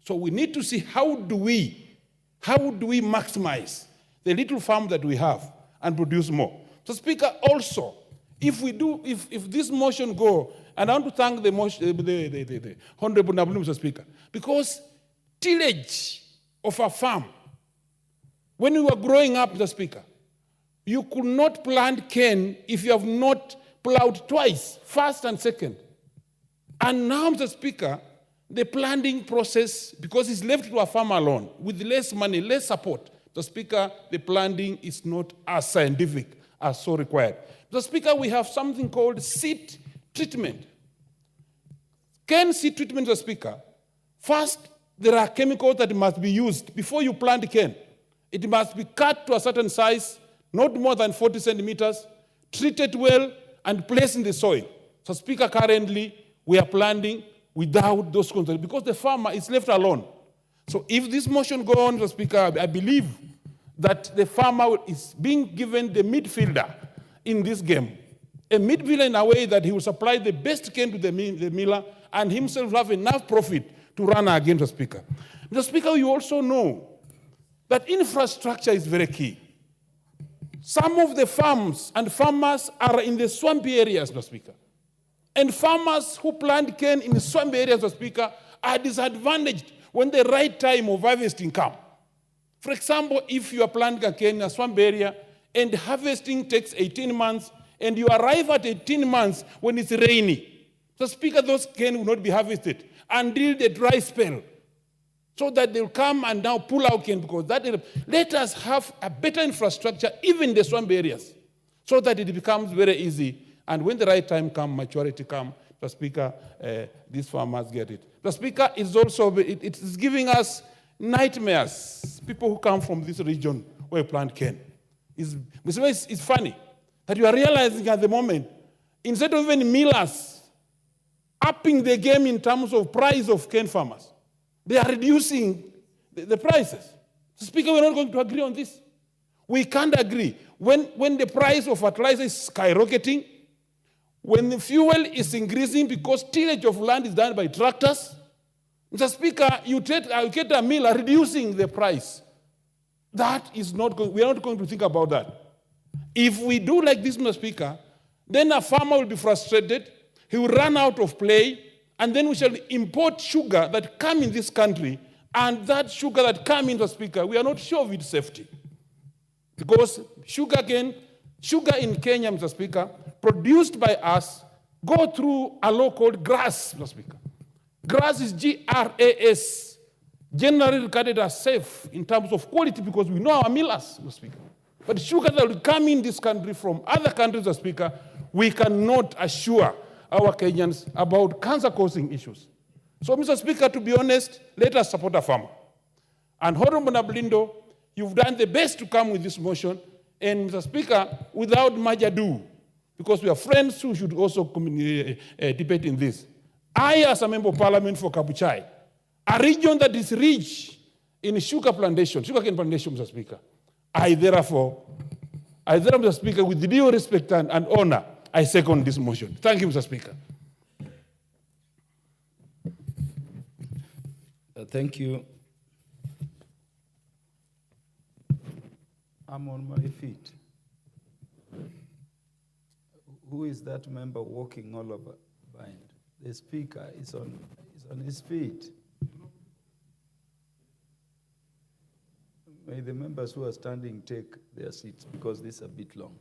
So we need to see how do we maximize the little farm that we have and produce more. So, Speaker, also, if this motion go, and I want to thank the Honorable Nabulu, Mr. Speaker, because tillage of a farm, when we were growing up, Mr. Speaker, you could not plant cane if you have not plowed twice, first and second. And now, Mr. Speaker, the planting process, because it's left to a farmer alone, with less money, less support, Mr. Speaker, the planting is not as scientific as so required. Mr. Speaker, we have something called seed treatment. Cane seed treatment, Mr. Speaker, first, there are chemicals that must be used before you plant cane. It must be cut to a certain size, not more than 40 centimeters, treated well, and placed in the soil. So, Speaker, currently, we are planting without those controls because the farmer is left alone. So if this motion goes on, Mr. Speaker, I believe that the farmer is being given the midfielder in this game. A midfielder in a way that he will supply the best cane to the miller and himself have enough profit to run again, Mr. Speaker. Mr. Speaker, you also know that infrastructure is very key. Some of the farms and farmers are in the swampy areas, Mr. Speaker. And farmers who plant cane in swampy areas, Mr. Speaker, are disadvantaged when the right time of harvesting comes. For example, if you are planting a cane in a swamp area and harvesting takes 18 months and you arrive at 18 months when it's rainy, Mr. Speaker, those cane will not be harvested until the dry spell. So that they'll come and now pull out cane because let us have a better infrastructure even in the swamp areas so that it becomes very easy. And when the right time comes, maturity comes, the Speaker, these farmers get it. The Speaker is also, it is giving us nightmares, people who come from this region where we plant cane. It's funny that you are realizing at the moment, instead of even millers upping the game in terms of price of cane farmers, they are reducing the prices. So, Speaker, we're not going to agree on this. We can't agree. When the price of fertilizer is skyrocketing, when the fuel is increasing because tillage of land is done by tractors, Mr. Speaker, you get a miller reducing the price. That is not going, we are not going to think about that. If we do like this, Mr. Speaker, then a farmer will be frustrated, he will run out of play, and then we shall import sugar that come in this country, and that sugar that come in, Mr. Speaker, we are not sure of its safety. Because sugar in Kenya, Mr. Speaker, produced by us, go through a law called GRAS, Mr. Speaker. GRAS is G-R-A-S, generally regarded as safe in terms of quality because we know our millers, Mr. Speaker. But sugar that will come in this country from other countries, Mr. Speaker, we cannot assure our Kenyans about cancer-causing issues. So, Mr. Speaker, to be honest, let us support a farmer. And Honorable Nablindo, you've done the best to come with this motion, and Mr. Speaker, without much ado, because we are friends who should also debate in this. I, as a member of parliament for Kabuchai, a region that is rich in sugarcane plantation, Mr. Speaker, I therefore, Mr. Speaker, with due respect and honor, I second this motion. Thank you, Mr. Speaker. Thank you. I'm on my feet. Who is that member walking all over behind? The Speaker is on his feet. May the members who are standing take their seats because this is a bit long.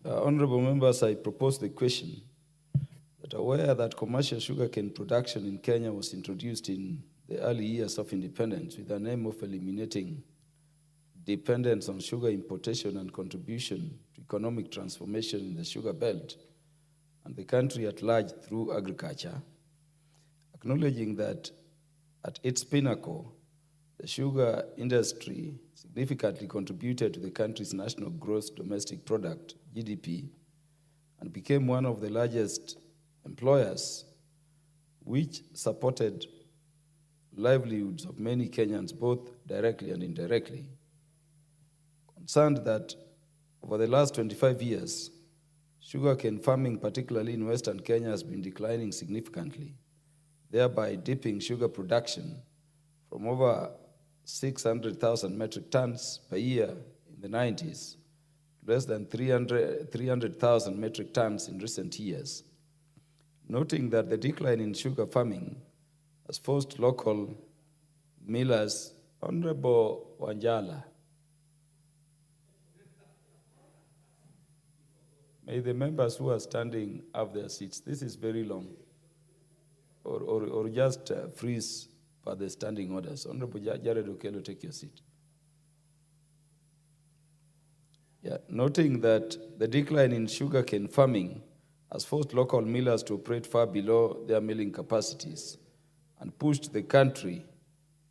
Honorable members, I propose the question that aware that commercial sugarcane production in Kenya was introduced in the early years of independence with the aim of eliminating dependence on sugar importation and contribution to economic transformation in the sugar belt and the country at large through agriculture, acknowledging that at its pinnacle, the sugar industry significantly contributed to the country's national gross domestic product, GDP, and became one of the largest employers, which supported livelihoods of many Kenyans, both directly and indirectly. Concerned that over the last 25 years, sugarcane farming, particularly in Western Kenya, has been declining significantly. thereby dipping sugar production from over 600,000 metric tons per year in the 90s to less than 300,000 metric tons in recent years. Noting that the decline in sugar farming has forced local millers, Honorable Wanjala, may the members who are standing have their seats. This is very long. Or just freeze for the standing orders. Honorable Jared Okelo, take your seat. Yeah, noting that the decline in sugarcane farming has forced local millers to operate far below their milling capacities and pushed the country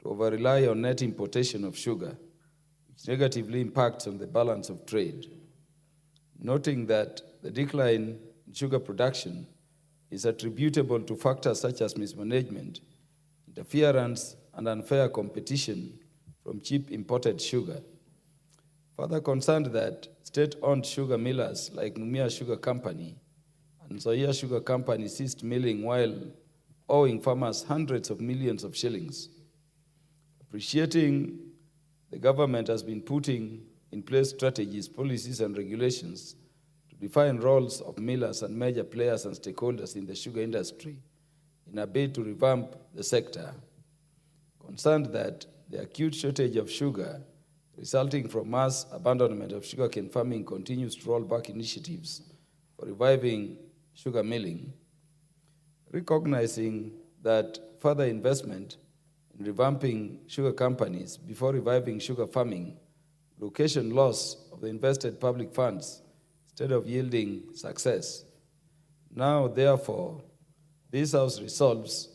to over-rely on net importation of sugar, which negatively impacts on the balance of trade. Noting that the decline in sugar production is attributable to factors such as mismanagement, interference, and unfair competition from cheap imported sugar. Further concerned that state-owned sugar millers like Mumia Sugar Company and Zoya Sugar Company ceased milling while owing farmers hundreds of millions of shillings. Appreciating the government has been putting in place strategies, policies, and regulations to define roles of millers and major players and stakeholders in the sugar industry in a bid to revamp the sector. Concerned that the acute shortage of sugar resulting from mass abandonment of sugarcane farming continues to roll back initiatives for reviving sugar milling, recognizing that further investment in revamping sugar companies before reviving sugar farming would occasion loss of the invested public funds instead of yielding success. Now, therefore, this House resolves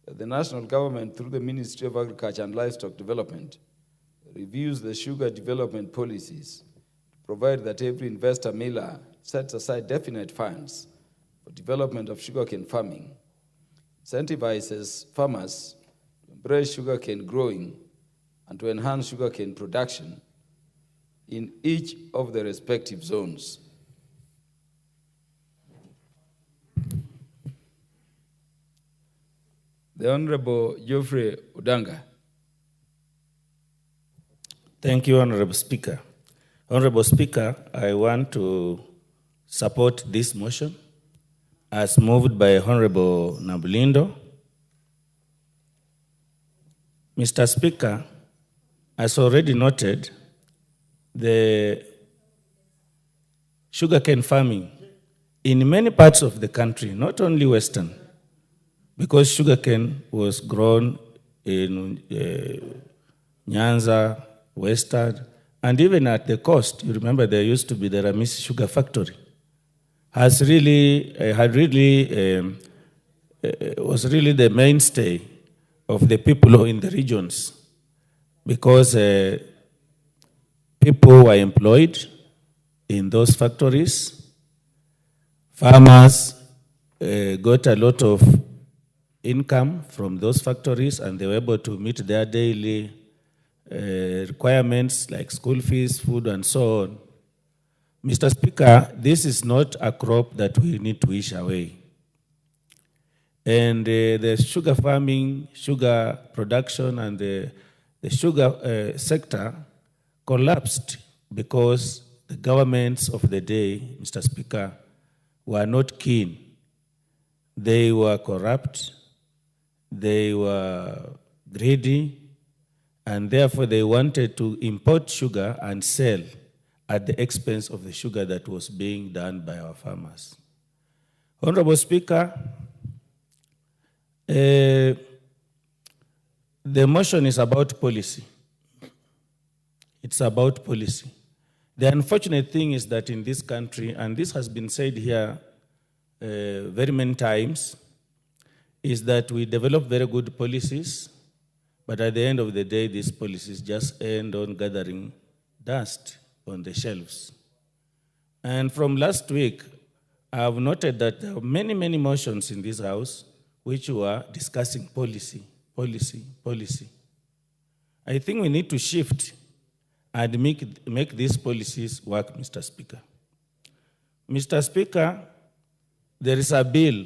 that the national government, through the Ministry of Agriculture and Livestock Development, reviews the sugar development policies to provide that every investor miller sets aside definite funds for development of sugarcane farming, incentivizes farmers to embrace sugarcane growing and to enhance sugarcane production in each of the respective zones. The Honorable Geoffrey Udanga. Thank you, Honorable Speaker. Honorable Speaker, I want to support this motion as moved by Honorable Nabulindo. Mr. Speaker, as already noted, the sugarcane farming in many parts of the country, not only Western, because sugarcane was grown in Nyanza, Western, and even at the coast. You remember there used to be the Ramisi Sugar Factory. Was really the mainstay of the people in the regions, because people were employed in those factories. Farmers got a lot of income from those factories, and they were able to meet their daily requirements like school fees, food, and so on. Mr. Speaker, this is not a crop that we need to wish away. And the sugar farming, sugar production, and the sugar sector collapsed because the governments of the day, Mr. Speaker, were not keen. They were corrupt, they were greedy, and therefore they wanted to import sugar and sell at the expense of the sugar that was being done by our farmers. Honorable Speaker, the motion is about policy. It's about policy. The unfortunate thing is that in this country, and this has been said here very many times, is that we develop very good policies, but at the end of the day, these policies just end on gathering dust on the shelves. And from last week, I have noted that there are many, many motions in this House which were discussing policy. I think we need to shift and make these policies work, Mr. Speaker. Mr. Speaker, there is a bill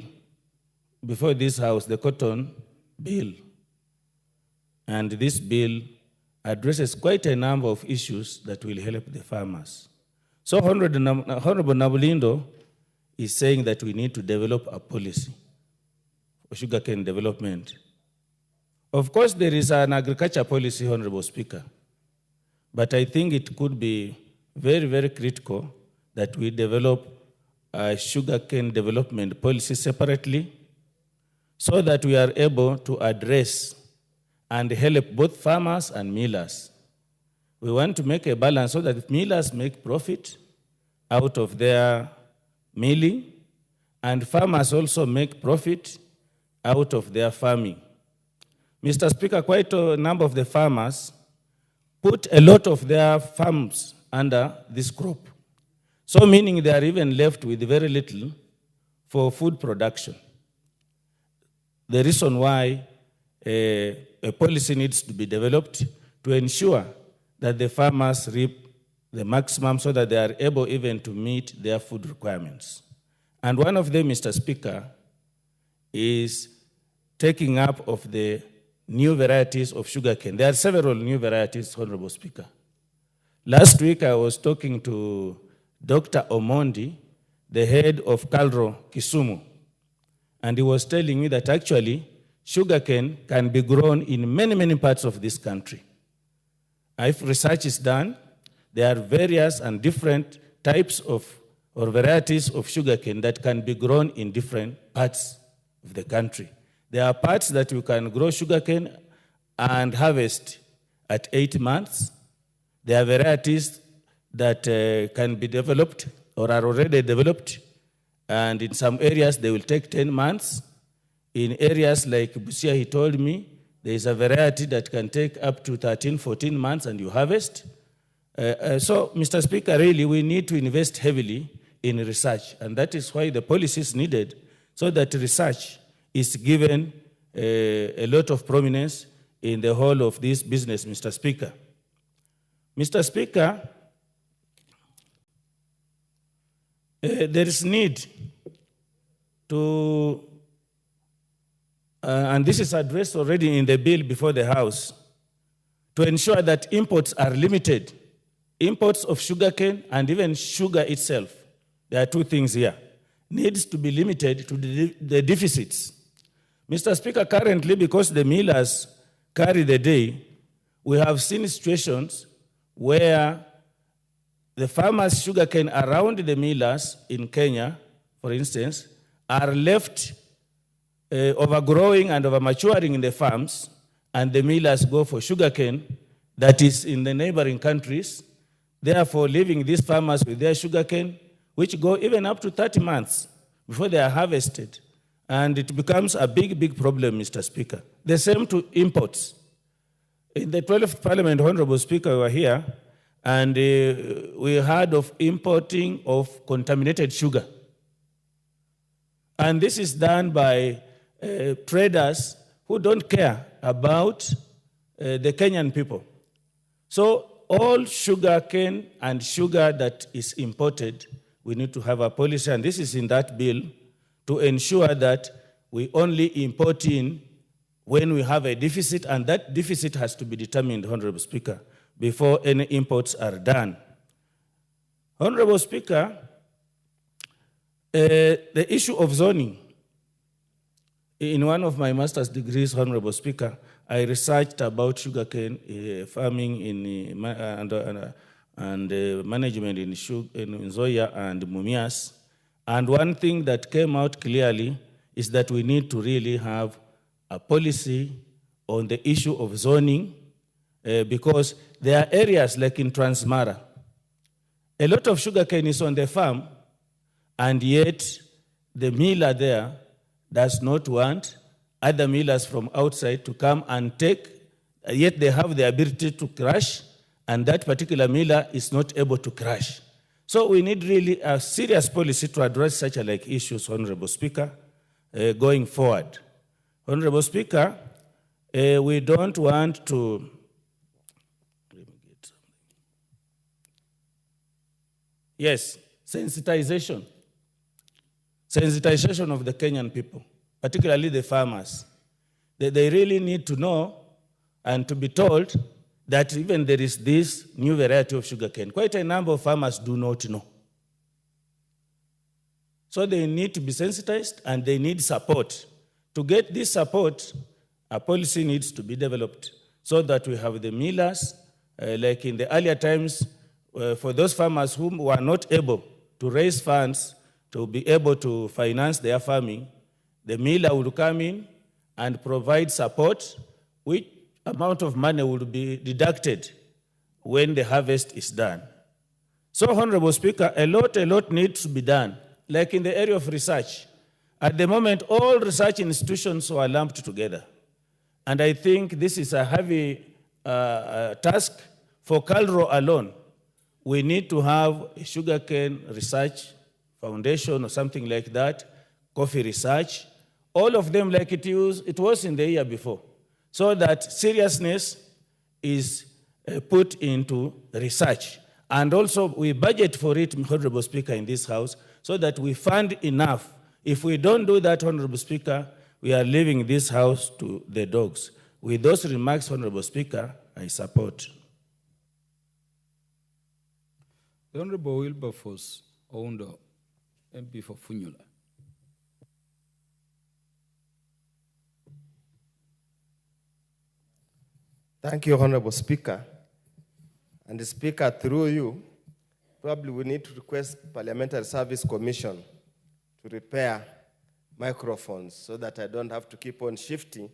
before this House, the Cotton bill. And this bill addresses quite a number of issues that will help the farmers. So Honorable Nabulindo is saying that we need to develop a policy for sugarcane development. Of course, there is an agriculture policy, Honorable Speaker, but I think it could be very, very critical that we develop a sugarcane development policy separately so that we are able to address and help both farmers and millers. We want to make a balance so that millers make profit out of their milling and farmers also make profit out of their farming. Mr. Speaker, quite a number of the farmers put a lot of their farms under this crop. So meaning they are even left with very little for food production. The reason why a policy needs to be developed to ensure that the farmers reap the maximum so that they are able even to meet their food requirements. And one of them, Mr. Speaker, is taking up of the new varieties of sugarcane. There are several new varieties, Honorable Speaker. Last week I was talking to Dr. Omondi, the head of Calro Kisumu, and he was telling me that actually sugarcane can be grown in many, many parts of this country. If research is done, there are various and different types of or varieties of sugarcane that can be grown in different parts of the country. There are parts that you can grow sugarcane and harvest at 8 months. There are varieties that can be developed or are already developed, and in some areas they will take 10 months. In areas like Busia, he told me, there is a variety that can take up to 13, 14 months and you harvest. So, Mr. Speaker, really we need to invest heavily in research, and that is why the policy is needed, so that research is given a lot of prominence in the whole of this business, Mr. Speaker. Mr. Speaker, there is need to, and this is addressed already in the bill before the House, to ensure that imports are limited. Imports of sugarcane and even sugar itself, there are two things here, needs to be limited to the deficits. Mr. Speaker, currently, because the millers carry the day, we have seen situations where the farmers' sugarcane around the millers in Kenya, for instance, are left overgrowing and overmaturing in the farms, and the millers go for sugarcane that is in the neighboring countries, therefore leaving these farmers with their sugarcane, which go even up to 30 months before they are harvested. And it becomes a big, big problem, Mr. Speaker. The same to imports. In the 12th Parliament, Honorable Speaker, we were here, and we heard of importing of contaminated sugar. And this is done by traders who don't care about the Kenyan people. So all sugarcane and sugar that is imported, we need to have a policy, and this is in that bill, to ensure that we only import in when we have a deficit, and that deficit has to be determined, Honorable Speaker, before any imports are done. Honorable Speaker, the issue of zoning. In one of my master's degrees, Honorable Speaker, I researched about sugarcane farming and management in Nzoia and Mumias. And one thing that came out clearly is that we need to really have a policy on the issue of zoning because there are areas like in Transmara. A lot of sugarcane is on the farm, and yet the miller there does not want other millers from outside to come and take, yet they have the ability to crush, and that particular miller is not able to crush. So we need really a serious policy to address such like issues, Honorable Speaker, going forward. Honorable Speaker, we don't want to sensitization of the Kenyan people, particularly the farmers. They really need to know and to be told that even there is this new variety of sugarcane. Quite a number of farmers do not know. So they need to be sensitized and they need support. To get this support, a policy needs to be developed so that we have the millers, like in the earlier times, for those farmers who were not able to raise funds to be able to finance their farming, the miller would come in and provide support, which amount of money would be deducted when the harvest is done. So, Honorable Speaker, a lot needs to be done, like in the area of research. At the moment, all research institutions were lumped together. And I think this is a heavy task for KALRO alone. We need to have a sugarcane research foundation or something like that, coffee research, all of them like it was in the year before, so that seriousness is put into research. And also we budget for it, Honorable Speaker, in this House, so that we fund enough. If we don't do that, Honorable Speaker, we are leaving this House to the dogs. With those remarks, Honorable Speaker, I support. The Honorable Wilberforce Oundo, MP for Funyula. Thank you, Honorable Speaker. And the Speaker, through you, probably we need to request Parliamentary Service Commission to repair microphones so that I don't have to keep on shifting.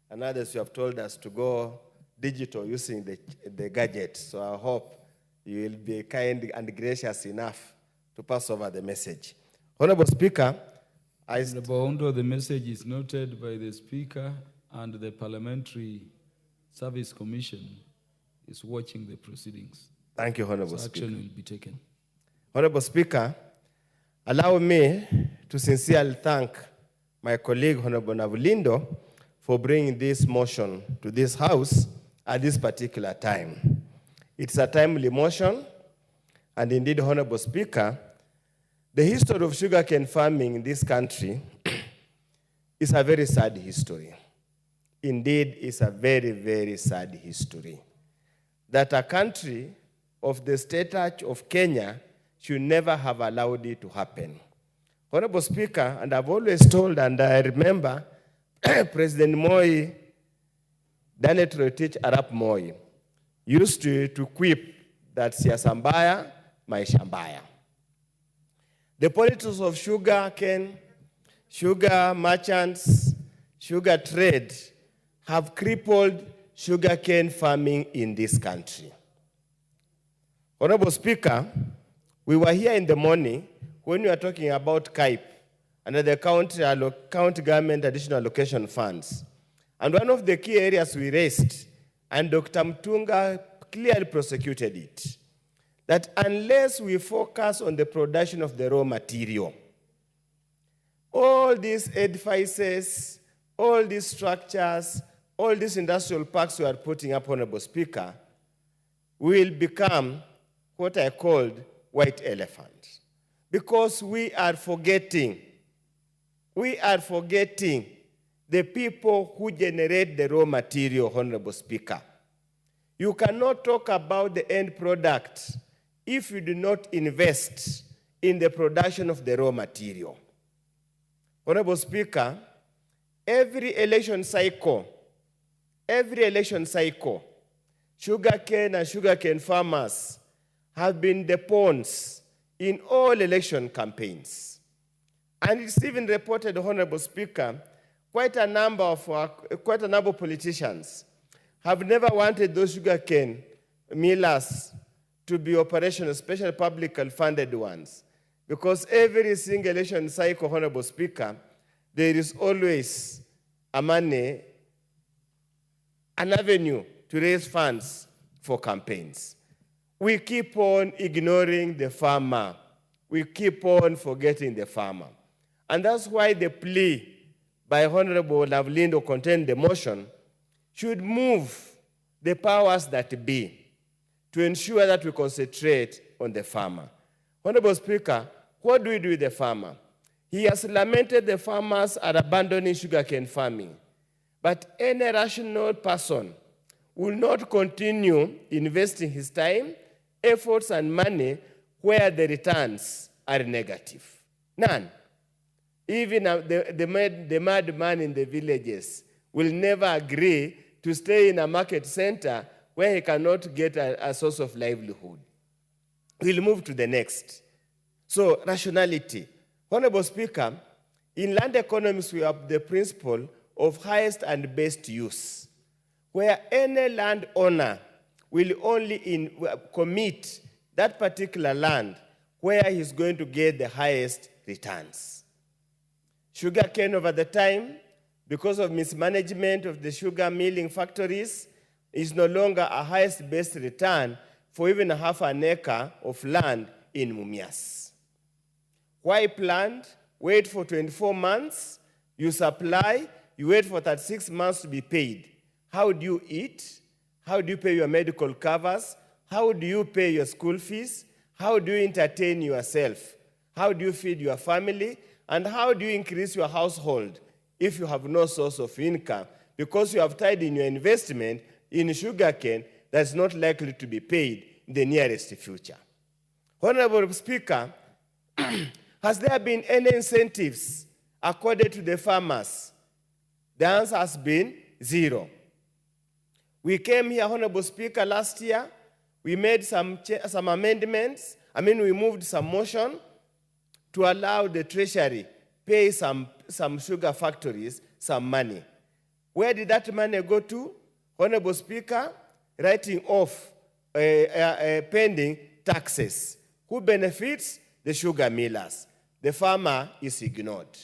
And others, you have told us to go digital using the gadget. So I hope you will be kind and gracious enough to pass over the message. Honorable Speaker, Honorable Oundo, the message is noted by the Speaker, and the Parliamentary Service Commission is watching the proceedings. Thank you, Honorable Speaker. Action will be taken. Honorable Speaker, allow me to sincerely thank my colleague, Honorable Navulindo, for bringing this motion to this House at this particular time. It's a timely motion, and indeed, Honorable Speaker, the history of sugarcane farming in this country is a very sad history. Indeed, it's a very, very sad history. That a country of the stature of Kenya should never have allowed it to happen. Honorable Speaker, and I've always told, and I remember President Moi, Daniel Toroitich Arap Moi, used to quip that siasa mbaya, maisha mbaya. The politics of sugar cane, sugar merchants, sugar trade have crippled sugarcane farming in this country. Honorable Speaker, we were here in the morning when we were talking about KAIP under the county government additional allocation funds. And one of the key areas we raised, and Dr. Mtunga clearly prosecuted it, that unless we focus on the production of the raw material, all these edifices, all these structures, all these industrial parks we are putting up, Honorable Speaker, will become what I called white elephants. Because we are forgetting the people who generate the raw material, Honorable Speaker. You cannot talk about the end product if you do not invest in the production of the raw material. Honorable Speaker, every election cycle, sugarcane and sugarcane farmers have been the pawns in all election campaigns. And it's even reported, Honorable Speaker, quite a number of politicians have never wanted those sugarcane millers to be operational, especially publicly funded ones. Because every single election cycle, Honorable Speaker, there is always a money, an avenue to raise funds for campaigns. We keep on ignoring the farmer. We keep on forgetting the farmer. And that's why the plea by Honorable Navulindo contained the motion should move the powers that be to ensure that we concentrate on the farmer. Honorable Speaker, what do we do with the farmer? He has lamented the farmers are abandoning sugarcane farming. But any rational person will not continue investing his time, efforts, and money where the returns are negative. None. Even the madman in the villages will never agree to stay in a market center where he cannot get a source of livelihood. We'll move to the next. So, rationality. Honorable Speaker, in land economics, we have the principle of highest and best use, where any landowner will only commit that particular land where he's going to get the highest returns. Sugarcane over the time, because of mismanagement of the sugar milling factories, is no longer a highest best return for even half an acre of land in Mumias. Why plant? Wait for 24 months, you supply, you wait for 36 months to be paid. How do you eat? How do you pay your medical covers? How do you pay your school fees? How do you entertain yourself? How do you feed your family? And how do you increase your household if you have no source of income? Because you have tied in your investment in sugarcane that's not likely to be paid in the nearest future. Honorable Speaker, has there been any incentives accorded to the farmers? The answer has been zero. We came here, Honorable Speaker, last year. We made some amendments. We moved some motion to allow the Treasury pay some sugar factories some money. Where did that money go to? Honorable Speaker, writing off pending taxes. Who benefits? The sugar millers. The farmer is ignored.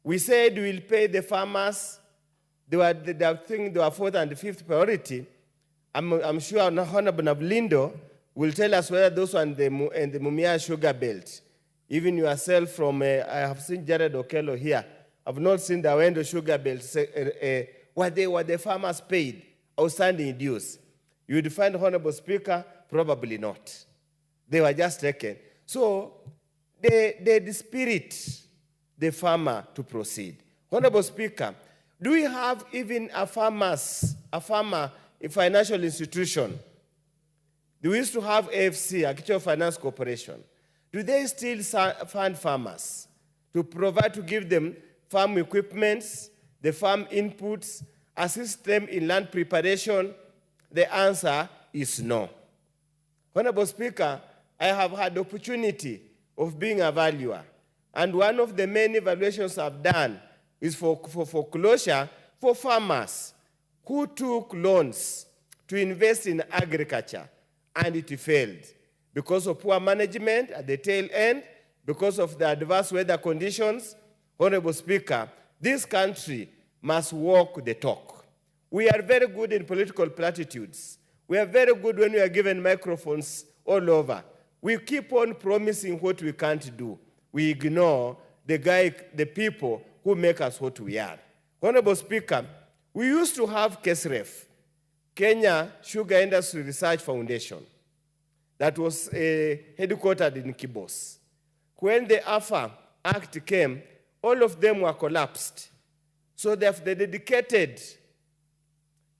We said we'll pay the farmers. They were fourth and fifth priority. I'm sure Honorable Nablindo will tell us whether those are in the Mumia sugar belt. Even yourself from, I have seen Jared Okello here. I've not seen the Wendo sugar belt, what the farmers paid, outstanding dues. You would find, Honorable Speaker, probably not. They were just taken. So they dispirit the farmer to proceed. Honorable Speaker, do we have even a farmer financial institution? Do we used to have AFC, Agricultural Finance Corporation? Do they still fund farmers to provide, to give them farm equipments, the farm inputs, assist them in land preparation? The answer is no. Honorable Speaker, I have had the opportunity of being a valuer, and one of the many evaluations I've done is for foreclosure for farmers who took loans to invest in agriculture, and it failed because of poor management at the tail end, because of the adverse weather conditions. Honorable Speaker, this country must walk the talk. We are very good in political platitudes. We are very good when we are given microphones all over. We keep on promising what we can't do. We ignore the people who make us what we are. Honorable Speaker, we used to have KESREF, Kenya Sugar Industry Research Foundation, that was headquartered in Kibos. When the AFA Act came, all of them were collapsed. So they have the dedicated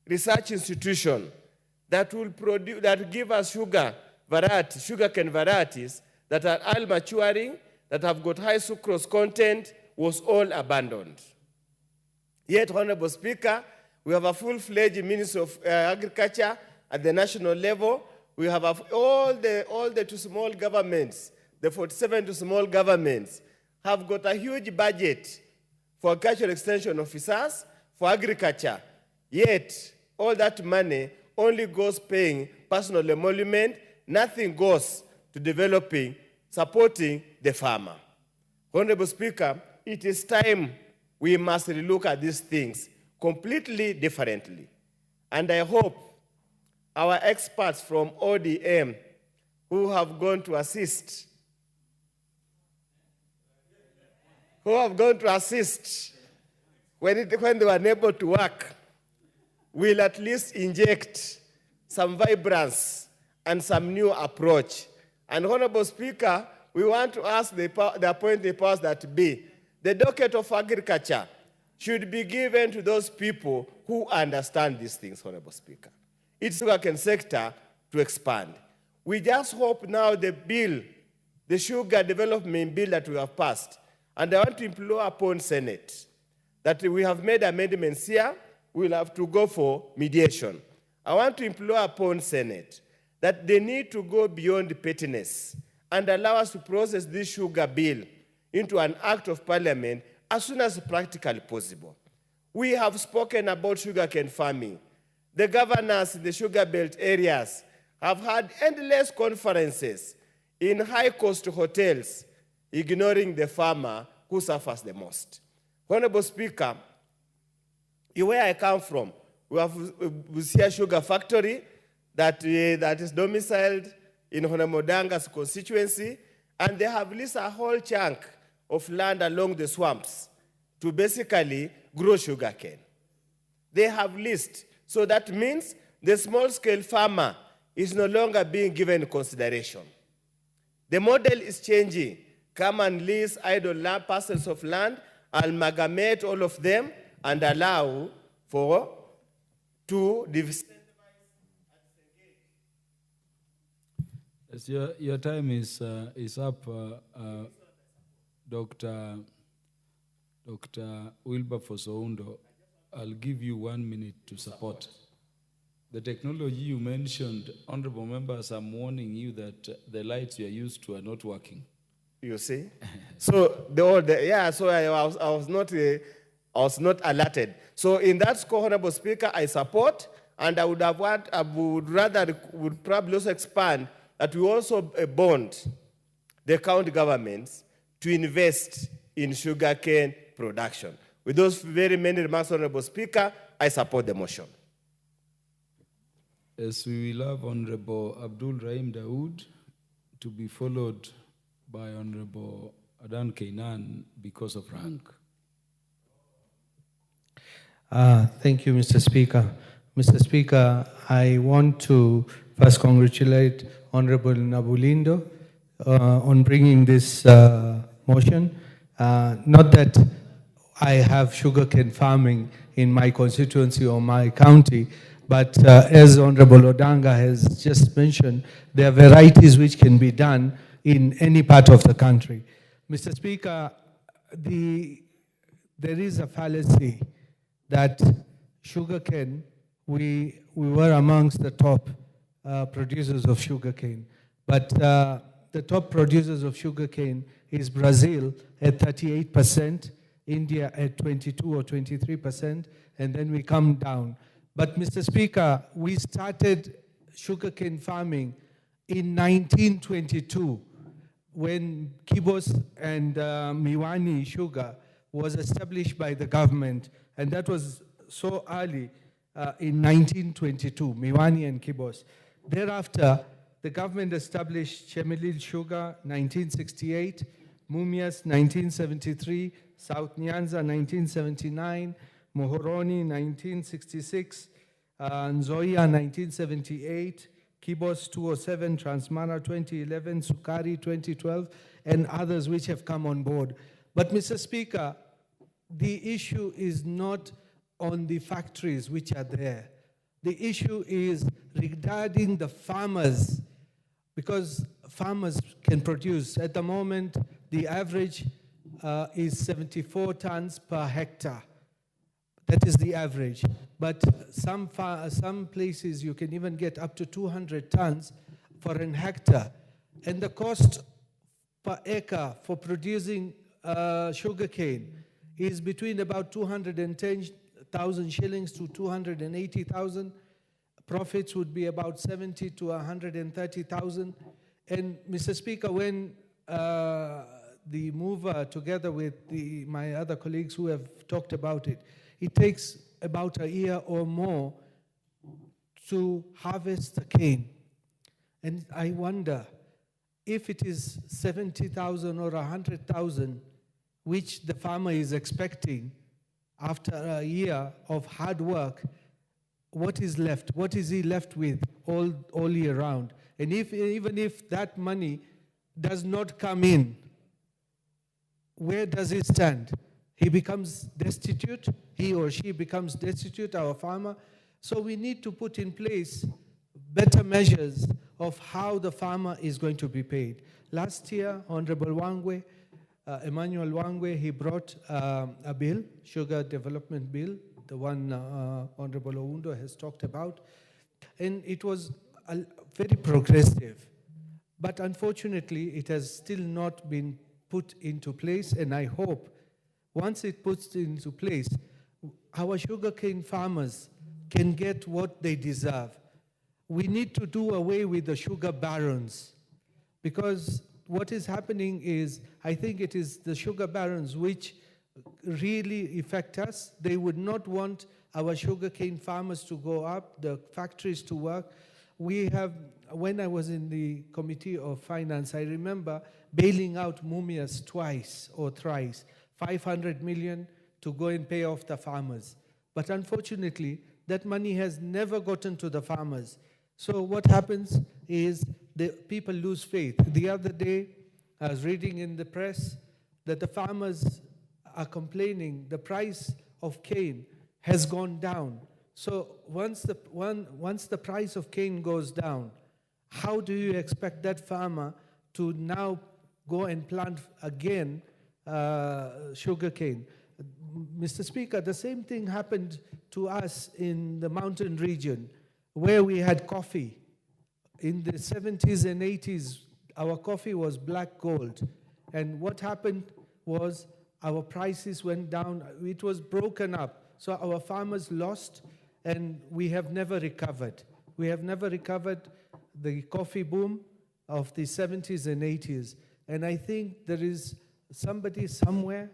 research institution that will produce, that give us sugarcane varieties that are all maturing, that have got high sucrose content, was all abandoned. Yet, Honorable Speaker, we have a full-fledged Ministry of Agriculture at the national level. We have all the two small governments, the 47 to small governments, have got a huge budget for agricultural extension officers, for agriculture. Yet, all that money only goes paying personal emolument. Nothing goes to developing, supporting the farmer. Honorable Speaker, it is time we must relook at these things completely differently. And I hope our experts from ODM who have gone to assist, when they were unable to work, will at least inject some vibrance and some new approach. And Honorable Speaker, we want to ask the appointed powers that be, the docket of agriculture should be given to those people who understand these things, Honorable Speaker. It's the sugarcane sector to expand. We just hope now the bill, the sugar development bill that we have passed, and I want to implore upon Senate that we have made amendments here, we'll have to go for mediation. I want to implore upon Senate that they need to go beyond pettiness and allow us to process this sugar bill into an act of parliament as soon as practically possible. We have spoken about sugarcane farming. The governors in the sugar belt areas have had endless conferences in high-cost hotels, ignoring the farmer who suffers the most. Honorable Speaker, where I come from, we have Busia Sugar Factory that is domiciled in Honorable Danga's constituency, and they have leased a whole chunk of land along the swamps to basically grow sugarcane. They have leased, so that means the small-scale farmer is no longer being given consideration. The model is changing. Come and lease idle land, parcels of land, amalgamate all of them, and allow to divest. Yes, your time is up, Dr. Wilberforce Oundo. I'll give you 1 minute to support. The technology you mentioned, honorable members, I'm warning you that the lights you are used to are not working. You see? So I was not alerted. So in that score, Honorable Speaker, I support, and I would probably also expand that we also bond the county governments to invest in sugarcane production. With those very many remarks, Honorable Speaker, I support the motion. Yes, we will have Honorable Abdul Rahim Dawood to be followed by Honorable Adan Kainan because of rank. Thank you, Mr. Speaker. Mr. Speaker, I want to first congratulate Honorable Nabulindo on bringing this motion. Not that I have sugarcane farming in my constituency or my county, but as Honorable Odanga has just mentioned, there are varieties which can be done in any part of the country. Mr. Speaker, there is a fallacy that sugarcane, we were amongst the top producers of sugarcane, but the top producers of sugarcane is Brazil at 38%, India at 22 or 23%, and then we come down. But Mr. Speaker, we started sugarcane farming in 1922 when Kibos and Miwani sugar was established by the government, and that was so early in 1922, Miwani and Kibos. Thereafter, the government established Chemelil sugar 1968, Mumias 1973, South Nyanza 1979, Mohoroni 1966, Nzoia 1978, Kibos 207, Transmara 2011, Sukari 2012, and others which have come on board. But Mr. Speaker, the issue is not on the factories which are there. The issue is regarding the farmers, because farmers can produce. At the moment, the average is 74 tons per hectare. That is the average. But some places you can even get up to 200 tons for an hectare. And the cost per acre for producing sugarcane is between about 210,000 shillings to 280,000. Profits would be about 70 to 130,000. And Mr. Speaker, when the mover, together with my other colleagues who have talked about it, it takes about a year or more to harvest the cane. And I wonder if it is 70,000 or 100,000, which the farmer is expecting after a year of hard work, what is left? What is he left with all year round? And even if that money does not come in, where does it stand? he becomes destitute, he or she becomes destitute, our farmer. So we need to put in place better measures of how the farmer is going to be paid. Last year, Honorable Wangwe, Emmanuel Wangwe, he brought a bill, sugar development bill, the one Honorable Oundo has talked about, and it was very progressive. But unfortunately, it has still not been put into place, and I hope once it puts into place, our sugarcane farmers can get what they deserve. We need to do away with the sugar barons, because what is happening is, I think it is the sugar barons which really affect us. They would not want our sugarcane farmers to go up, the factories to work. We have, when I was in the Committee of Finance, I remember bailing out Mumias twice or thrice, 500 million to go and pay off the farmers. But unfortunately, that money has never gotten to the farmers. So what happens is the people lose faith. The other day, I was reading in the press that the farmers are complaining the price of cane has gone down. So once the price of cane goes down, how do you expect that farmer to now go and plant again sugarcane? Mr. Speaker, the same thing happened to us in the mountain region where we had coffee. In the 70s and 80s, our coffee was black gold. And what happened was our prices went down. It was broken up. So our farmers lost, and we have never recovered. We have never recovered the coffee boom of the 70s and 80s. And I think there is somebody somewhere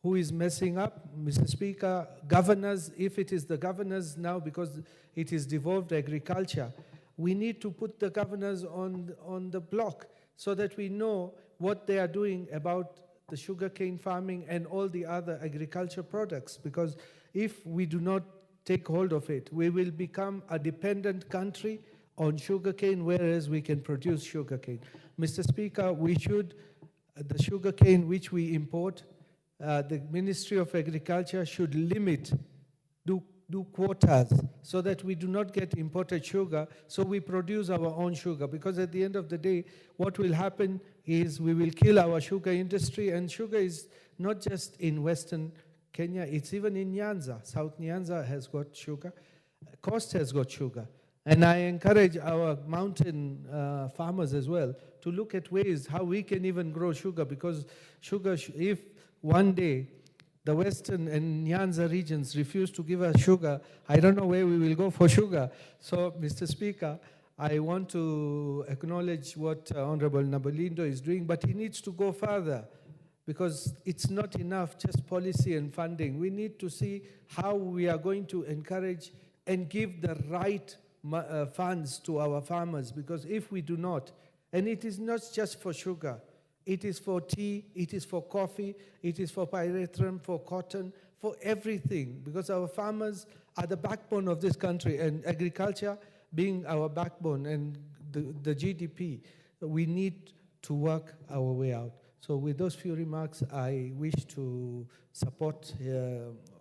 who is messing up. Mr. Speaker, governors, if it is the governors now, because it is devolved agriculture, we need to put the governors on the block so that we know what they are doing about the sugarcane farming and all the other agriculture products. Because if we do not take hold of it, we will become a dependent country on sugarcane, whereas we can produce sugarcane. Mr. Speaker, we should, the sugarcane which we import, the Ministry of Agriculture should limit, do quotas so that we do not get imported sugar, so we produce our own sugar. Because at the end of the day, what will happen is we will kill our sugar industry, and sugar is not just in Western Kenya, it's even in Nyanza. South Nyanza has got sugar, Coast has got sugar. And I encourage our mountain farmers as well to look at ways how we can even grow sugar, because sugar, if one day the Western and Nyanza regions refuse to give us sugar, I don't know where we will go for sugar. So, Mr. Speaker, I want to acknowledge what Honorable Nabolindo is doing, but he needs to go further, because it's not enough just policy and funding. We need to see how we are going to encourage and give the right funds to our farmers, because if we do not, and it is not just for sugar, it is for tea, it is for coffee, it is for pyrethrum, for cotton, for everything, because our farmers are the backbone of this country, and agriculture being our backbone and the GDP, we need to work our way out. So with those few remarks, I wish to support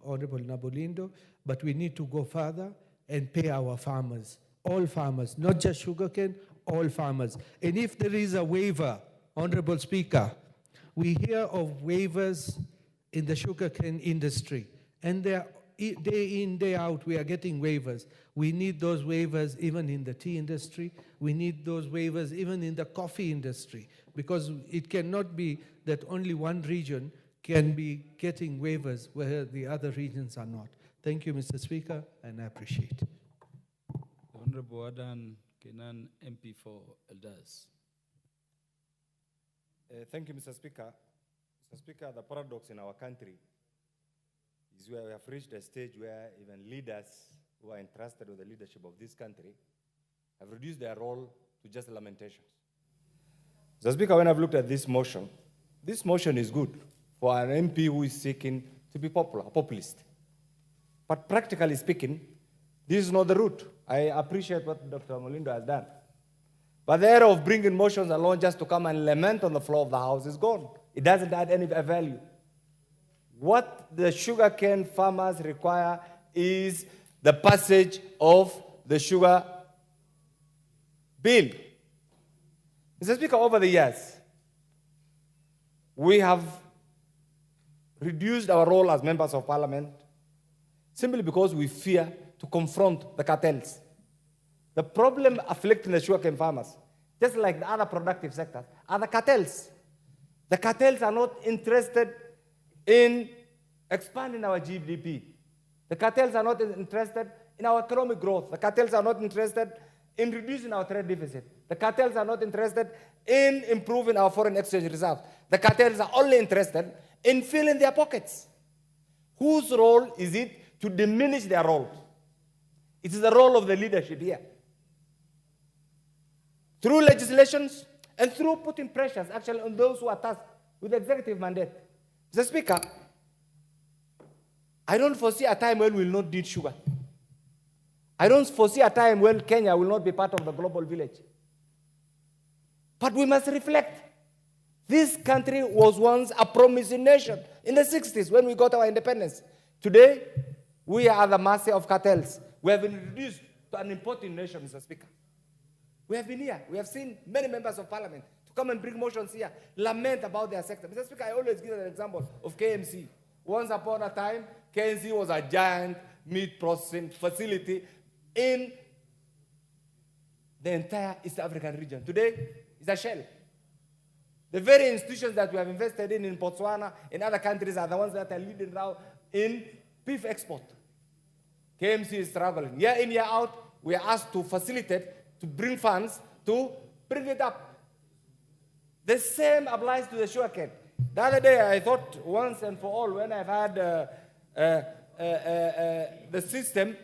Honorable Nabolindo, but we need to go further and pay our farmers, all farmers, not just sugarcane, all farmers. And if there is a waiver, Honorable Speaker, we hear of waivers in the sugarcane industry, and day in, day out, we are getting waivers. We need those waivers even in the tea industry. We need those waivers even in the coffee industry, because it cannot be that only one region can be getting waivers where the other regions are not. Thank you, Mr. Speaker, and I appreciate it. Honorable Adan Kenan, MP for Elders. Thank you, Mr. Speaker. Mr. Speaker, the paradox in our country is where we have reached a stage where even leaders who are entrusted with the leadership of this country have reduced their role to just lamentations. Mr. Speaker, when I've looked at this motion is good for an MP who is seeking to be popular, a populist. But practically speaking, this is not the route. I appreciate what Dr. Molindo has done. But the era of bringing motions along just to come and lament on the floor of the House is gone. It doesn't add any value. What the sugarcane farmers require is the passage of the sugar bill. Mr. Speaker, over the years, we have reduced our role as members of parliament simply because we fear to confront the cartels. The problem afflicting the sugarcane farmers, just like the other productive sectors, are the cartels. The cartels are not interested in expanding our GDP. The cartels are not interested in our economic growth. The cartels are not interested in reducing our trade deficit. The cartels are not interested in improving our foreign exchange reserves. The cartels are only interested in filling their pockets. Whose role is it to diminish their role? It is the role of the leadership here. Through legislations and through putting pressures actually on those who are tasked with the executive mandate. Mr. Speaker, I don't foresee a time when we will not need sugar. I don't foresee a time when Kenya will not be part of the global village. But we must reflect. This country was once a promising nation in the 60s when we got our independence. Today, we are at the mercy of cartels. We have been reduced to an importing nation, Mr. Speaker. We have been here. We have seen many members of parliament to come and bring motions here, lament about their sector. Mr. Speaker, I always give an example of KMC. Once upon a time, KMC was a giant meat processing facility in the entire East African region. Today, it's a shell. The very institutions that we have invested in Botswana, in other countries, are the ones that are leading now in beef export. KMC is struggling. Year in, year out, we are asked to facilitate, to bring funds, to bring it up. The same applies to the sugarcane. The other day, I thought once and for all, when I've had the system,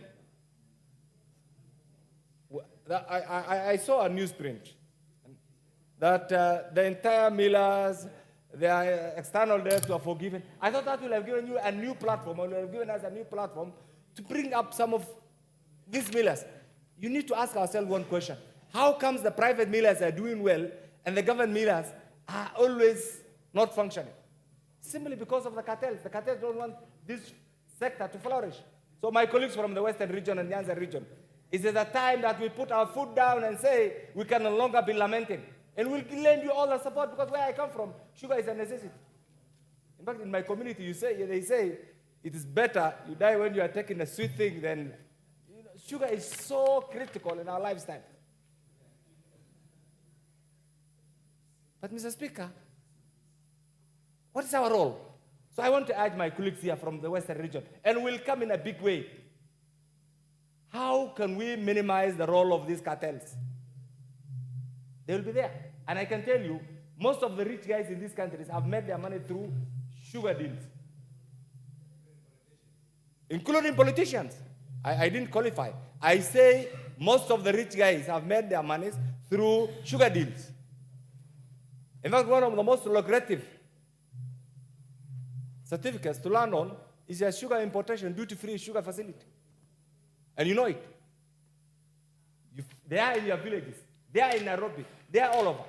I saw a newsprint that the entire millers, their external debts were forgiven. I thought that would have given you a new platform, or would have given us a new platform to bring up some of these millers. You need to ask ourselves one question. How comes the private millers are doing well and the government millers are always not functioning? Simply because of the cartels. The cartels don't want this sector to flourish. So my colleagues from the Western region and Nyanza region, it is the time that we put our foot down and say we can no longer be lamenting. And we'll lend you all the support, because where I come from, sugar is a necessity. In fact, in my community, they say it is better you die when you are taking a sweet thing than... Sugar is so critical in our lifestyle. But Mr. Speaker, what is our role? So I want to urge my colleagues here from the Western region, and we'll come in a big way. How can we minimize the role of these cartels? They will be there. And I can tell you, most of the rich guys in these countries have made their money through sugar deals, including politicians. I didn't qualify. I say most of the rich guys have made their monies through sugar deals. In fact, one of the most lucrative certificates to land on is a sugar importation, duty-free sugar facility. And you know it. They are in your villages. They are in Nairobi. They are all over.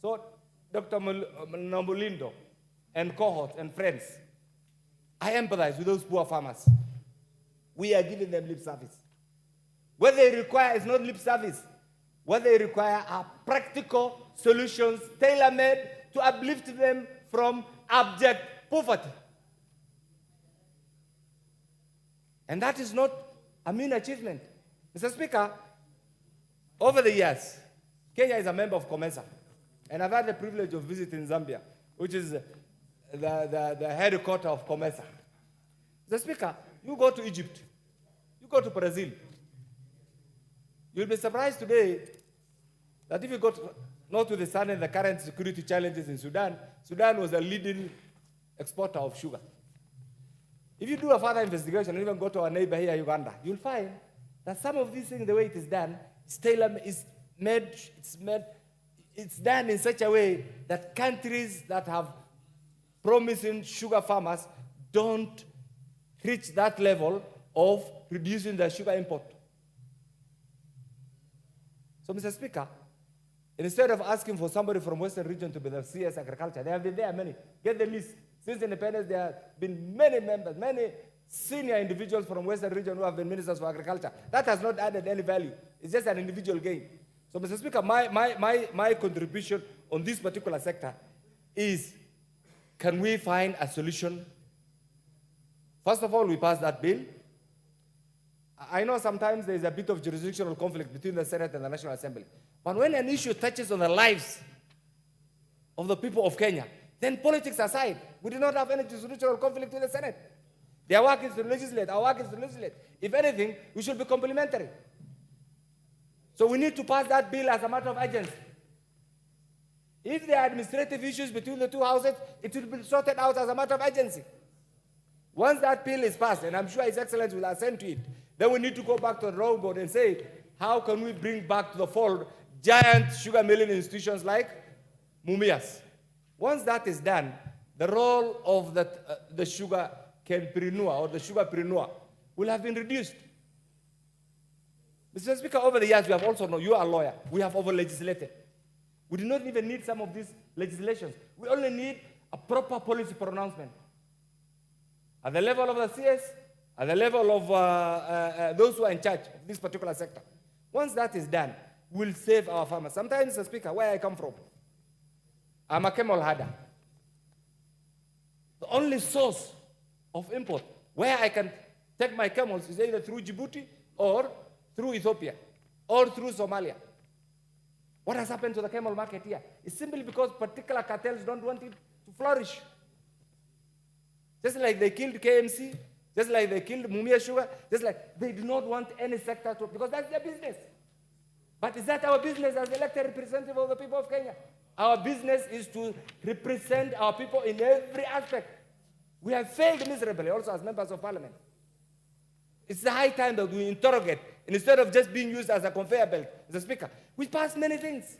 So, Dr. Nambulindo and cohorts and friends, I empathize with those poor farmers. We are giving them lip service. What they require is not lip service. What they require are practical solutions tailor-made to uplift them from abject poverty. And that is not a mean achievement. Mr. Speaker, over the years, Kenya is a member of COMESA, and I've had the privilege of visiting Zambia, which is the headquarters of COMESA. Mr. Speaker, you go to Egypt, you go to Brazil, you'll be surprised today that if you go to, notwithstanding the current security challenges in Sudan, Sudan was a leading exporter of sugar. If you do a further investigation and even go to our neighbor here, Uganda, you'll find that some of these things, the way it is done, it's done in such a way that countries that have promising sugar farmers don't reach that level of reducing their sugar import. So, Mr. Speaker, instead of asking for somebody from Western region to be the CS Agriculture, they have been there many. Get the list. Since independence, there have been many members, many senior individuals from Western region who have been ministers for agriculture. That has not added any value. It's just an individual gain. So, Mr. Speaker, my contribution on this particular sector is, can we find a solution? First of all, we pass that bill. I know sometimes there is a bit of jurisdictional conflict between the Senate and the National Assembly. But when an issue touches on the lives of the people of Kenya, then politics aside, we do not have any jurisdictional conflict with the Senate. Their work is to legislate, our work is to legislate. If anything, we should be complementary. So we need to pass that bill as a matter of urgency. If there are administrative issues between the two houses, it will be sorted out as a matter of urgency. Once that bill is passed, and I'm sure His Excellency will assent to it, then we need to go back to the drawing board and say, how can we bring back to the fold giant sugar milling institutions like Mumias? Once that is done, the role of the sugar canepreneur or the sugarpreneur will have been reduced. Mr. Speaker, over the years, we have also known, you are a lawyer, we have over-legislated. We do not even need some of these legislations. We only need a proper policy pronouncement. At the level of the CS, at the level of those who are in charge of this particular sector. Once that is done, we'll save our farmers. Sometimes, Mr. Speaker, where I come from, I'm a camel herder. The only source of import where I can take my camels is either through Djibouti or through Ethiopia or through Somalia. What has happened to the camel market here? It's simply because particular cartels don't want it to flourish. Just like they killed KMC, just like they killed Mumia Sugar, just like they do not want any sector to, because that's their business. But is that our business as elected representative of the people of Kenya? Our business is to represent our people in every aspect. We have failed miserably also as members of parliament. It's the high time that we interrogate, and instead of just being used as a conveyor belt, Mr. Speaker, we passed many things.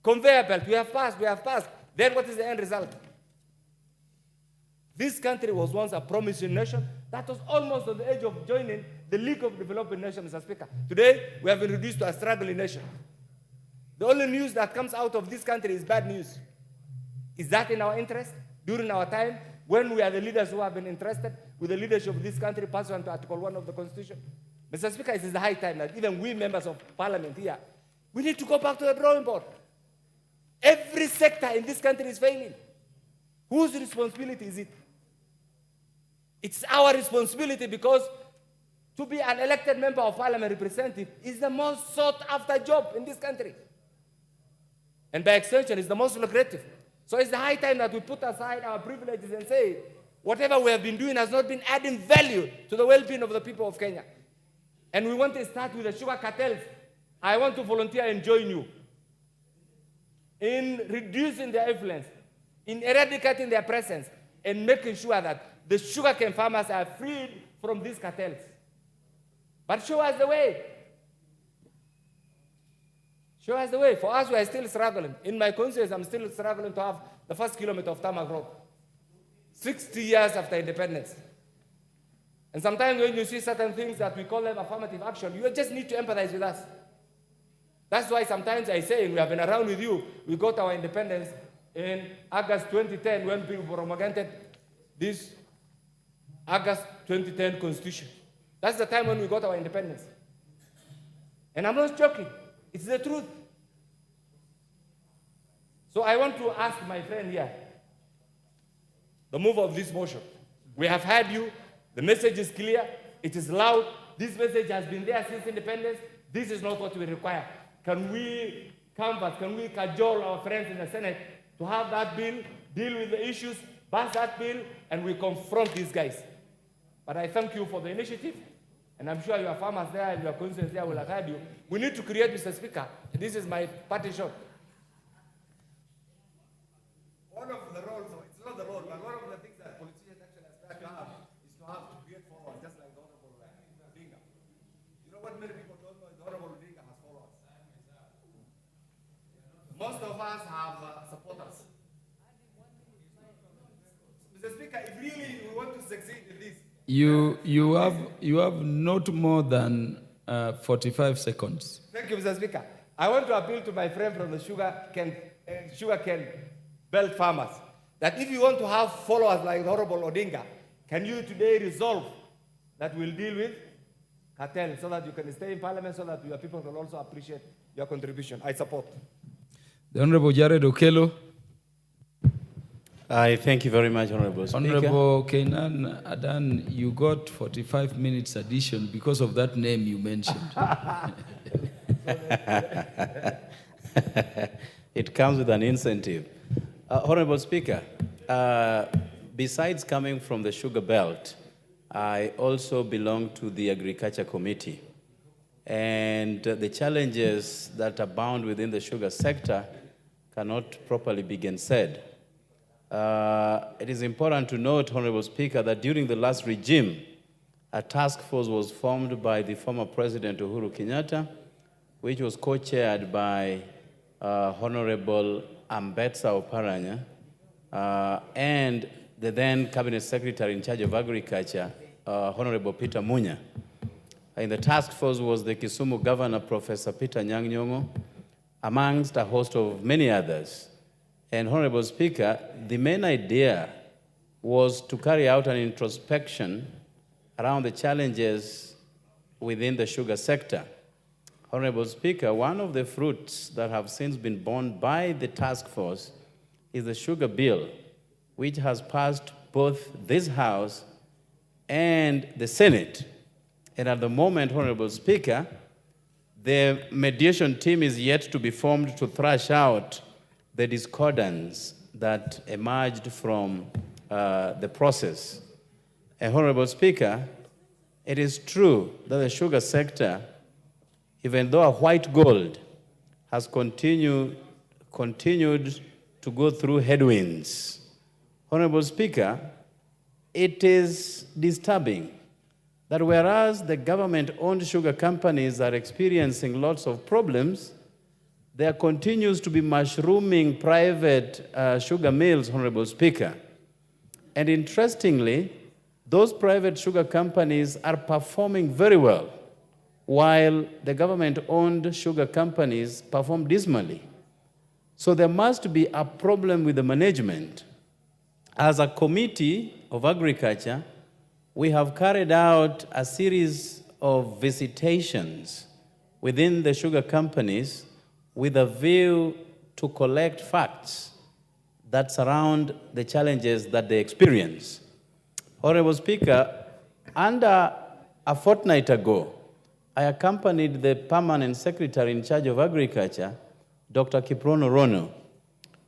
Conveyor belt, we have passed. Then what is the end result? This country was once a promising nation that was almost on the edge of joining the League of Developing Nations, Mr. Speaker. Today, we have been reduced to a struggling nation. The only news that comes out of this country is bad news. Is that in our interest? During our time, when we are the leaders who have been entrusted with the leadership of this country, pursuant to Article 1 of the Constitution? Mr. Speaker, it is the high time that even we members of parliament here, we need to go back to the drawing board. Every sector in this country is failing. Whose responsibility is it? It's our responsibility, because to be an elected member of parliament representative is the most sought after job in this country. And by extension, it's the most lucrative. So it's the high time that we put aside our privileges and say, whatever we have been doing has not been adding value to the well-being of the people of Kenya. And we want to start with the sugar cartels. I want to volunteer and join you in reducing their influence, in eradicating their presence, and making sure that the sugarcane farmers are freed from these cartels. But show us the way. Show us the way. For us, we are still struggling. In my conscience, I'm still struggling to have the first kilometer of tarmac road. 60 years after independence. And sometimes when you see certain things that we call them affirmative action, you just need to empathize with us. That's why sometimes I say, we have been around with you, we got our independence in August 2010 when people promulgated this August 2010 Constitution. That's the time when we got our independence. And I'm not joking. It's the truth. So I want to ask my friend here, the mover of this motion. We have heard you. The message is clear. It is loud. This message has been there since independence. This is not what we require. Can we canvass, can we cajole our friends in the Senate to have that bill, deal with the issues, pass that bill, and we confront these guys? But I thank you for the initiative, and I'm sure your farmers there and your constituents there will have heard you. We need to create, Mr. Speaker, this is my party shot. One of the roles, it's not the role, but one of the things that politicians actually aspire to have is to have to create followers, just like the Honorable Odinga. You know what many people don't know is the Honorable Odinga has followers. Most of us have supporters. Mr. Speaker, if really we want to succeed in this, You have not more than 45 seconds. Thank you, Mr. Speaker. I want to appeal to my friend from the sugarcane belt farmers that if you want to have followers like Honorable Odinga, can you today resolve that we'll deal with cartel so that you can stay in parliament, so that your people can also appreciate your contribution? I support. The Honorable Jared Okello. I thank you very much, Honorable Speaker. Honorable Kenan Adan, you got 45 minutes addition because of that name you mentioned. It comes with an incentive. Honorable Speaker, besides coming from the sugar belt, I also belong to the Agriculture Committee. And the challenges that abound within the sugar sector cannot properly be gainsaid. It is important to note, Honorable Speaker, that during the last regime, a task force was formed by the former President Uhuru Kenyatta, which was co-chaired by Honorable Ambetsa Oparanya and the then Cabinet Secretary in charge of Agriculture, Honorable Peter Munya. In the task force was the Kisumu Governor, Professor Peter Nyang' Nyong'o, amongst a host of many others. And Honorable Speaker, the main idea was to carry out an introspection around the challenges within the sugar sector. Honorable Speaker, one of the fruits that have since been borne by the task force is the sugar bill, which has passed both this House and the Senate. And at the moment, Honorable Speaker, the mediation team is yet to be formed to thrash out the discordance that emerged from the process. And Honorable Speaker, it is true that the sugar sector, even though a white gold, has continued to go through headwinds. Honorable Speaker, it is disturbing that whereas the government-owned sugar companies are experiencing lots of problems, there continues to be mushrooming private sugar mills, Honorable Speaker. And interestingly, those private sugar companies are performing very well, while the government-owned sugar companies perform dismally. So there must be a problem with the management. As a Committee of Agriculture, we have carried out a series of visitations within the sugar companies with a view to collect facts that surround the challenges that they experience. Honorable Speaker, under a fortnight ago, I accompanied the Permanent Secretary in charge of Agriculture, Dr. Kiprono Rono,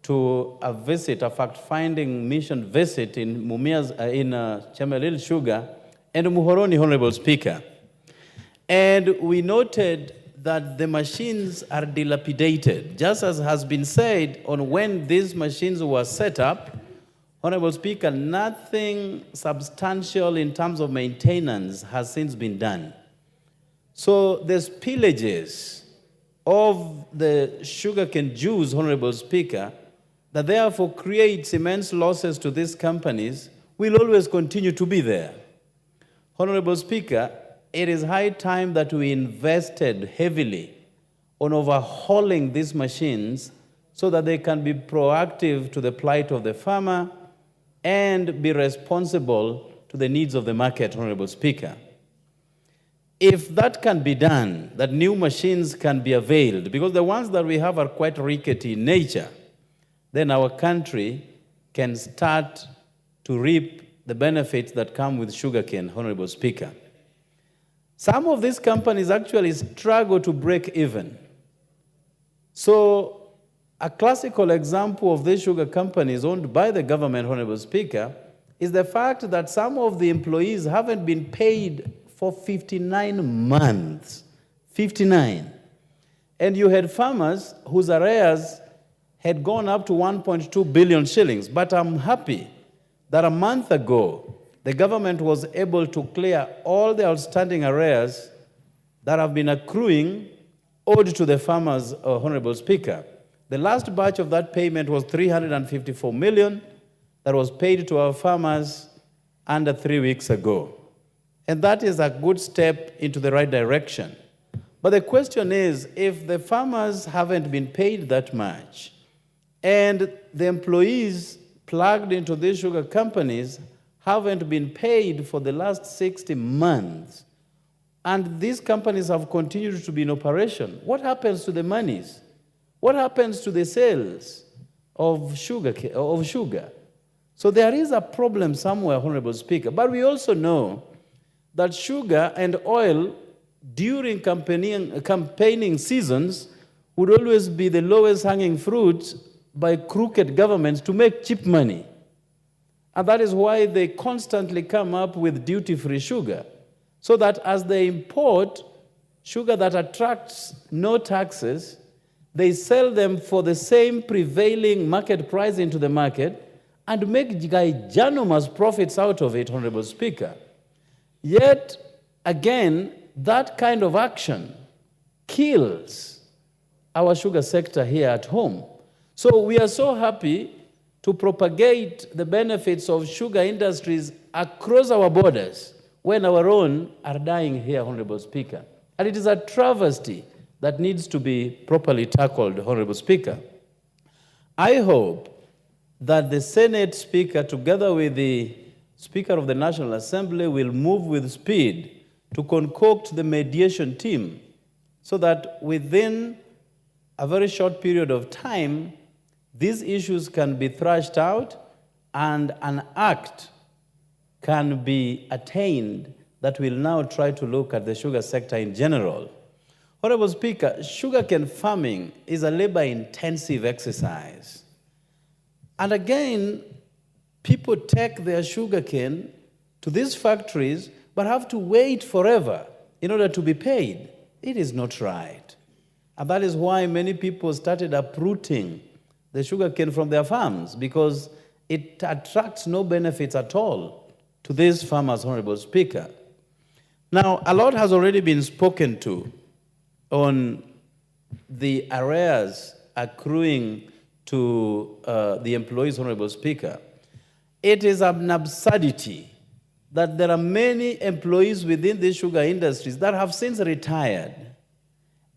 to a visit, a fact-finding mission visit in Chemelil Sugar and Muhoroni, Honorable Speaker. And we noted that the machines are dilapidated. Just as has been said on when these machines were set up, Honorable Speaker, nothing substantial in terms of maintenance has since been done. So the spillages of the sugarcane juice, Honorable Speaker, that therefore creates immense losses to these companies, will always continue to be there. Honorable Speaker, it is high time that we invested heavily on overhauling these machines so that they can be proactive to the plight of the farmer and be responsible to the needs of the market, Honorable Speaker. If that can be done, that new machines can be availed, because the ones that we have are quite rickety in nature, then our country can start to reap the benefits that come with sugarcane, Honorable Speaker. Some of these companies actually struggle to break even. So a classical example of these sugar companies owned by the government, Honorable Speaker, is the fact that some of the employees haven't been paid for 59 months. 59. And you had farmers whose arrears had gone up to 1.2 billion shillings. But I'm happy that a month ago, the government was able to clear all the outstanding arrears that have been accruing owed to the farmers, Honorable Speaker. The last batch of that payment was 354 million that was paid to our farmers under 3 weeks ago. And that is a good step into the right direction. But the question is, if the farmers haven't been paid that much, and the employees' plugged into these sugar companies haven't been paid for the last 60 months. And these companies have continued to be in operation. What happens to the monies? What happens to the sales of sugar? So there is a problem somewhere, Honorable Speaker. But we also know that sugar and oil during campaigning seasons would always be the lowest hanging fruit by crooked governments to make cheap money. And that is why they constantly come up with duty-free sugar, so that as they import sugar that attracts no taxes, they sell them for the same prevailing market price into the market and make gigantic profits out of it, Honorable Speaker. Yet, again, that kind of action kills our sugar sector here at home. So we are so happy to propagate the benefits of sugar industries across our borders when our own are dying here, Honorable Speaker. And it is a travesty that needs to be properly tackled, Honorable Speaker. I hope that the Senate Speaker, together with the Speaker of the National Assembly, will move with speed to concoct the mediation team so that within a very short period of time, these issues can be thrashed out and an act can be attained that will now try to look at the sugar sector in general. Honorable Speaker, sugarcane farming is a labor-intensive exercise. And again, people take their sugarcane to these factories but have to wait forever in order to be paid. It is not right. And that is why many people started uprooting the sugarcane from their farms, because it attracts no benefits at all to these farmers, Honorable Speaker. Now, a lot has already been spoken to on the arrears accruing to the employees, Honorable Speaker. It is an absurdity that there are many employees within the sugar industries that have since retired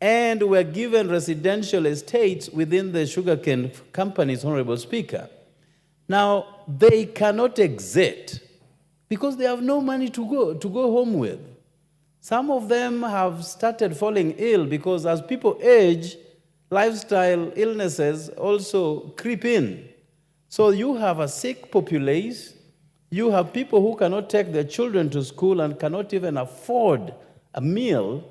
and were given residential estates within the sugarcane companies, Honorable Speaker. Now, they cannot exit because they have no money to go home with. Some of them have started falling ill because as people age, lifestyle illnesses also creep in. So you have a sick populace, you have people who cannot take their children to school and cannot even afford a meal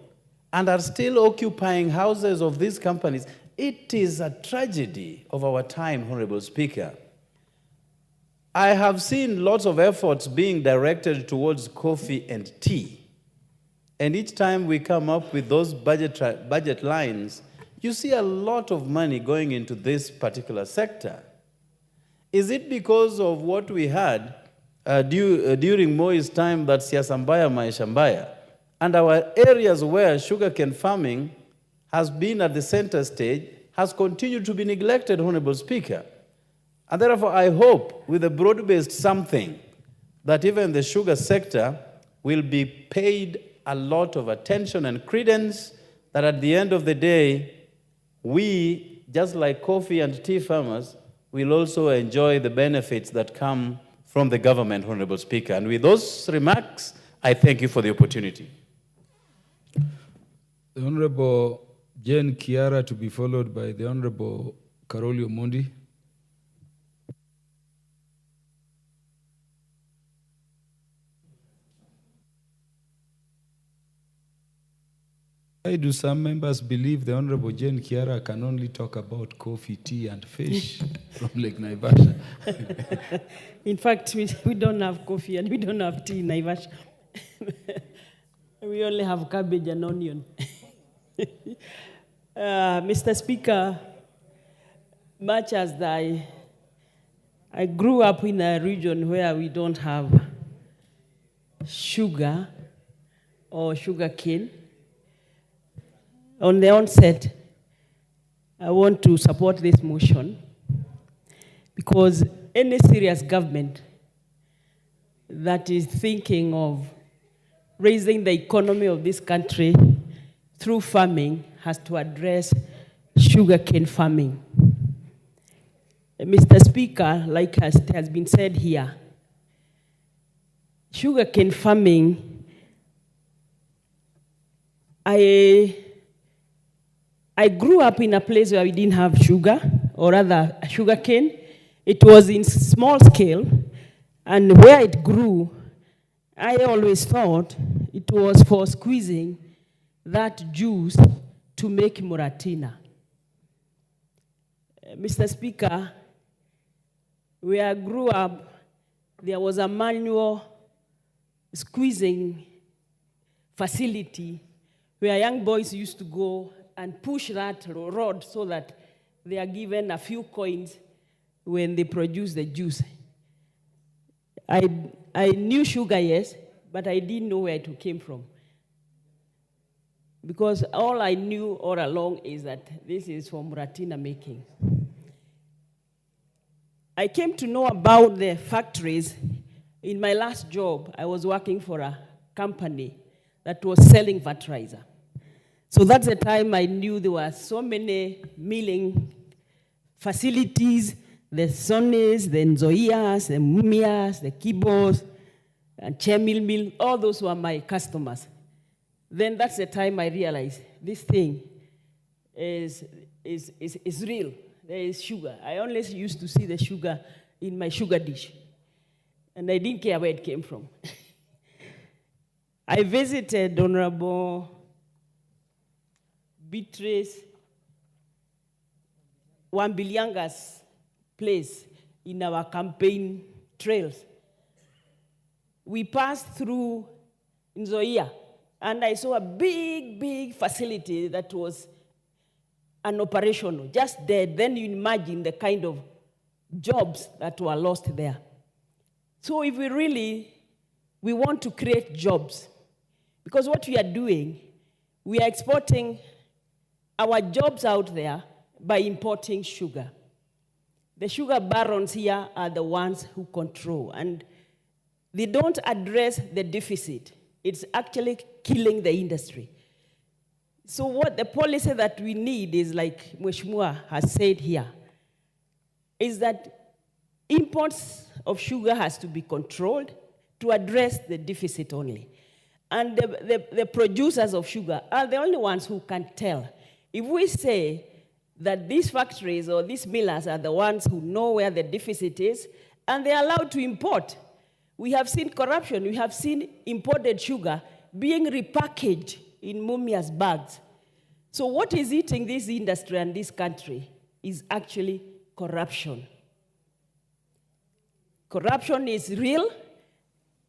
and are still occupying houses of these companies. It is a tragedy of our time, Honorable Speaker. I have seen lots of efforts being directed towards coffee and tea. And each time we come up with those budget lines, you see a lot of money going into this particular sector. Is it because of what we had during Moi's time that siasa mbaya maisha mbaya, and our areas where sugarcane farming has been at the center stage has continued to be neglected, Honorable Speaker? And therefore, I hope with a broad-based something that even the sugar sector will be paid a lot of attention and credence, that at the end of the day, we, just like coffee and tea farmers, will also enjoy the benefits that come from the government, Honorable Speaker. And with those remarks, I thank you for the opportunity. The Honorable Jane Kiara to be followed by the Honorable Karoli Omondi. Why do some members believe the Honorable Jane Kiara can only talk about coffee, tea, and fish from Lake Naivasha? In fact, we don't have coffee and we don't have tea in Naivasha. We only have cabbage and onion. Mr. Speaker, much as I grew up in a region where we don't have sugar or sugar cane, on the onset, I want to support this motion because any serious government that is thinking of raising the economy of this country through farming has to address sugarcane farming. Mr. Speaker, like has been said here, sugarcane farming, I grew up in a place where we didn't have sugar, or rather sugarcane. It was in small scale, and where it grew, I always thought it was for squeezing that juice to make muratina. Mr. Speaker, where I grew up, there was a manual squeezing facility where young boys used to go and push that rod so that they are given a few coins when they produce the juice. I knew sugar, yes, but I didn't know where it came from. Because all I knew all along is that this is for muratina making. I came to know about the factories. In my last job, I was working for a company that was selling fertilizer. So that's the time I knew there were so many milling facilities, the Sonys, the Nzoias, the Mumias, the Kibos, and Chemil Mill, all those were my customers. Then that's the time I realized this thing is real. There is sugar. I only used to see the sugar in my sugar dish, and I didn't care where it came from. I visited Honorable Beatrice Wambilianga's place in our campaign trails. We passed through Nzoia, and I saw a big facility that was unoperational, just dead. Then you imagine the kind of jobs that were lost there. So if we want to create jobs, because what we are doing, we are exporting our jobs out there by importing sugar. The sugar barons here are the ones who control, and they don't address the deficit. It's actually killing the industry. So what the policy that we need is, like Mheshimiwa has said here, is that imports of sugar has to be controlled to address the deficit only. And the producers of sugar are the only ones who can tell. If we say that these factories or these millers are the ones who know where the deficit is, and they're allowed to import, we have seen corruption. We have seen imported sugar being repackaged in Mumia's bags. So what is eating this industry and this country is actually corruption. Corruption is real,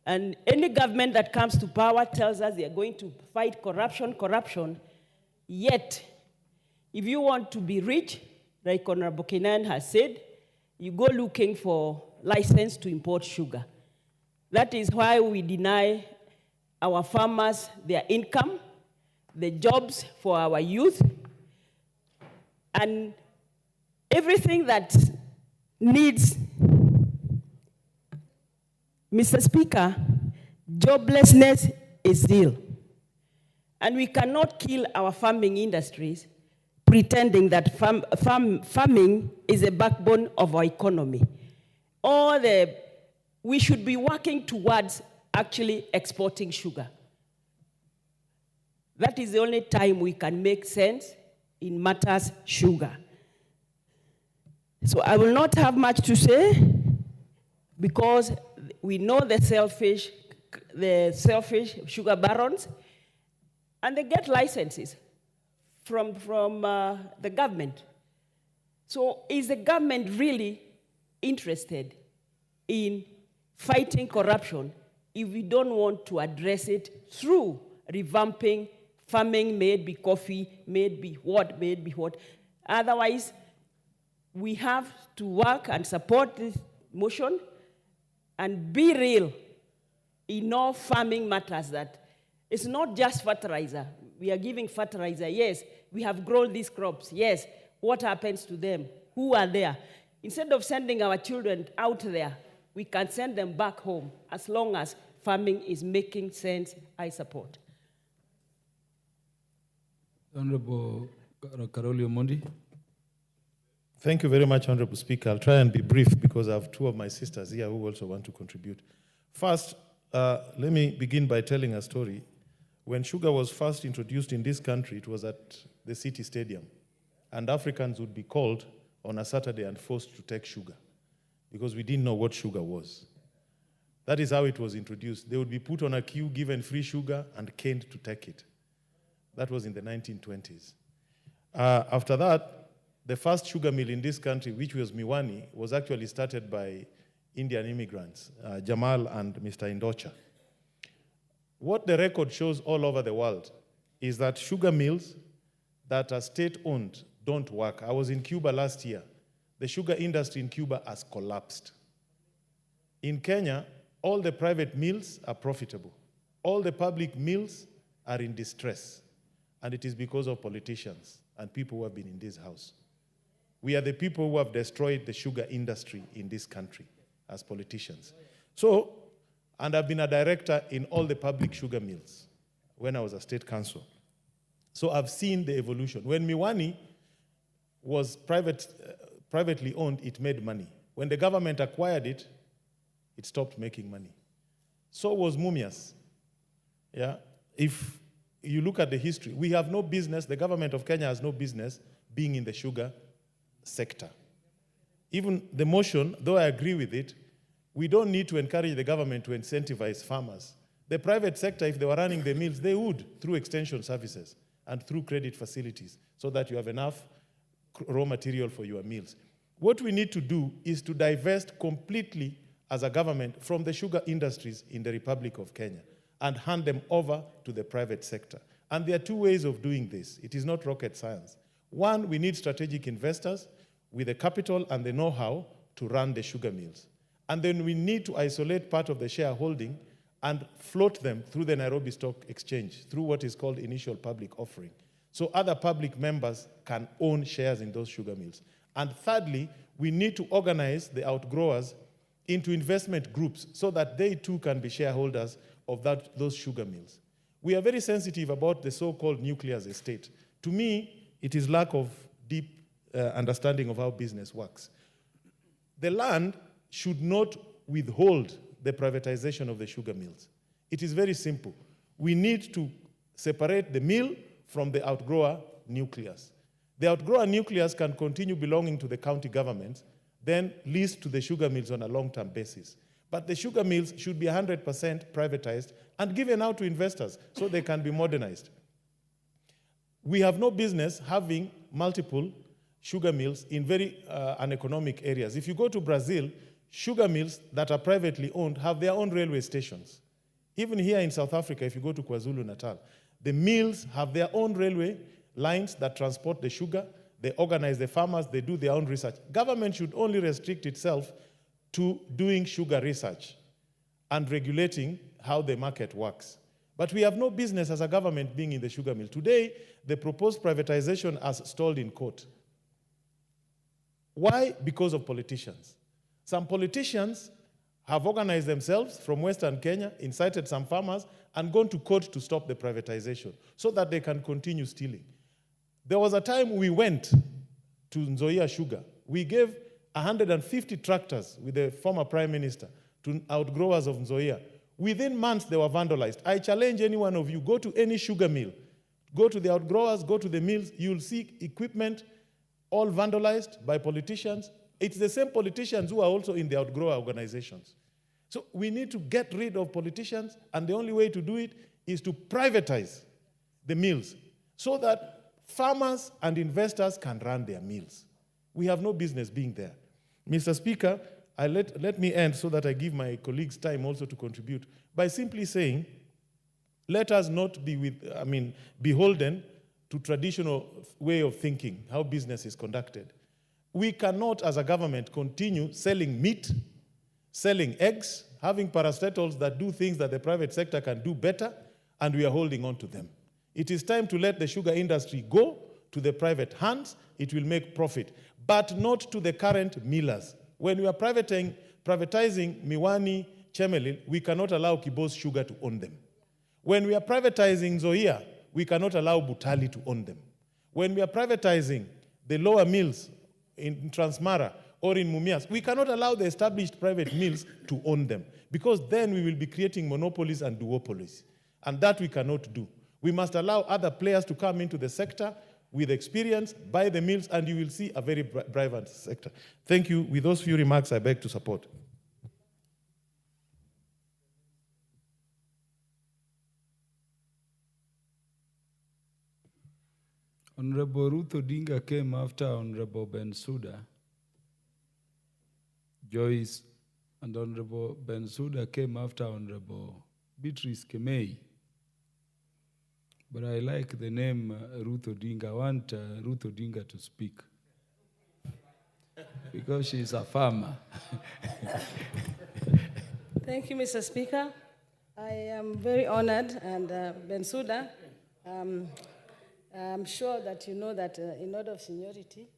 and any government that comes to power tells us they are going to fight corruption, yet if you want to be rich, like Honorable Kenan has said, you go looking for license to import sugar. That is why we deny our farmers their income, the jobs for our youth, and everything that needs. Mr. Speaker, joblessness is real. And we cannot kill our farming industries pretending that farming is a backbone of our economy. We should be working towards actually exporting sugar. That is the only time we can make sense in matters sugar. So I will not have much to say because we know the selfish sugar barons, and they get licenses from the government. So is the government really interested in fighting corruption if we don't want to address it through revamping farming, maybe coffee, maybe what? Otherwise, we have to work and support this motion and be real in all farming matters, that it's not just fertilizer. We are giving fertilizer, yes. We have grown these crops, yes. What happens to them? Who are there? Instead of sending our children out there, we can send them back home. As long as farming is making sense, I support. Honorable Karoli Omondi. Thank you very much, Honorable Speaker. I'll try and be brief because I have two of my sisters here who also want to contribute. First, let me begin by telling a story. When sugar was first introduced in this country, it was at the City Stadium, and Africans would be called on a Saturday and forced to take sugar because we didn't know what sugar was. That is how it was introduced. They would be put on a queue, given free sugar, and caned to take it. That was in the 1920s. After that, the first sugar mill in this country, which was Miwani, was actually started by Indian immigrants, Jamal and Mr. Indocha. What the record shows all over the world is that sugar mills that are state-owned don't work. I was in Cuba last year. The sugar industry in Cuba has collapsed. In Kenya, all the private mills are profitable. All the public mills are in distress. And it is because of politicians and people who have been in this house. We are the people who have destroyed the sugar industry in this country as politicians. So, and I've been a director in all the public sugar mills when I was a state council. So I've seen the evolution. When Miwani was privately owned, it made money. When the government acquired it, it stopped making money. So was Mumias. Yeah? If you look at the history, we have no business, the government of Kenya has no business being in the sugar sector. Even the motion, though I agree with it, we don't need to encourage the government to incentivize farmers. The private sector, if they were running the mills, they would, through extension services and through credit facilities, so that you have enough raw material for your mills. What we need to do is to divest completely as a government from the sugar industries in the Republic of Kenya and hand them over to the private sector. And there are two ways of doing this. It is not rocket science. One, we need strategic investors with the capital and the know-how to run the sugar mills. And then we need to isolate part of the shareholding and float them through the Nairobi Stock Exchange, through what is called initial public offering. So other public members can own shares in those sugar mills. And thirdly, we need to organize the outgrowers into investment groups so that they too can be shareholders of those sugar mills. We are very sensitive about the so-called nucleus estate. To me, it is lack of deep understanding of how business works. The land should not withhold the privatization of the sugar mills. It is very simple. We need to separate the mill from the outgrower nucleus. The outgrower nucleus can continue belonging to the county governments, then leased to the sugar mills on a long-term basis. But the sugar mills should be 100% privatized and given out to investors so they can be modernized. We have no business having multiple sugar mills in very uneconomic areas. If you go to Brazil, sugar mills that are privately owned have their own railway stations. Even here in South Africa, if you go to KwaZulu-Natal, the mills have their own railway lines that transport the sugar. They organize the farmers, they do their own research. Government should only restrict itself to doing sugar research and regulating how the market works. But we have no business as a government being in the sugar mill. Today, the proposed privatization has stalled in court. Why? Because of politicians. Some politicians have organized themselves from Western Kenya, incited some farmers, and gone to court to stop the privatization so that they can continue stealing. There was a time we went to Nzoia Sugar. We gave 150 tractors with the former prime minister to outgrowers of Nzoia. Within months, they were vandalized. I challenge any one of you, go to any sugar mill, go to the outgrowers, go to the mills, you'll see equipment all vandalized by politicians. It's the same politicians who are also in the outgrower organizations. So we need to get rid of politicians, and the only way to do it is to privatize the mills so that farmers and investors can run their mills. We have no business being there. Mr. Speaker, let me end so that I give my colleagues time also to contribute by simply saying, let us not be beholden to traditional way of thinking, how business is conducted. We cannot, as a government, continue selling meat, selling eggs, having parastatals that do things that the private sector can do better, and we are holding on to them. It is time to let the sugar industry go to the private hands. It will make profit, but not to the current millers. When we are privatizing Miwani, Chemelil, we cannot allow Kibos Sugar to own them. When we are privatizing Nzoia, we cannot allow Butali to own them. When we are privatizing the lower mills in Transmara or in Mumias. We cannot allow the established private mills to own them, because then we will be creating monopolies and duopolies. And that we cannot do. We must allow other players to come into the sector with experience, buy the mills, and you will see a very vibrant sector. Thank you. With those few remarks, I beg to support. Honorable Ruth Odinga came after Honorable Bensouda. Joyce and Honorable Bensouda came after Honorable Beatrice Kemei. But I like the name Ruth Odinga. I want Ruth Odinga to speak because she's a farmer. Thank you, Mr. Speaker. I am very honored, and Bensouda, I'm sure that you know that in order of seniority,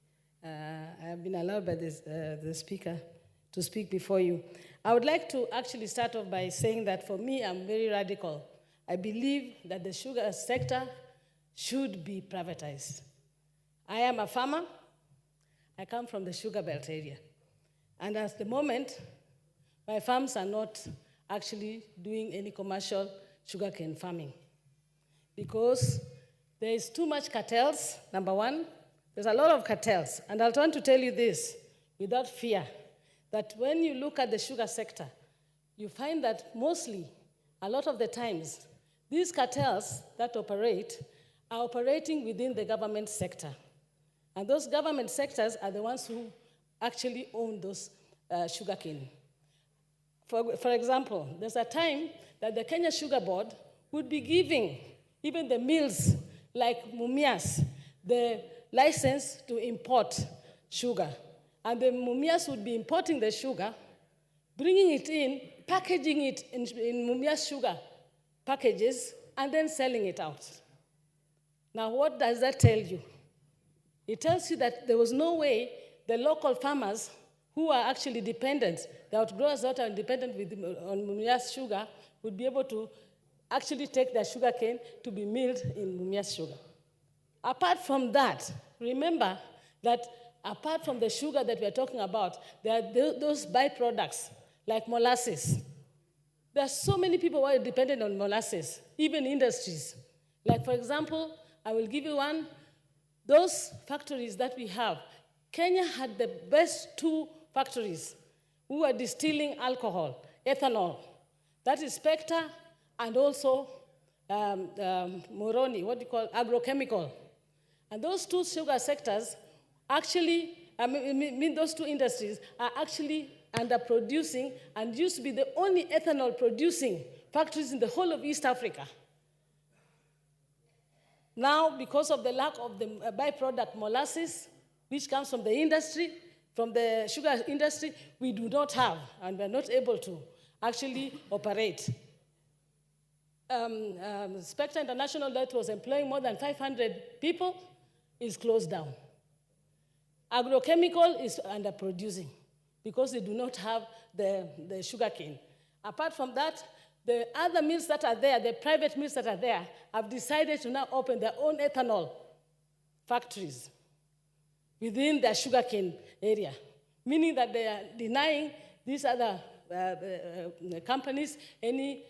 I have been allowed by the Speaker to speak before you. I would like to actually start off by saying that for me, I'm very radical. I believe that the sugar sector should be privatized. I am a farmer. I come from the sugar belt area. And at the moment, my farms are not actually doing any commercial sugarcane farming because there is too much cartels, number one. There's a lot of cartels. And I'll want to tell you this without fear, that when you look at the sugar sector, you find that mostly, a lot of the times, these cartels that operate are operating within the government sector. And those government sectors are the ones who actually own those sugarcane. For example, there's a time that the Kenya Sugar Board would be giving even the mills like Mumias the license to import sugar. And the Mumias would be importing the sugar, bringing it in, packaging it in Mumias sugar packages, and then selling it out. Now, what does that tell you? It tells you that there was no way the local farmers who are actually dependent, the outgrowers that are dependent on Mumias sugar, would be able to actually take their sugar cane to be milled in Mumias sugar. Apart from that, remember that apart from the sugar that we're talking about, there are those byproducts like molasses. There are so many people who are dependent on molasses, even industries. Like, for example, I will give you one. Those factories that we have, Kenya had the best 2 factories who were distilling alcohol, ethanol. That is Spectre and also Moroni, what do you call, agrochemical. And those 2 sugar sectors actually, those 2 industries are actually underproducing and used to be the only ethanol producing factories in the whole of East Africa. Now, because of the lack of the byproduct molasses, which comes from the industry, from the sugar industry, we do not have, and we're not able to actually operate. Spectre International, that was employing more than 500 people, is closed down. Agrochemical is underproducing because they do not have the sugar cane. Apart from that, the other mills that are there, the private mills that are there, have decided to now open their own ethanol factories within their sugarcane area, meaning that they are denying these other companies any,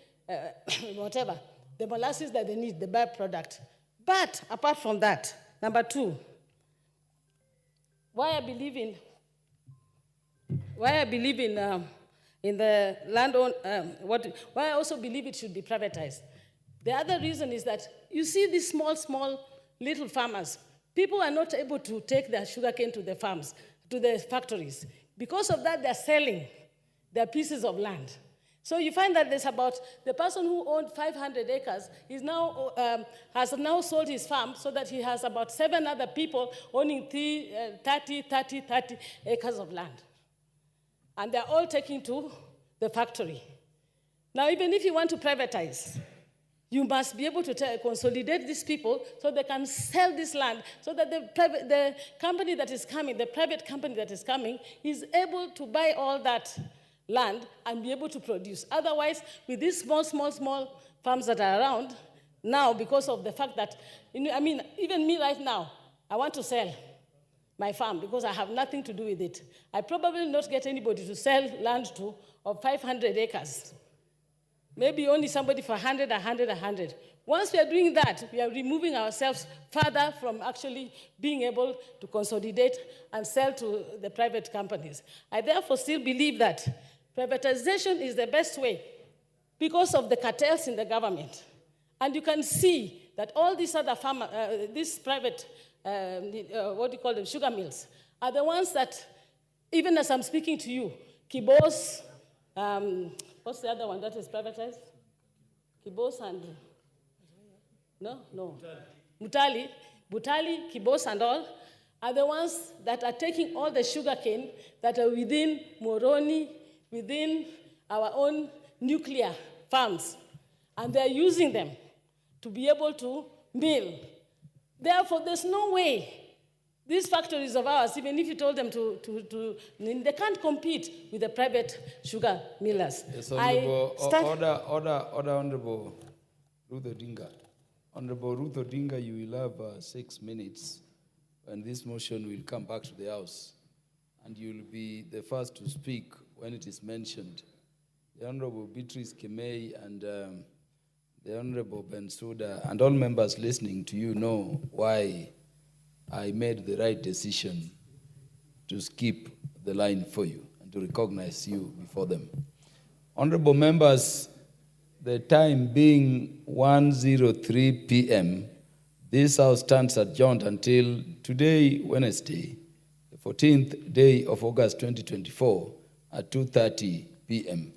whatever, the molasses that they need, the byproduct. But apart from that, number 2, why I believe in the land why I also believe it should be privatized. The other reason is that you see these small little farmers, people are not able to take their sugarcane to the farms, to the factories. Because of that, they're selling their pieces of land. So you find that there's about, the person who owned 500 acres is now, has now sold his farm so that he has about 7 other people owning 30 acres of land. And they're all taking to the factory. Now, even if you want to privatize, you must be able to consolidate these people so they can sell this land, so that the company that is coming, the private company that is coming, is able to buy all that land and be able to produce. Otherwise, with these small farms that are around, now, because of the fact that, even me right now, I want to sell. my farm because I have nothing to do with it. I probably not get anybody to sell land to of 500 acres. Maybe only somebody for 100, 100, 100. Once we are doing that, we are removing ourselves further from actually being able to consolidate and sell to the private companies. I therefore still believe that privatization is the best way because of the cartels in the government. And you can see that all these other these private, what do you call them, sugar mills, are the ones that, even as I'm speaking to you, Kibos, what's the other one that is privatized? Kibos and, no. Butali, Kibos and all, are the ones that are taking all the sugarcane that are within Moroni, within our own nuclear farms, and they're using them to be able to mill. Therefore, there's no way these factories of ours, even if you told them they can't compete with the private sugar millers. Yes, Honorable, Honorable Ruth Odinga. Honorable Ruth Odinga, you will have 6 minutes, and this motion will come back to the House, and you will be the first to speak when it is mentioned. The Honorable Beatrice Kemei and the Honorable Bensouda and all members listening to you know why I made the right decision to skip the line for you and to recognize you before them. Honorable members, the time being 1:03 p.m., this House stands adjourned until today, Wednesday, the 14th day of August 2024 at 2:30 p.m.